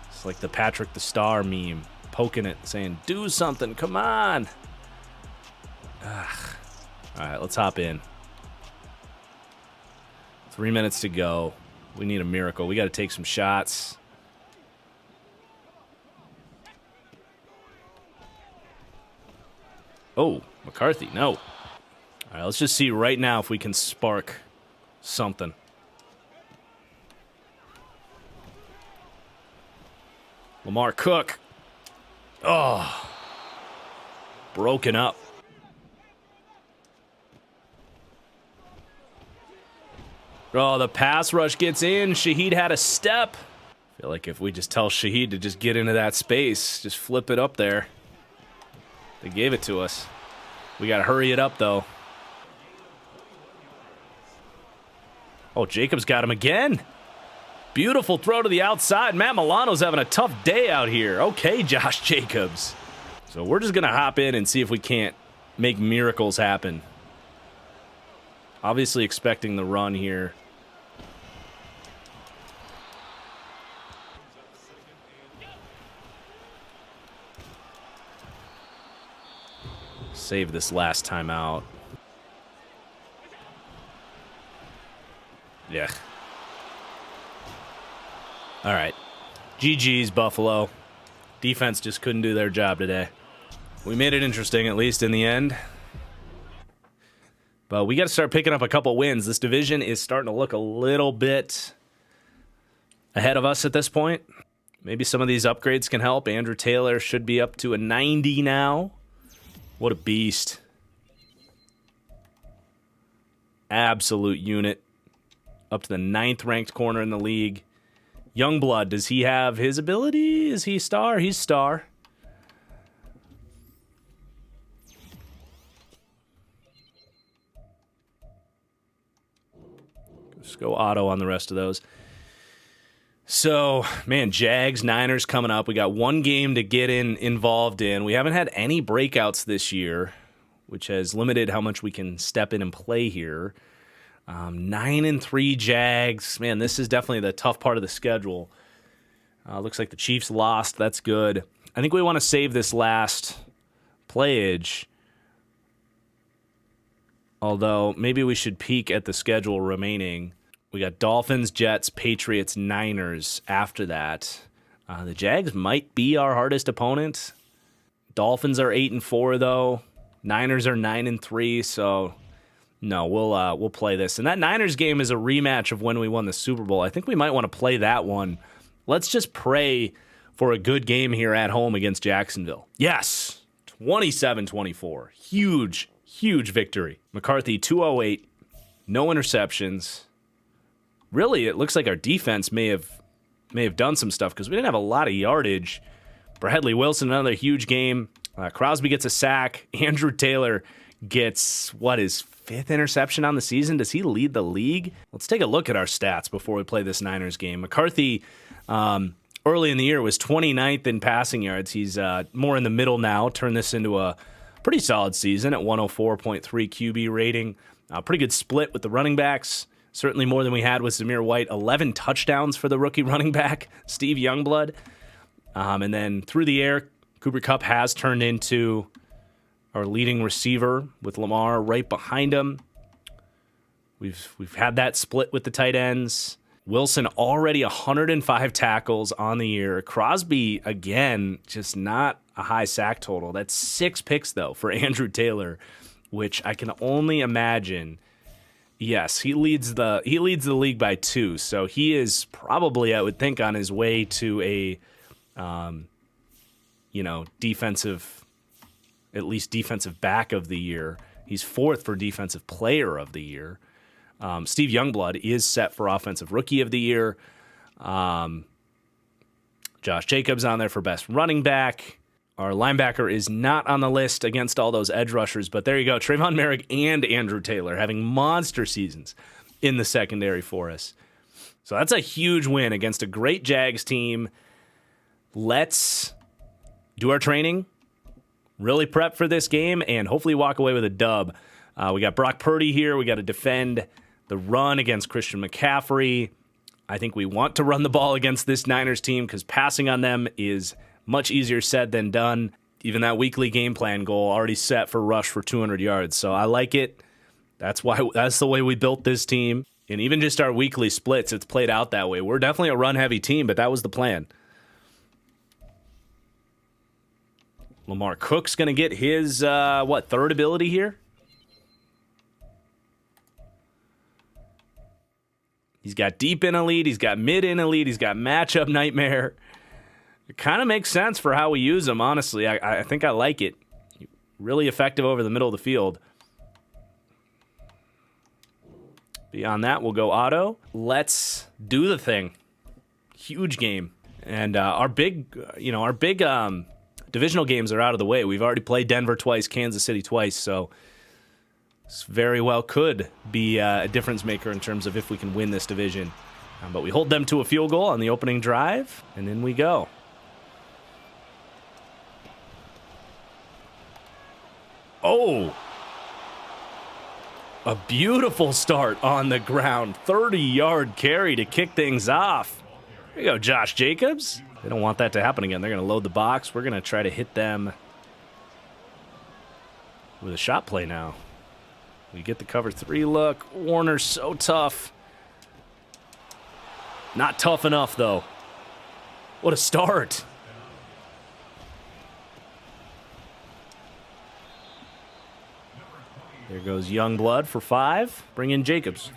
It's like the Patrick the Star meme, poking it, saying, do something, come on. Ugh. All right, let's hop in. 3 minutes to go. We need a miracle. We got to take some shots. Oh, McCarthy, no. All right, let's just see right now if we can spark something. Lamar Cook. Oh. Broken up. Oh, the pass rush gets in. Shaheed had a step. I feel like if we just tell Shaheed to just get into that space, just flip it up there. They gave it to us. We got to hurry it up, though. Oh, Jacobs got him again. Beautiful throw to the outside. Matt Milano's having a tough day out here. Okay, Josh Jacobs. So we're just going to hop in and see if we can't make miracles happen. Obviously expecting the run here. Save this last time out. Yeah. All right. GG's, Buffalo. Defense just couldn't do their job today. We made it interesting, at least in the end. But we got to start picking up a couple wins. This division is starting to look a little bit ahead of us at this point. Maybe some of these upgrades can help. Andrew Taylor should be up to a 90 now. What a beast. Absolute unit. Up to the 9th ranked corner in the league. Youngblood, does he have his ability? Is he star? He's star. Just go auto on the rest of those. So, man, Jags, Niners coming up. We got one game to get involved in. We haven't had any breakouts this year, which has limited how much we can step in and play here. 9-3 Jags. Man, this is definitely the tough part of the schedule. Looks like the Chiefs lost. That's good. I think we want to save this last playage. Although, maybe we should peek at the schedule remaining. We got Dolphins, Jets, Patriots, Niners after that. The Jags might be our hardest opponent. Dolphins are 8-4, though. Niners are 9-3, so no, we'll play this. And that Niners game is a rematch of when we won the Super Bowl. I think we might want to play that one. Let's just pray for a good game here at home against Jacksonville. Yes, 27-24. Huge, huge victory. McCarthy, 208, no interceptions. Really, it looks like our defense may have done some stuff because we didn't have a lot of yardage. Bradley Wilson, another huge game. Crosby gets a sack. Andrew Taylor gets, his 5th interception on the season? Does he lead the league? Let's take a look at our stats before we play this Niners game. McCarthy, early in the year, was 29th in passing yards. He's more in the middle now. Turned this into a pretty solid season at 104.3 QB rating. Pretty good split with the running backs. Certainly more than we had with Zamir White. 11 touchdowns for the rookie running back, Steve Youngblood. And then through the air, Cooper Kupp has turned into our leading receiver with Lamar right behind him. We've had that split with the tight ends. Wilson already 105 tackles on the year. Crosby, again, just not a high sack total. That's 6 picks, though, for Andrew Taylor, which I can only imagine. Yes, he leads the league by 2, so he is probably, I would think, on his way to a, defensive, at least defensive back of the year. He's 4th for defensive player of the year. Steve Youngblood is set for offensive rookie of the year. Josh Jacobs on there for best running back. Our linebacker is not on the list against all those edge rushers, but there you go. Trayvon Merrick and Andrew Taylor having monster seasons in the secondary for us. So that's a huge win against a great Jags team. Let's do our training, really prep for this game, and hopefully walk away with a dub. We got Brock Purdy here. We got to defend the run against Christian McCaffrey. I think we want to run the ball against this Niners team because passing on them is much easier said than done. Even that weekly game plan goal already set for rush for 200 yards. So I like it. That's the way we built this team. And even just our weekly splits, it's played out that way. We're definitely a run-heavy team, but that was the plan. Lamar Cook's going to get his, third ability here? He's got deep in elite, he's got mid in elite, he's got matchup nightmare. It kind of makes sense for how we use him, honestly. I think I like it. Really effective over the middle of the field. Beyond that, we'll go auto. Let's do the thing. Huge game. And our big divisional games are out of the way. We've already played Denver twice, Kansas City twice, so this very well could be a difference maker in terms of if we can win this division. But we hold them to a field goal on the opening drive, and in we go. Oh! A beautiful start on the ground. 30-yard carry to kick things off. There you go, Josh Jacobs. They don't want that to happen again. They're going to load the box. We're going to try to hit them with a shot play now. We get the cover 3 look. Warner's so tough. Not tough enough, though. What a start. There goes Youngblood for 5. Bring in Jacobs.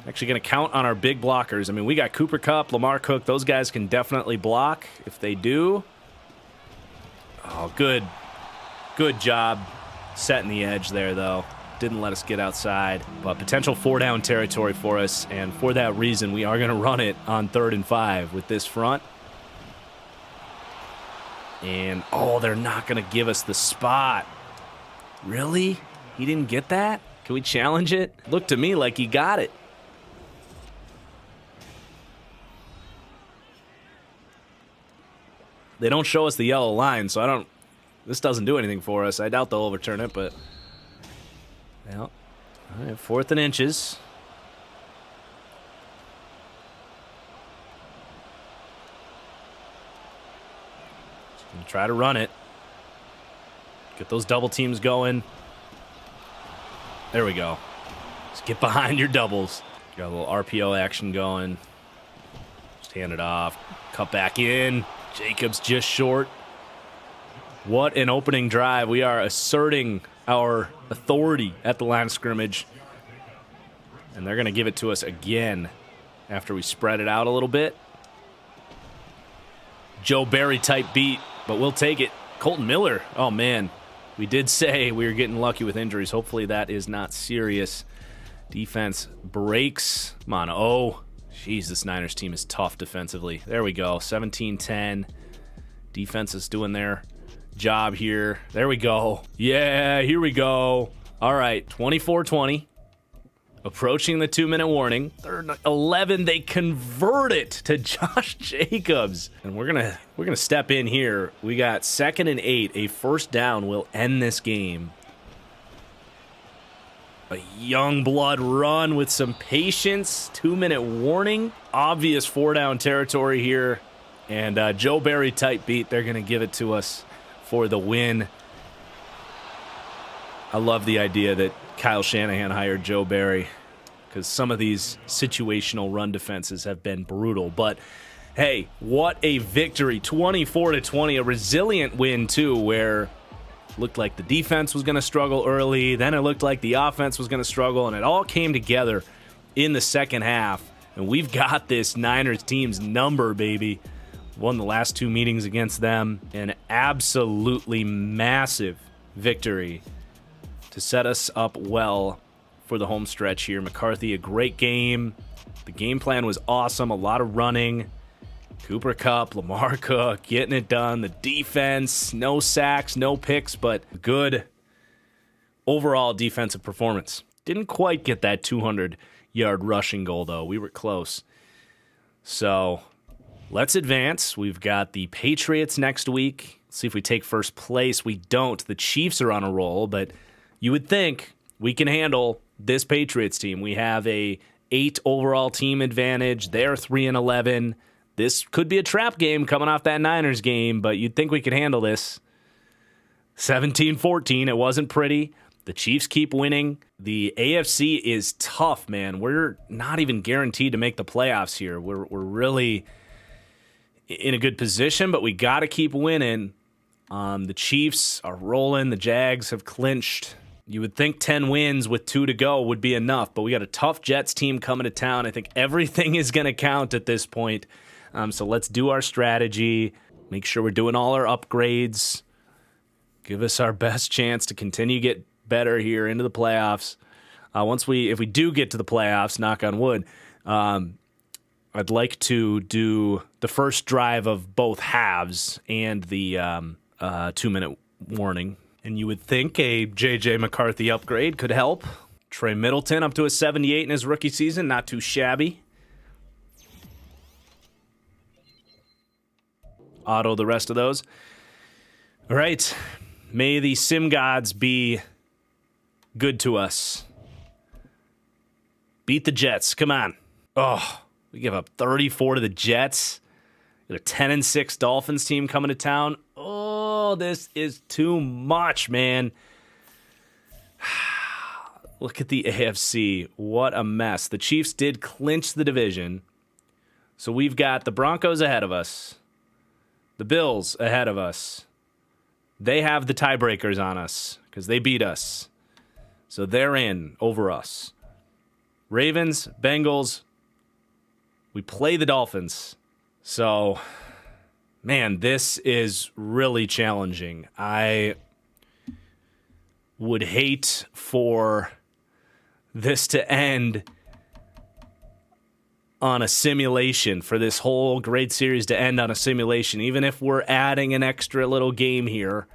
Actually going to count on our big blockers. I mean, we got Cooper Kupp, Lamar Cook. Those guys can definitely block if they do. Oh, good. Good job setting the edge there, though. Didn't let us get outside. But potential 4-down territory for us. And for that reason, we are going to run it on 3rd and 5 with this front. And, oh, they're not going to give us the spot. Really? He didn't get that? Can we challenge it? Looked to me like he got it. They don't show us the yellow line, so this doesn't do anything for us. I doubt they'll overturn it, but well, all right, 4th and inches. Just gonna try to run it. Get those double teams going. There we go. Just get behind your doubles. Got a little RPO action going. Just hand it off. Cut back in. Jacobs just short. What an opening drive. We are asserting our authority at the line of scrimmage. And they're going to give it to us again after we spread it out a little bit. Joe Barry type beat, but we'll take it. Colton Miller. Oh, man. We did say we were getting lucky with injuries. Hopefully that is not serious. Defense breaks. Come on. Oh, jeez, this Niners team is tough defensively. There we go. 17-10. Defense is doing their job here. There we go. Yeah, here we go. All right, 24-20. Approaching the 2-minute warning. 3rd and 11. They convert it to Josh Jacobs. And we're gonna step in here. We got 2nd and 8. A first down will end this game. A young blood run with some patience. 2-minute warning. Obvious 4-down territory here. And Joe Barry type beat. They're gonna give it to us for the win. I love the idea that Kyle Shanahan hired Joe Barry because some of these situational run defenses have been brutal. But, hey, what a victory. 24-20, a resilient win, too, where it looked like the defense was going to struggle early. Then it looked like the offense was going to struggle, and it all came together in the second half. And we've got this Niners team's number, baby. Won the last 2 meetings against them. An absolutely massive victory to set us up well for the home stretch here. McCarthy, a great game. The game plan was awesome, a lot of running, Cooper Kupp, Lamar Cook, getting it done. The defense, no sacks, no picks, but good overall defensive performance. Didn't quite get that 200-yard rushing goal, though. We were close. So let's advance. We've got the Patriots next week. Let's see if we take first place. We don't. The Chiefs are on a roll, but you would think we can handle this Patriots team. We have a 8 overall team advantage. They're 3-11. This could be a trap game coming off that Niners game, but you'd think we could handle this. 17-14. It wasn't pretty. The Chiefs keep winning. The AFC is tough, man. We're not even guaranteed to make the playoffs here. We're really in a good position, but we got to keep winning. The Chiefs are rolling. The Jags have clinched. You would think 10 wins with 2 to go would be enough, but we got a tough Jets team coming to town. I think everything is going to count at this point. So let's do our strategy. Make sure we're doing all our upgrades. Give us our best chance to continue to get better here into the playoffs. If we do get to the playoffs, knock on wood, I'd like to do the first drive of both halves and the 2-minute warning. And you would think a J.J. McCarthy upgrade could help. Trey Middleton up to a 78 in his rookie season. Not too shabby. Auto the rest of those. All right. May the sim gods be good to us. Beat the Jets. Come on. Oh, we give up 34 to the Jets. Got a 10-6 Dolphins team coming to town. Oh, this is too much, man. Look at the AFC. What a mess. The Chiefs did clinch the division. So we've got the Broncos ahead of us. The Bills ahead of us. They have the tiebreakers on us because they beat us. So they're in over us. Ravens, Bengals. We play the Dolphins. So, man, this is really challenging. I would hate for this to end on a simulation, for this whole great series to end on a simulation. Even if we're adding an extra little game here,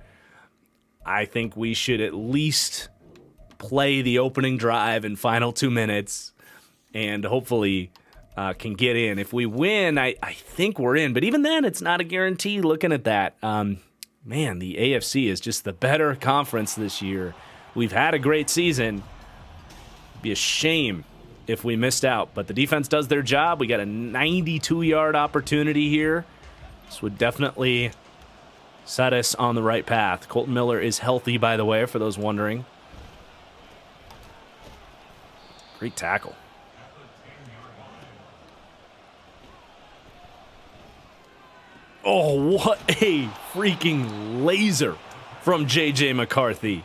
I think we should at least play the opening drive and final 2 minutes and hopefully can get in. If we win, I think we're in. But even then, it's not a guarantee looking at that. Man, the AFC is just the better conference this year. We've had a great season. It'd be a shame if we missed out. But the defense does their job. We got a 92-yard opportunity here. This would definitely set us on the right path. Colton Miller is healthy, by the way, for those wondering. Great tackle. Oh, what a freaking laser from J.J. McCarthy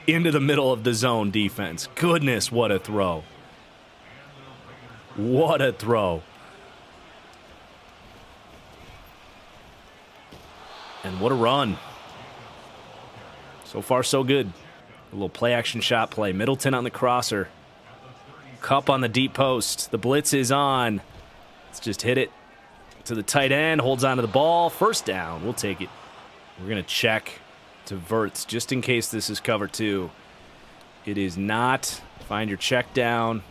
into the middle of the zone defense. Goodness, what a throw. What a throw. And what a run. So far, so good. A little play-action shot play. Middleton on the crosser. Kupp on the deep post. The blitz is on. Let's just hit it to the tight end. Holds onto the ball. First down. We'll take it. We're going to check to Verts just in case this is cover 2. It is not. Find your check down.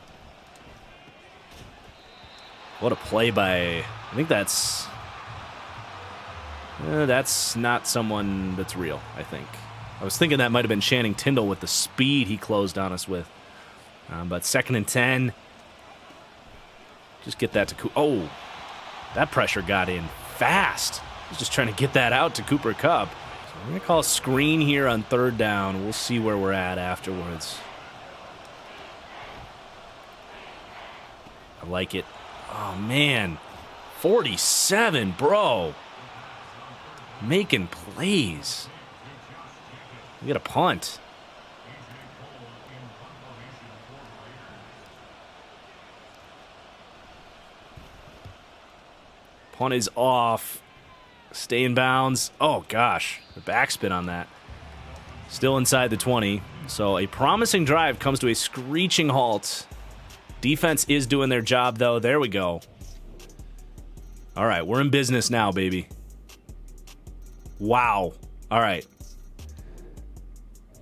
What a play by... I think that's not someone that's real, I think. I was thinking that might have been Channing Tindall with the speed he closed on us with. But 2nd and 10. Just get that to... Oh, that pressure got in fast. He's just trying to get that out to Cooper Kupp. So we're going to call a screen here on 3rd down. We'll see where we're at afterwards. I like it. Oh, man. 47, bro. Making plays. We got a punt. Punt is off. Stay in bounds. Oh, gosh. The backspin on that. Still inside the 20. So a promising drive comes to a screeching halt. Defense is doing their job, though. There we go. All right, we're in business now, baby. Wow. All right.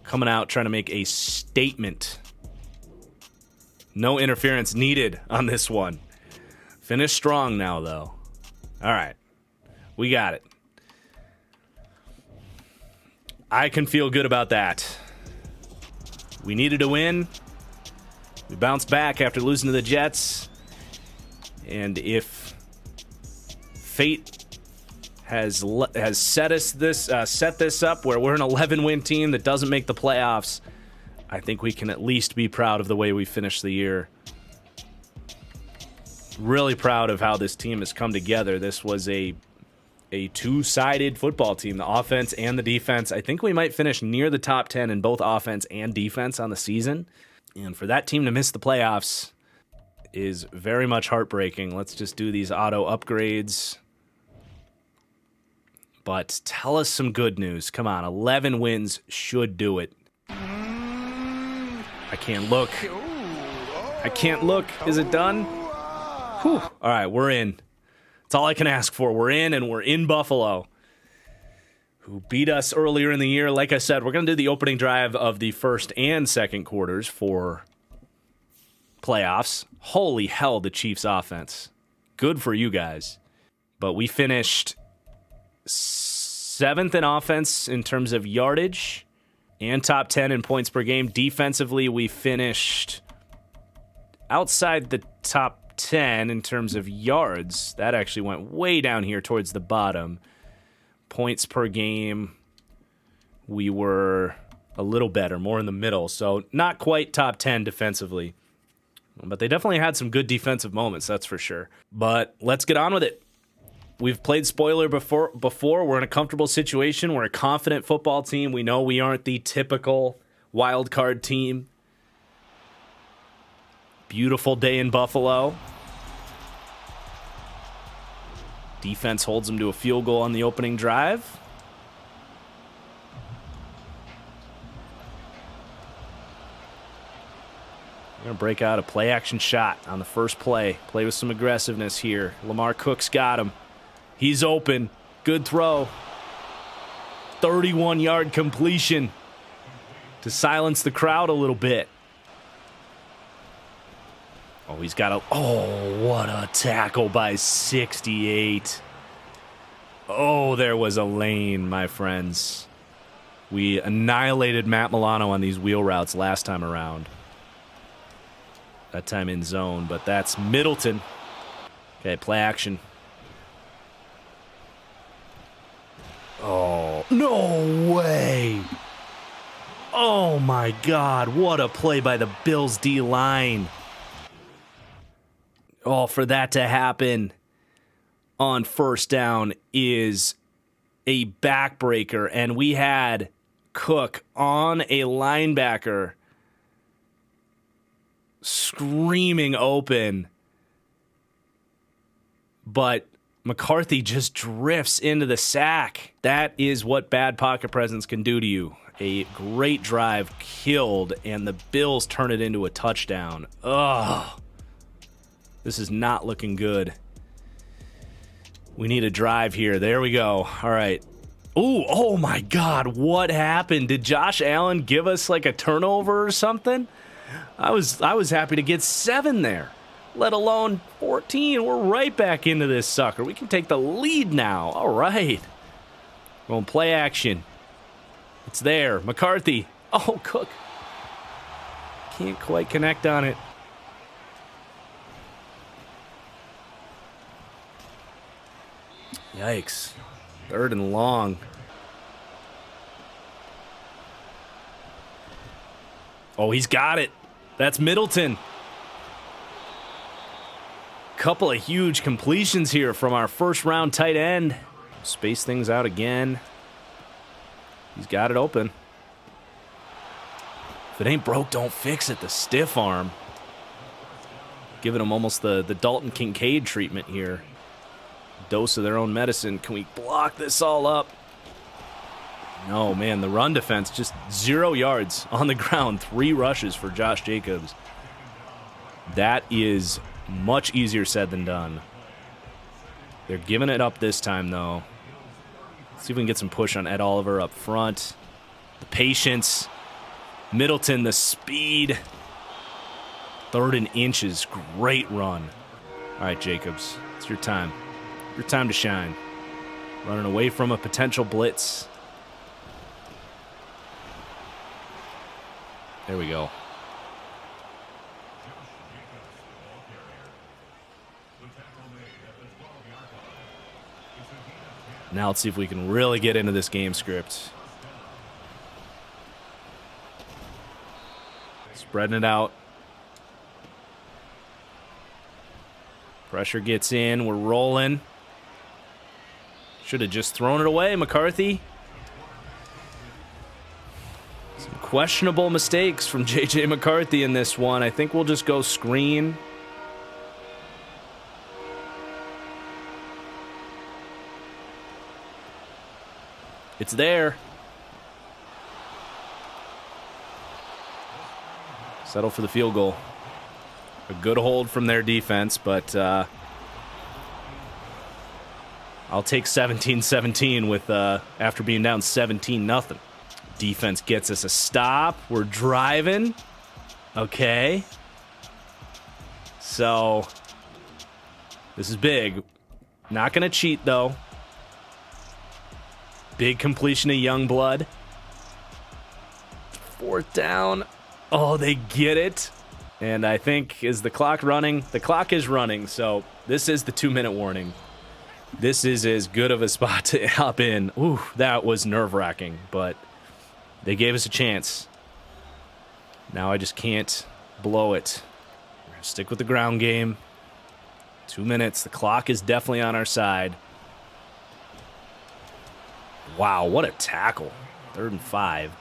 Coming out trying to make a statement. No interference needed on this one. Finish strong now, though. All right. We got it. I can feel good about that. We needed to win. We bounced back after losing to the Jets. And if fate has set this up where we're an 11-win team that doesn't make the playoffs, I think we can at least be proud of the way we finished the year. Really proud of how this team has come together. This was a two-sided football team, the offense and the defense. I think we might finish near the top 10 in both offense and defense on the season. And for that team to miss the playoffs is very much heartbreaking. Let's just do these auto upgrades. But tell us some good news. Come on, 11 wins should do it. I can't look. I can't look. Is it done? Whew. All right, we're in. That's all I can ask for. We're in, and we're in Buffalo, who beat us earlier in the year. Like I said, we're going to do the opening drive of the first and second quarters for playoffs. Holy hell, the Chiefs' offense. Good for you guys. But we finished 7th in offense in terms of yardage and top 10 in points per game. Defensively, we finished outside the top 10 in terms of yards. That actually went way down here towards the bottom. Points per game, we were a little better, more in the middle. So not quite top 10 defensively. But they definitely had some good defensive moments, that's for sure. But let's get on with it. We've played spoiler before. We're in a comfortable situation. We're a confident football team. We know we aren't the typical wild card team. Beautiful day in Buffalo. Defense holds them to a field goal on the opening drive. We're going to break out a play-action shot on the first play. Play with some aggressiveness here. Lamar Cook's got him. He's open. Good throw. 31-yard completion to silence the crowd a little bit. Oh, he's got a... Oh, what a tackle by 68. Oh, there was a lane, my friends. We annihilated Matt Milano on these wheel routes last time around. That time in zone, but that's Middleton. Okay, play action. Oh, no way. Oh, my God. What a play by the Bills D-line. Oh, for that to happen on first down is a backbreaker. And we had Cook on a linebacker screaming open. But McCarthy just drifts into the sack. That is what bad pocket presence can do to you. A great drive killed, and the Bills turn it into a touchdown. Ugh. This is not looking good. We need a drive here. There we go. All right. Ooh, oh my God. What happened? Did Josh Allen give us like a turnover or something? I was happy to get 7 there, let alone 14. We're right back into this sucker. We can take the lead now. All right. Going play action. It's there. McCarthy. Oh, Cook. Can't quite connect on it. Yikes. 3rd and long. Oh, he's got it. That's Middleton. Couple of huge completions here from our first-round tight end. Space things out again. He's got it open. If it ain't broke, don't fix it. The stiff arm. Giving him almost the Dalton Kincaid treatment here. Dose of their own medicine. Can we block this all up? No, man, the run defense, just 0 yards on the ground. 3 rushes for Josh Jacobs. That is much easier said than done. They're giving it up this time, though. Let's see if we can get some push on Ed Oliver up front. The patience. Middleton, the speed. 3rd and inches. Great run. All right, Jacobs. It's your time. Your time to shine. Running away from a potential blitz. There we go. Now let's see if we can really get into this game script. Spreading it out. Pressure gets in. We're rolling. Should have just thrown it away, McCarthy. Some questionable mistakes from J.J. McCarthy in this one. I think we'll just go screen. It's there. Settle for the field goal. A good hold from their defense, but I'll take 17-17 with after being down 17-0. Defense gets us a stop. We're driving. Okay. So this is big. Not going to cheat, though. Big completion of Youngblood. 4th down. Oh, they get it. And I think, is the clock running? The clock is running, so this is the 2-minute warning. This is as good of a spot to hop in. Ooh, that was nerve-wracking, but they gave us a chance. Now I just can't blow it. We're going to stick with the ground game. 2 minutes. The clock is definitely on our side. Wow, what a tackle. 3rd and 5.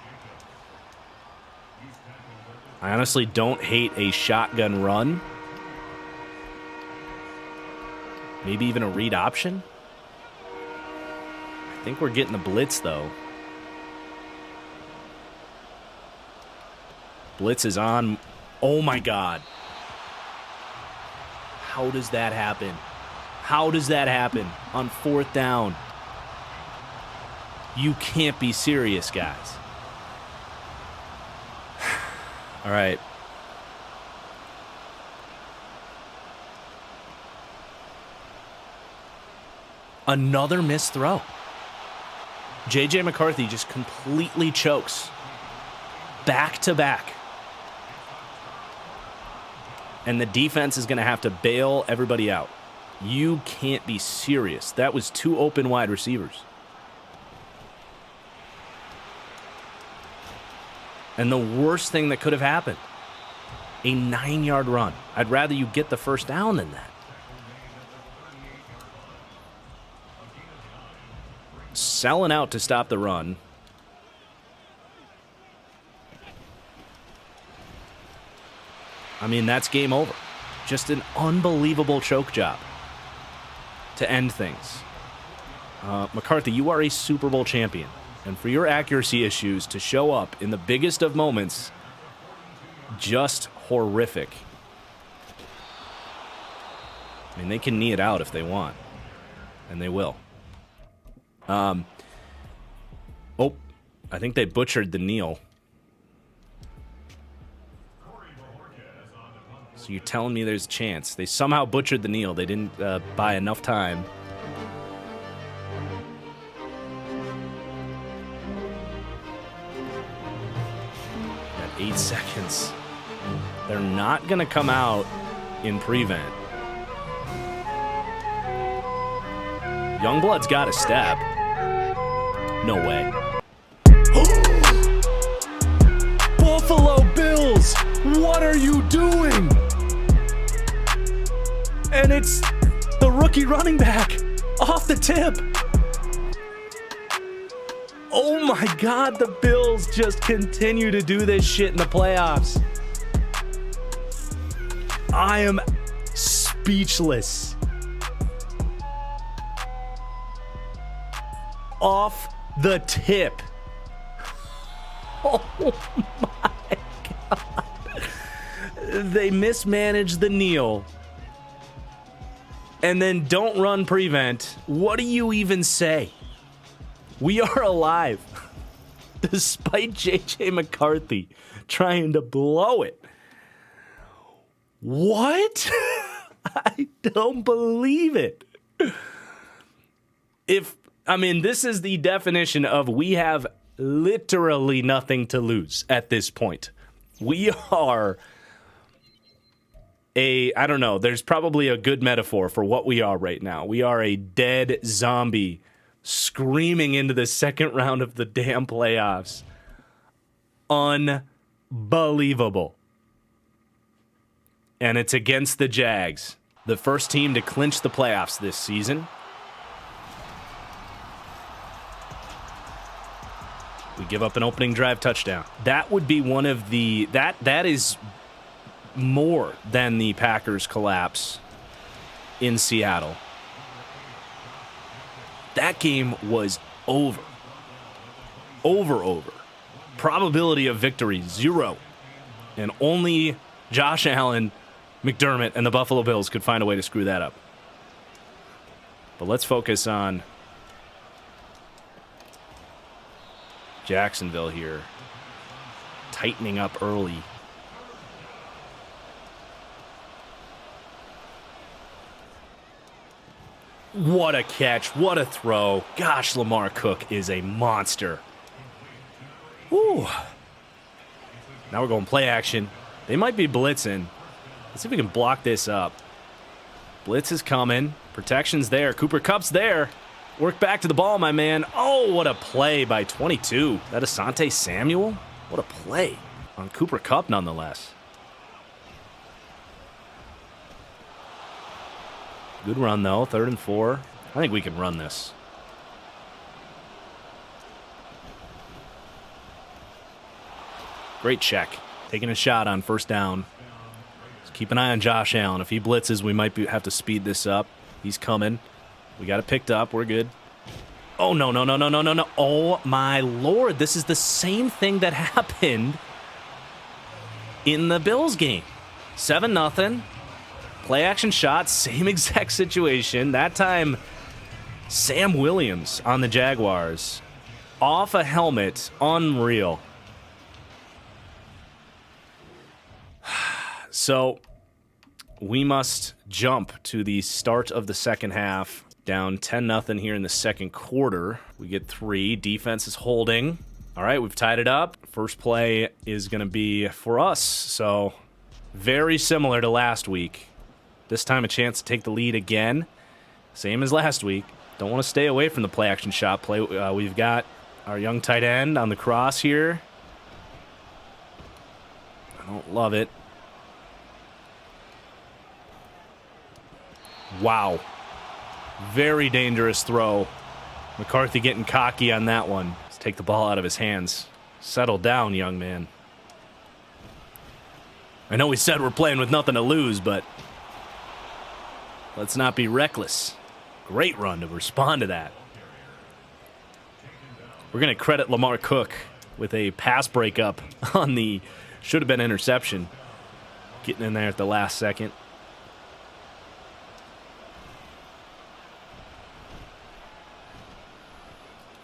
I honestly don't hate a shotgun run. Maybe even a read option. I think we're getting the blitz, though. Blitz is on. Oh, my God. How does that happen? How does that happen on 4th down? You can't be serious, guys. All right. Another missed throw. J.J. McCarthy just completely chokes. Back to back. And the defense is going to have to bail everybody out. You can't be serious. That was 2 open wide receivers. And the worst thing that could have happened, a 9-yard run. I'd rather you get the 1st down than that. Selling out to stop the run. I mean, that's game over. Just an unbelievable choke job to end things. McCarthy, you are a Super Bowl champion. And for your accuracy issues to show up in the biggest of moments, just horrific. I mean, they can knee it out if they want. And they will. Oh, I think they butchered the kneel. So you're telling me there's a chance. They somehow butchered the kneel. They didn't buy enough time. Got 8 seconds. They're not going to come out in prevent. Youngblood's got a step. No way. Buffalo Bills, what are you doing? And it's the rookie running back off the tip. Oh my God, the Bills just continue to do this shit in the playoffs. I am speechless. Off the tip. Oh my God. They mismanaged the kneel. and then don't run prevent, what do you even say? We are alive. Despite J.J. McCarthy trying to blow it. What? I don't believe it. This is the definition of we have literally nothing to lose at this point. We are I don't know, there's probably a good metaphor for what we are right now. We are a dead zombie screaming into the second round of the damn playoffs. Unbelievable. And it's against the Jags, the first team to clinch the playoffs this season. We give up an opening drive touchdown. That would be one of the... That is more than the Packers collapse in Seattle. That game was over. Over. Probability of victory, 0. And only Josh Allen, McDermott, and the Buffalo Bills could find a way to screw that up. But let's focus on Jacksonville here. Tightening up early. What a catch. What a throw. Gosh, Lamar Cook is a monster. Whew. Now we're going play action. They might be blitzing. Let's see if we can block this up. Blitz is coming. Protection's there. Cooper Kupp's there. Work back to the ball, my man. Oh, what a play by 22. That Asante Samuel? What a play on Cooper Kupp, nonetheless. Good run, though. 3rd and 4. I think we can run this. Great check. Taking a shot on first down. Just keep an eye on Josh Allen. If he blitzes, we might have to speed this up. He's coming. We got it picked up. We're good. Oh, no. Oh, my Lord. This is the same thing that happened in the Bills game. 7-0. Play action shot, same exact situation. That time, Sam Williams on the Jaguars. Off a helmet. Unreal. So, we must jump to the start of the second half. Down 10-0 here in the second quarter. We get 3. Defense is holding. All right, we've tied it up. First play is going to be for us. So, very similar to last week. This time a chance to take the lead again. Same as last week. Don't want to stay away from the play action shot play. We've got our young tight end on the cross here. I don't love it. Wow. Very dangerous throw. McCarthy getting cocky on that one. Let's take the ball out of his hands. Settle down, young man. I know we said we're playing with nothing to lose, but let's not be reckless. Great run to respond to that. We're going to credit Lamar Cook with a pass breakup on the should-have-been interception. Getting in there at the last second.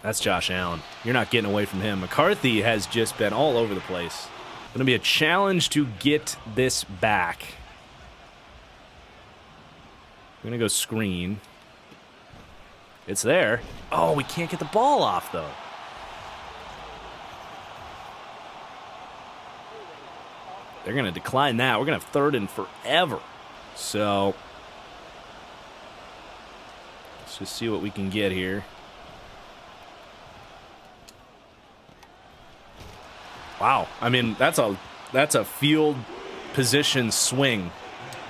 That's Josh Allen. You're not getting away from him. McCarthy has just been all over the place. Going to be a challenge to get this back. We're going to go screen. It's there. Oh, we can't get the ball off, though. They're going to decline that. We're going to have 3rd and forever. So, let's just see what we can get here. Wow. I mean, that's a field position swing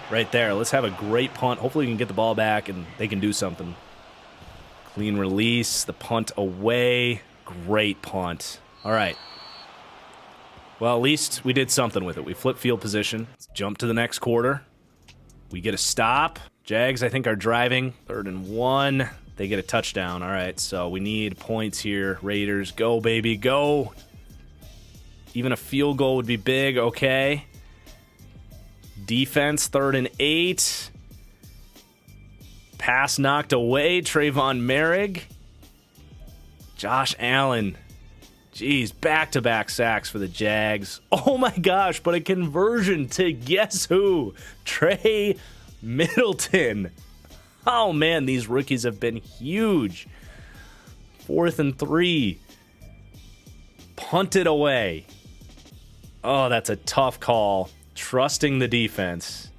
right there. Let's have a great punt. Hopefully we can get the ball back and they can do something. Clean release. The punt away. Great punt. All right. Well, at least we did something with it. We flipped field position. Let's jump to the next quarter. We get a stop. Jags, I think, are driving. 3rd and 1. They get a touchdown. All right, so we need points here. Raiders, go, baby, go. Even a field goal would be big. Okay. Defense, 3rd and 8. Pass knocked away. Trayvon Merrick. Josh Allen. Jeez, back-to-back sacks for the Jags. Oh my gosh, but a conversion to guess who? Trey Middleton. Oh man, these rookies have been huge. 4th and 3. Punted away. Oh, that's a tough call. Trusting the defense.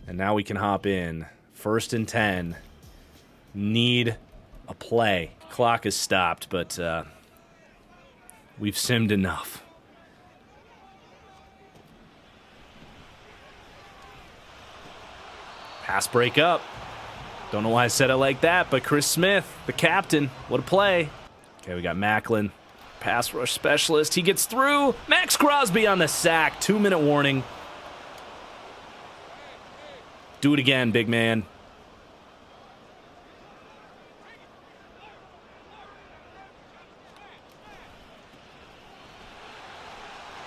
And now we can hop in. 1st and 10. Need a play. Clock is stopped, but we've simmed enough. Pass break up. Don't know why I said it like that, but Chris Smith, the captain, what a play. Okay, we got Macklin. Pass rush specialist. He gets through. Max Crosby on the sack. 2-minute warning. Do it again, big man.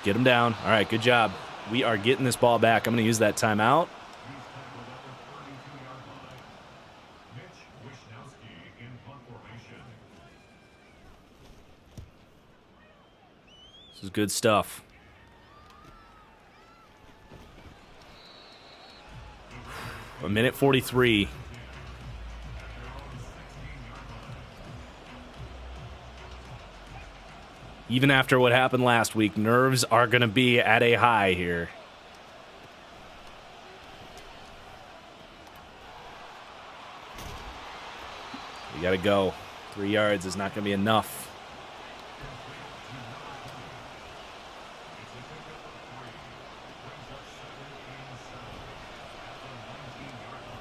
Get him down. All right, good job. We are getting this ball back. I'm going to use that timeout. This is good stuff. A minute 43. Even after what happened last week, nerves are going to be at a high here. We got to go. 3 yards is not going to be enough.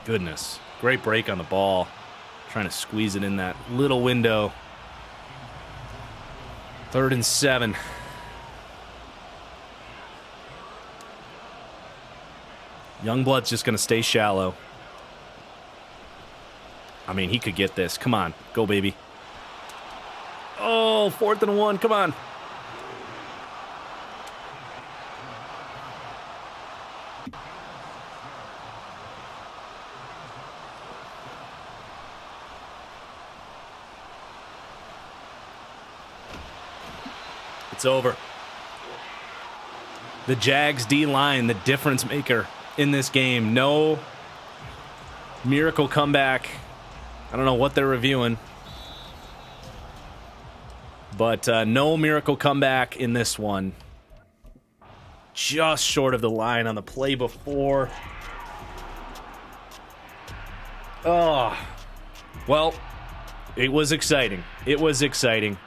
Goodness. Great break on the ball. Trying to squeeze it in that little window. 3rd and 7. Youngblood's just going to stay shallow. I mean, he could get this. Come on. Go, baby. Oh, 4th and 1. Come on. It's over. The Jags D-line, the difference maker in this game. No miracle comeback. I don't know what they're reviewing. But no miracle comeback in this one. Just short of the line on the play before. Oh. Well, it was exciting. It was exciting.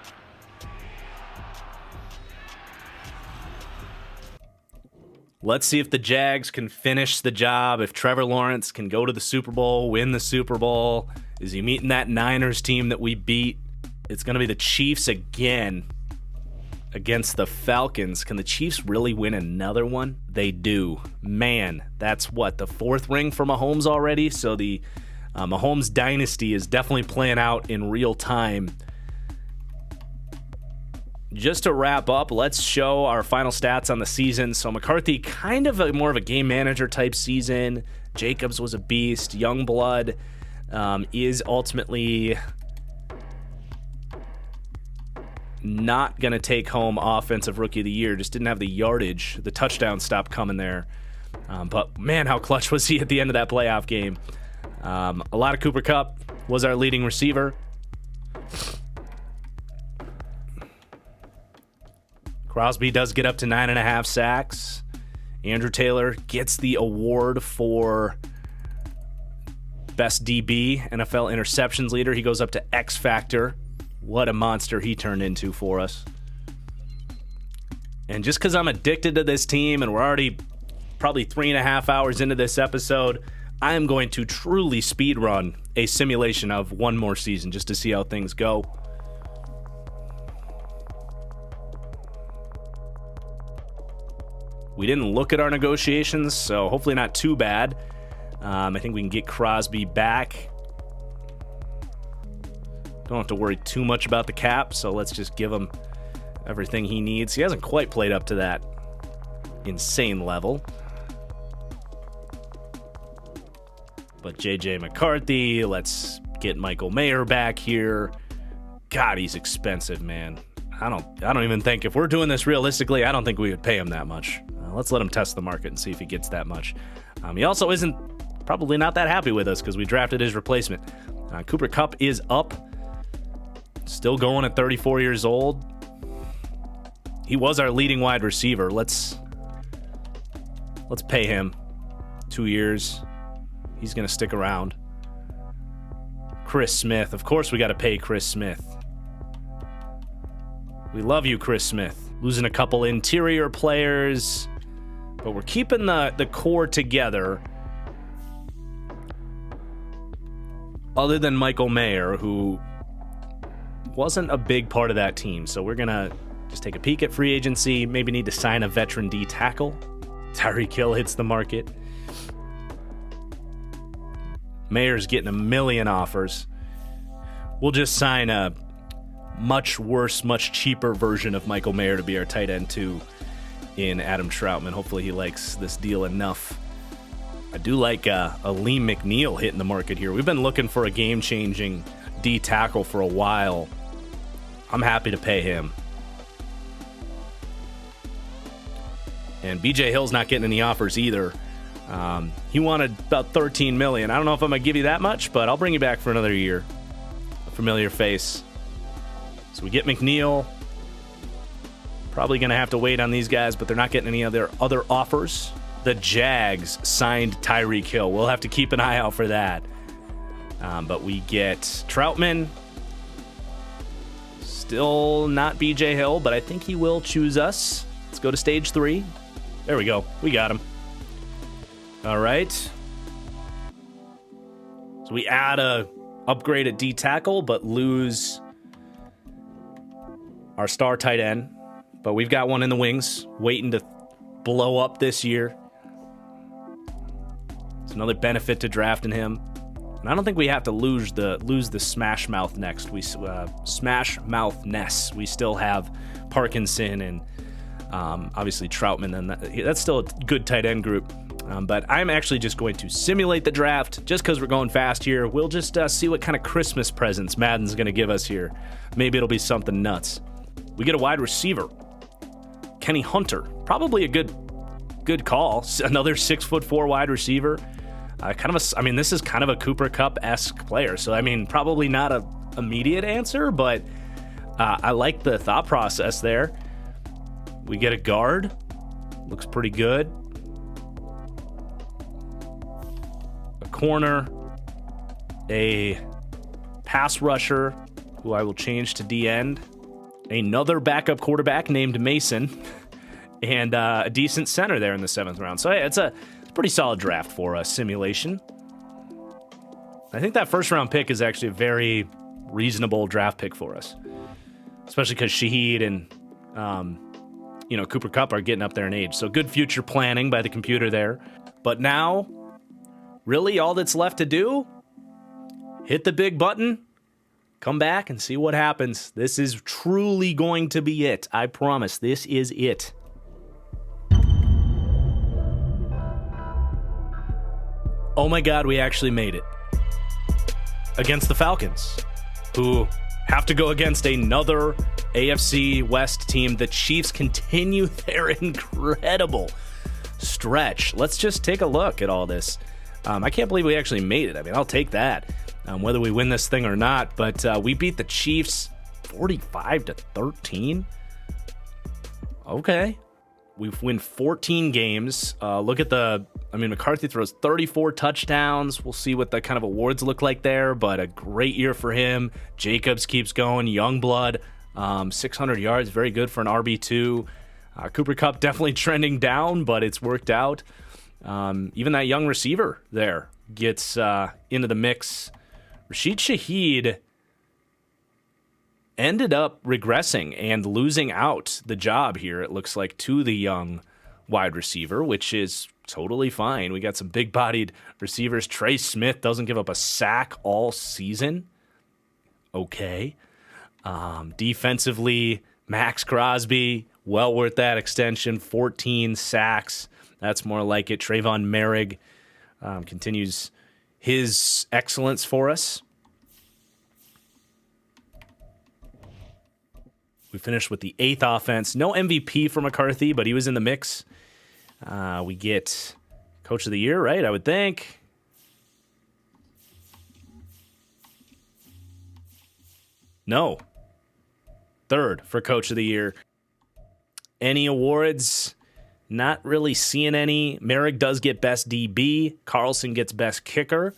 Let's see if the Jags can finish the job, if Trevor Lawrence can go to the Super Bowl, win the Super Bowl. Is he meeting that Niners team that we beat? It's going to be the Chiefs again against the Falcons. Can the Chiefs really win another one? They do. Man, that's what, the 4th ring for Mahomes already? So the Mahomes dynasty is definitely playing out in real time. Just to wrap up, let's show our final stats on the season. So McCarthy, kind of more of a game manager type season. Jacobs was a beast. Youngblood is ultimately not going to take home Offensive Rookie of the Year. Just didn't have the yardage. The touchdown stopped coming there. But man, how clutch was he at the end of that playoff game. A lot of Cooper Kupp was our leading receiver. Crosby does get up to 9.5 sacks. Andrew Taylor gets the award for Best DB, NFL interceptions leader. He goes up to X Factor. What a monster he turned into for us. And just because I'm addicted to this team and we're already probably 3.5 hours into this episode, I am going to truly speedrun a simulation of one more season just to see how things go. We didn't look at our negotiations, so hopefully not too bad. I think we can get Crosby back. Don't have to worry too much about the cap, so let's just give him everything he needs. He hasn't quite played up to that insane level. But J.J. McCarthy, let's get Michael Mayer back here. God, he's expensive, man. I don't even think, if we're doing this realistically, I don't think we would pay him that much. Let's let him test the market and see if he gets that much. He also isn't probably not that happy with us because we drafted his replacement. Cooper Kupp is up. Still going at 34 years old. He was our leading wide receiver. Let's pay him 2 years. He's going to stick around. Chris Smith. Of course we got to pay Chris Smith. We love you, Chris Smith. Losing a couple interior players, but we're keeping the core together. Other than Michael Mayer, who wasn't a big part of that team. So we're going to just take a peek at free agency. Maybe need to sign a veteran D tackle. Tyreek Hill hits the market. Mayer's getting a million offers. We'll just sign a much worse, much cheaper version of Michael Mayer to be our tight end 2 in Adam Troutman. Hopefully he likes this deal enough. I do like Aleem McNeil hitting the market here. We've been looking for a game-changing D tackle for a while. I'm happy to pay him. And BJ Hill's not getting any offers either. He wanted about $13 million. I don't know if I'm going to give you that much, but I'll bring you back for another year. A familiar face. So we get McNeil. Probably going to have to wait on these guys, but they're not getting any other offers. The Jags signed Tyreek Hill. We'll have to keep an eye out for that. But we get Troutman. Still not BJ Hill, but I think he will choose us. Let's go to stage 3. There we go. We got him. All right. So we add a upgrade at D tackle, but lose our star tight end. But we've got one in the wings, waiting to blow up this year. It's another benefit to drafting him. And I don't think we have to lose the smash mouth next. We smash mouth Ness. We still have Parkinson and obviously Troutman. And that's still a good tight end group. But I'm actually just going to simulate the draft just because we're going fast here. We'll just see what kind of Christmas presents Madden's going to give us here. Maybe it'll be something nuts. We get a wide receiver. Kenny Hunter. Probably a good call. Another 6'4" wide receiver. This is kind of a Cooper Kupp-esque player. So, probably not an immediate answer, but I like the thought process there. We get a guard. Looks pretty good. A corner. A pass rusher, who I will change to D-end. Another backup quarterback named Mason. And a decent center there in the 7th round. So, yeah, it's a pretty solid draft for a simulation. I think that first round pick is actually a very reasonable draft pick for us, especially because Shaheed and Cooper Kupp are getting up there in age. So good future planning by the computer there. But now, really all that's left to do, hit the big button, come back and see what happens. This is truly going to be it. I promise. This is it. Oh my God, we actually made it. Against the Falcons, who have to go against another AFC West team. The Chiefs continue their incredible stretch. Let's just take a look at all this. I can't believe we actually made it. I'll take that, whether we win this thing or not. But we beat the Chiefs 45-13. Okay. We win 14 games. Look at McCarthy throws 34 touchdowns. We'll see what the kind of awards look like there, but a great year for him. Jacobs keeps going. Youngblood, 600 yards, very good for an RB2. Cooper Kupp definitely trending down, but it's worked out. Even that young receiver there gets into the mix. Rashid Shaheed ended up regressing and losing out the job here, it looks like, to the young wide receiver, which is totally fine. We got some big-bodied receivers. Trey Smith doesn't give up a sack all season. Okay. Defensively, Max Crosby, well worth that extension. 14 sacks. That's more like it. Trayvon Merrick continues his excellence for us. We finished with the 8th offense. No MVP for McCarthy, but he was in the mix. We get Coach of the Year, right? I would think. No. 3rd for Coach of the Year. Any awards? Not really seeing any. Merrick does get Best DB. Carlson gets Best Kicker.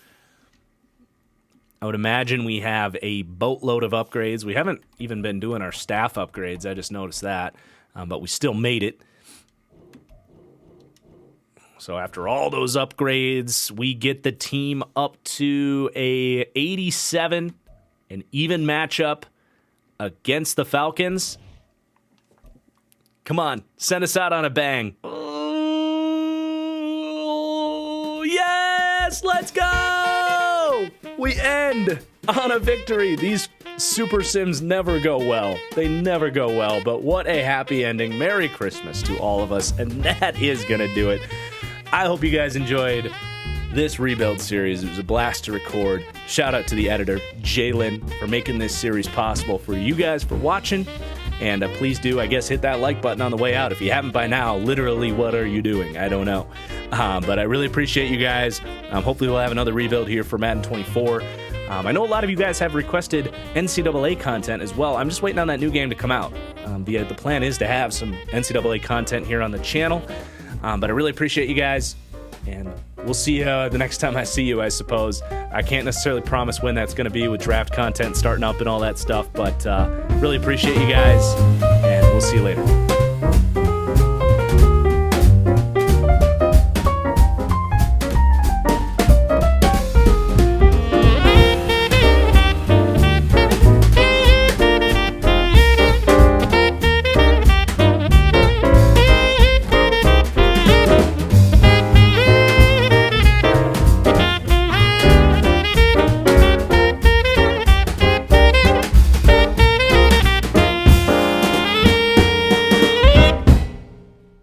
I would imagine we have a boatload of upgrades. We haven't even been doing our staff upgrades. I just noticed that. But we still made it. So after all those upgrades, we get the team up to a 87, an even matchup against the Falcons. Come on, send us out on a bang. Oh, yes, let's go! We end on a victory. These Super Sims never go well. They never go well, but what a happy ending. Merry Christmas to all of us, and that is going to do it. I hope you guys enjoyed this rebuild series. It was a blast to record. Shout out to the editor, Jalen, for making this series possible for you guys, for watching. And please do, I guess, hit that like button on the way out. If you haven't by now, literally, what are you doing? I don't know. But I really appreciate you guys. Hopefully we'll have another rebuild here for Madden 24. I know a lot of you guys have requested NCAA content as well. I'm just waiting on that new game to come out. The plan is to have some NCAA content here on the channel. But I really appreciate you guys. And we'll see you the next time I see you, I suppose. I can't necessarily promise when that's going to be with draft content starting up and all that stuff, but really appreciate you guys, and we'll see you later.